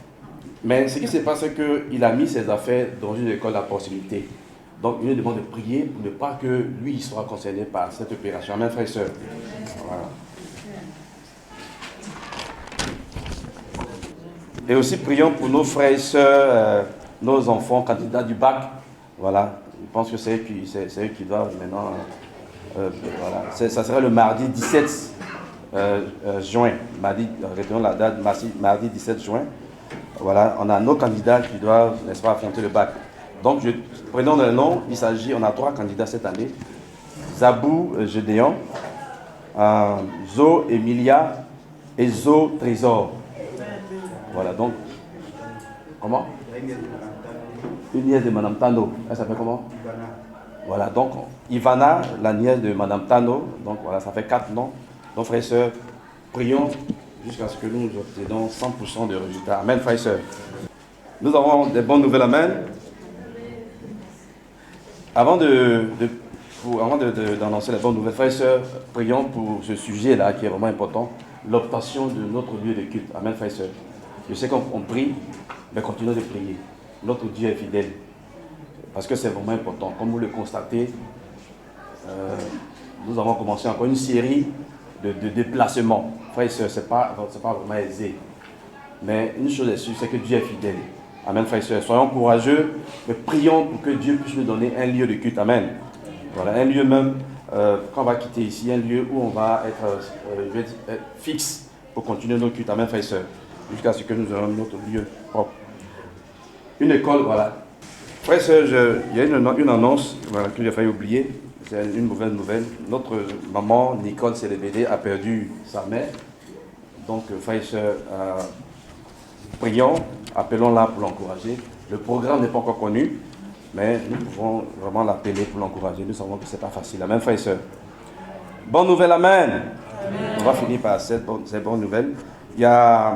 Mais ce qui se passe, c'est qu'il a mis ses affaires dans une école à proximité. Donc, il nous demande de prier pour ne pas que lui il soit concerné par cette opération. Amen, frères et sœurs. Voilà. Et aussi, prions pour nos frères et sœurs, nos enfants, candidats du bac. Voilà. Je pense que c'est eux qui doivent maintenant... voilà. Ça sera le mardi 17 juin. Retenons la date, mardi 17 juin. Voilà, on a nos candidats qui doivent, n'est-ce pas, affronter le bac. Donc, prenons le nom, on a 3 candidats cette année. Zabou Gédéon, Zo Emilia et Zo Trésor. Voilà, donc, comment? Une nièce de Madame Tano. Elle s'appelle comment? Voilà, donc, Ivana, la nièce de Madame Tano. Donc, voilà, ça fait 4 noms. Donc, frères et sœurs, prions jusqu'à ce que nous obtenions 100% de résultats. Amen, frères et sœurs. Nous avons des bonnes nouvelles, amen. Avant d'annoncer les bonnes nouvelles, frères et sœurs, prions pour ce sujet-là qui est vraiment important, l'obtention de notre lieu de culte. Amen, frères et sœurs. Je sais qu'on prie, mais continuons de prier. Notre Dieu est fidèle. Parce que c'est vraiment important. Comme vous le constatez, nous avons commencé encore une série de déplacements. Frères et sœurs, ce n'est pas vraiment aisé. Mais une chose est sûre, c'est que Dieu est fidèle. Amen, frères et sœurs. Soyons courageux, mais prions pour que Dieu puisse nous donner un lieu de culte. Amen. Voilà, un lieu même, quand on va quitter ici, un lieu où on va être fixe pour continuer nos cultes. Amen, frères et sœurs. Jusqu'à ce que nous ayons notre lieu propre. Une école, voilà. Frères et sœurs, il y a une annonce voilà, que j'ai failli oublier. C'est une mauvaise nouvelle. Notre maman, Nicole Célébédé, a perdu sa mère. Donc, frères et sœurs, prions, appelons-la pour l'encourager. Le programme n'est pas encore connu, mais nous pouvons vraiment l'appeler pour l'encourager. Nous savons que ce n'est pas facile. Amen, frères et sœurs. Bonne nouvelle, amen. On va finir par ces bonnes nouvelles. Il y a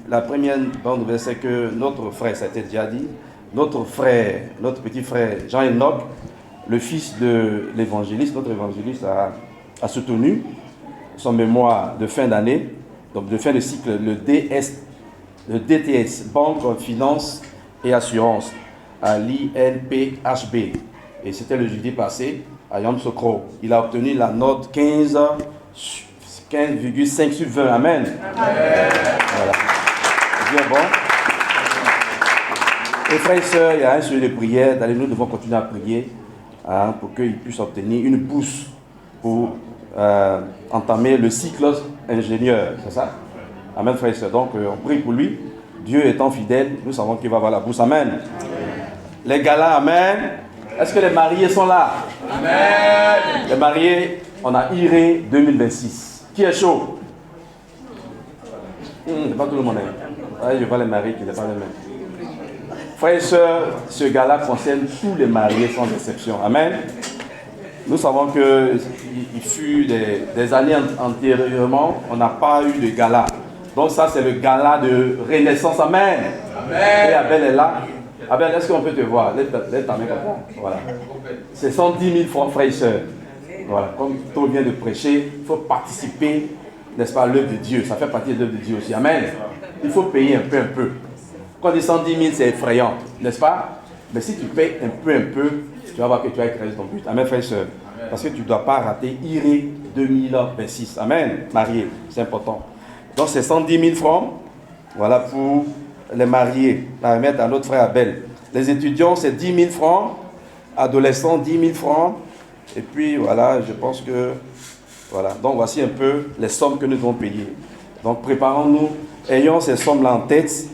la première bonne nouvelle, c'est que notre frère, ça a été déjà dit, notre petit frère Jean-Enoch, le fils de l'évangéliste, notre évangéliste a soutenu son mémoire de fin d'année, donc de fin de cycle, le DTS, Banque, Finance et Assurance, à l'INPHB. Et c'était le jeudi passé, à Yamoussoukro. Il a obtenu la note 15,5 sur 20. Amen. Voilà. Bien bon. Et frères et sœurs, il y a un sujet de prière. Nous devons continuer à prier pour qu'il puisse obtenir une bourse pour entamer le cycle ingénieur. C'est ça? Amen, frères et sœurs. Donc, on prie pour lui. Dieu étant fidèle, nous savons qu'il va avoir la bourse. Amen. Les galas, amen. Est-ce que les mariés sont là? Amen. Les mariés, on a IRE 2026. Qui est chaud? C'est pas tout le monde. Je vois les mariés qui ne sont pas les mêmes. Frères et sœurs, ce gala concerne tous les mariés sans exception. Amen. Nous savons qu'il fut des années antérieurement, on n'a pas eu de gala. Donc ça, c'est le gala de renaissance. Amen. Amen. Et Abel est là. Abel, est-ce qu'on peut te voir? Lève ta main comme ça. Voilà. C'est 110 000 francs, frères et sœurs. Voilà. Comme Tôt vient de prêcher, il faut participer, n'est-ce pas, à l'œuvre de Dieu. Ça fait partie de l'œuvre de Dieu aussi. Amen. Il faut payer un peu. Quand on dit 110 000, c'est effrayant, n'est-ce pas? Mais si tu payes un peu, tu vas voir que tu vas écraser ton but. Amen, frères et sœurs. Parce que tu ne dois pas rater IRE 2026. Amen. Marié, c'est important. Donc c'est 110 000 francs, voilà, pour les mariés, à remettre à notre frère Abel. Les étudiants, c'est 10 000 francs. Adolescents, 10 000 francs. Et puis voilà, je pense que, voilà. Donc voici un peu les sommes que nous devons payer. Donc préparons-nous, ayons ces sommes-là en tête.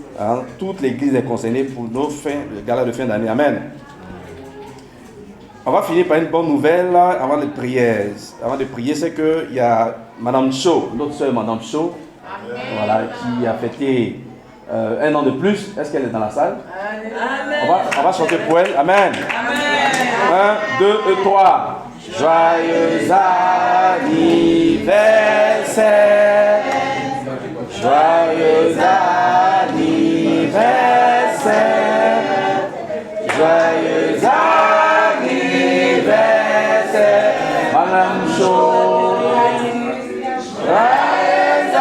Toute l'église est concernée pour le gala de fin d'année. Amen. On va finir par une bonne nouvelle avant de prier. Avant de prier, c'est qu'il y a Madame Cho, notre soeur Madame Cho, voilà, qui a fêté 1 an de plus. Est-ce qu'elle est dans la salle? Amen. On va chanter pour elle. Amen. Amen. 1, 2 et 3. Joyeux anniversaire. Joyeux anniversaire. Joyeux anniversaire. Madame Cho. Joyeux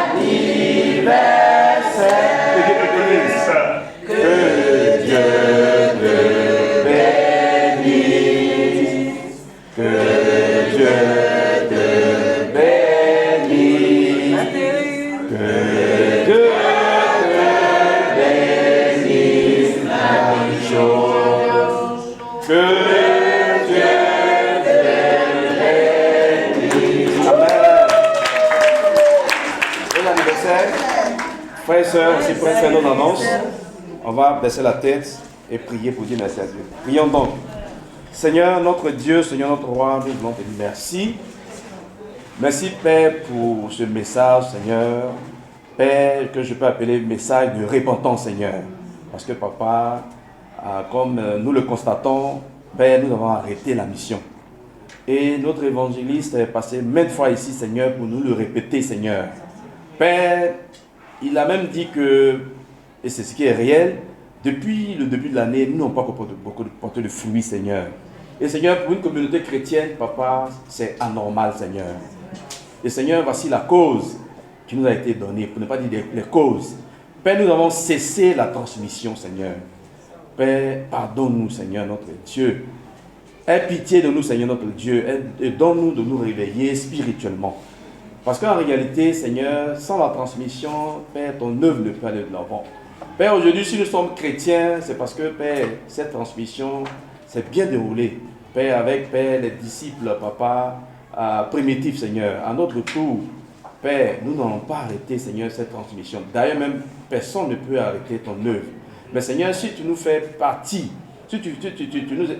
anniversaire. Que Dieu te bénisse. Que Dieu te bénisse. Que Dieu te bénisse. Madame Cho. Que Dieu te bénisse. Amen. Bon anniversaire. Frères et sœurs, si pour faire nos annonces, on va baisser la tête et prier pour dire merci à Dieu. Prions donc. Seigneur notre Dieu, Seigneur notre roi, nous voulons te dire merci. Merci Père pour ce message, Seigneur. Père, que je peux appeler message de repentance, Seigneur. Parce que Papa, comme nous le constatons, Père, nous avons arrêté la mission. Et notre évangéliste est passé maintes fois ici, Seigneur, pour nous le répéter, Seigneur. Père, il a même dit que, et c'est ce qui est réel, depuis le début de l'année, nous n'avons pas beaucoup porté de fruits, Seigneur. Et Seigneur, pour une communauté chrétienne, Papa, c'est anormal, Seigneur. Et Seigneur, voici la cause qui nous a été donnée, pour ne pas dire les causes. Père, nous avons cessé la transmission, Seigneur. Père, pardonne-nous, Seigneur, notre Dieu. Aie pitié de nous, Seigneur, notre Dieu, et donne-nous de nous réveiller spirituellement. Parce qu'en réalité, Seigneur, sans la transmission, Père, ton œuvre ne peut aller de l'avant. Père, aujourd'hui, si nous sommes chrétiens, c'est parce que, Père, cette transmission s'est bien déroulée. Père, avec, Père, les disciples, Papa, primitifs, Seigneur. À notre tour, Père, nous n'allons pas arrêter, Seigneur, cette transmission. D'ailleurs, même, personne ne peut arrêter ton œuvre. Mais, Seigneur, si tu nous fais partie, si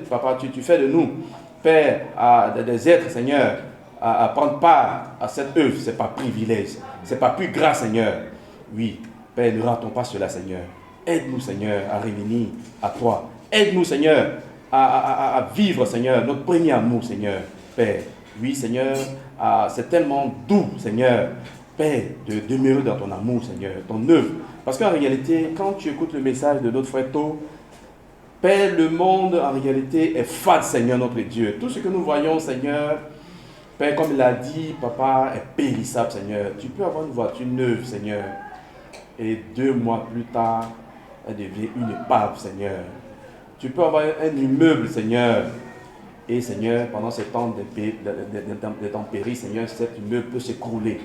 Papa, tu fais de nous, Père, des êtres, Seigneur, à prendre part à cette œuvre, ce n'est pas privilège, ce n'est pas plus grâce, Seigneur. Oui, Père, ne ratons pas cela, Seigneur. Aide-nous, Seigneur, à revenir à toi. Aide-nous, Seigneur, à vivre, Seigneur, notre premier amour, Seigneur. Père, oui, Seigneur, c'est tellement doux, Seigneur, Père, de demeurer dans ton amour, Seigneur, ton œuvre. Parce qu'en réalité, quand tu écoutes le message de notre frère To, Père, le monde, en réalité, est fade, Seigneur, notre Dieu. Tout ce que nous voyons, Seigneur, Père, comme il a dit, Papa, est périssable, Seigneur. Tu peux avoir une voiture neuve, Seigneur. Et 2 mois plus tard, elle devient une épave, Seigneur. Tu peux avoir un immeuble, Seigneur. Et, Seigneur, pendant ces temps d'intempéries, Seigneur, cet immeuble peut s'écrouler.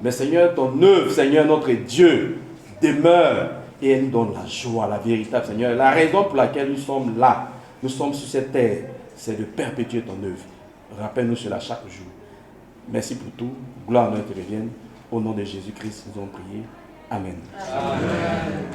Mais, Seigneur, ton œuvre, Seigneur, notre Dieu, demeure. Et elle nous donne la joie, la véritable, Seigneur. La raison pour laquelle nous sommes là, nous sommes sur cette terre, c'est de perpétuer ton œuvre. Rappelle-nous cela chaque jour. Merci pour tout. Gloire à nous te revienne. Au nom de Jésus-Christ, nous avons prié. Amen. Amen.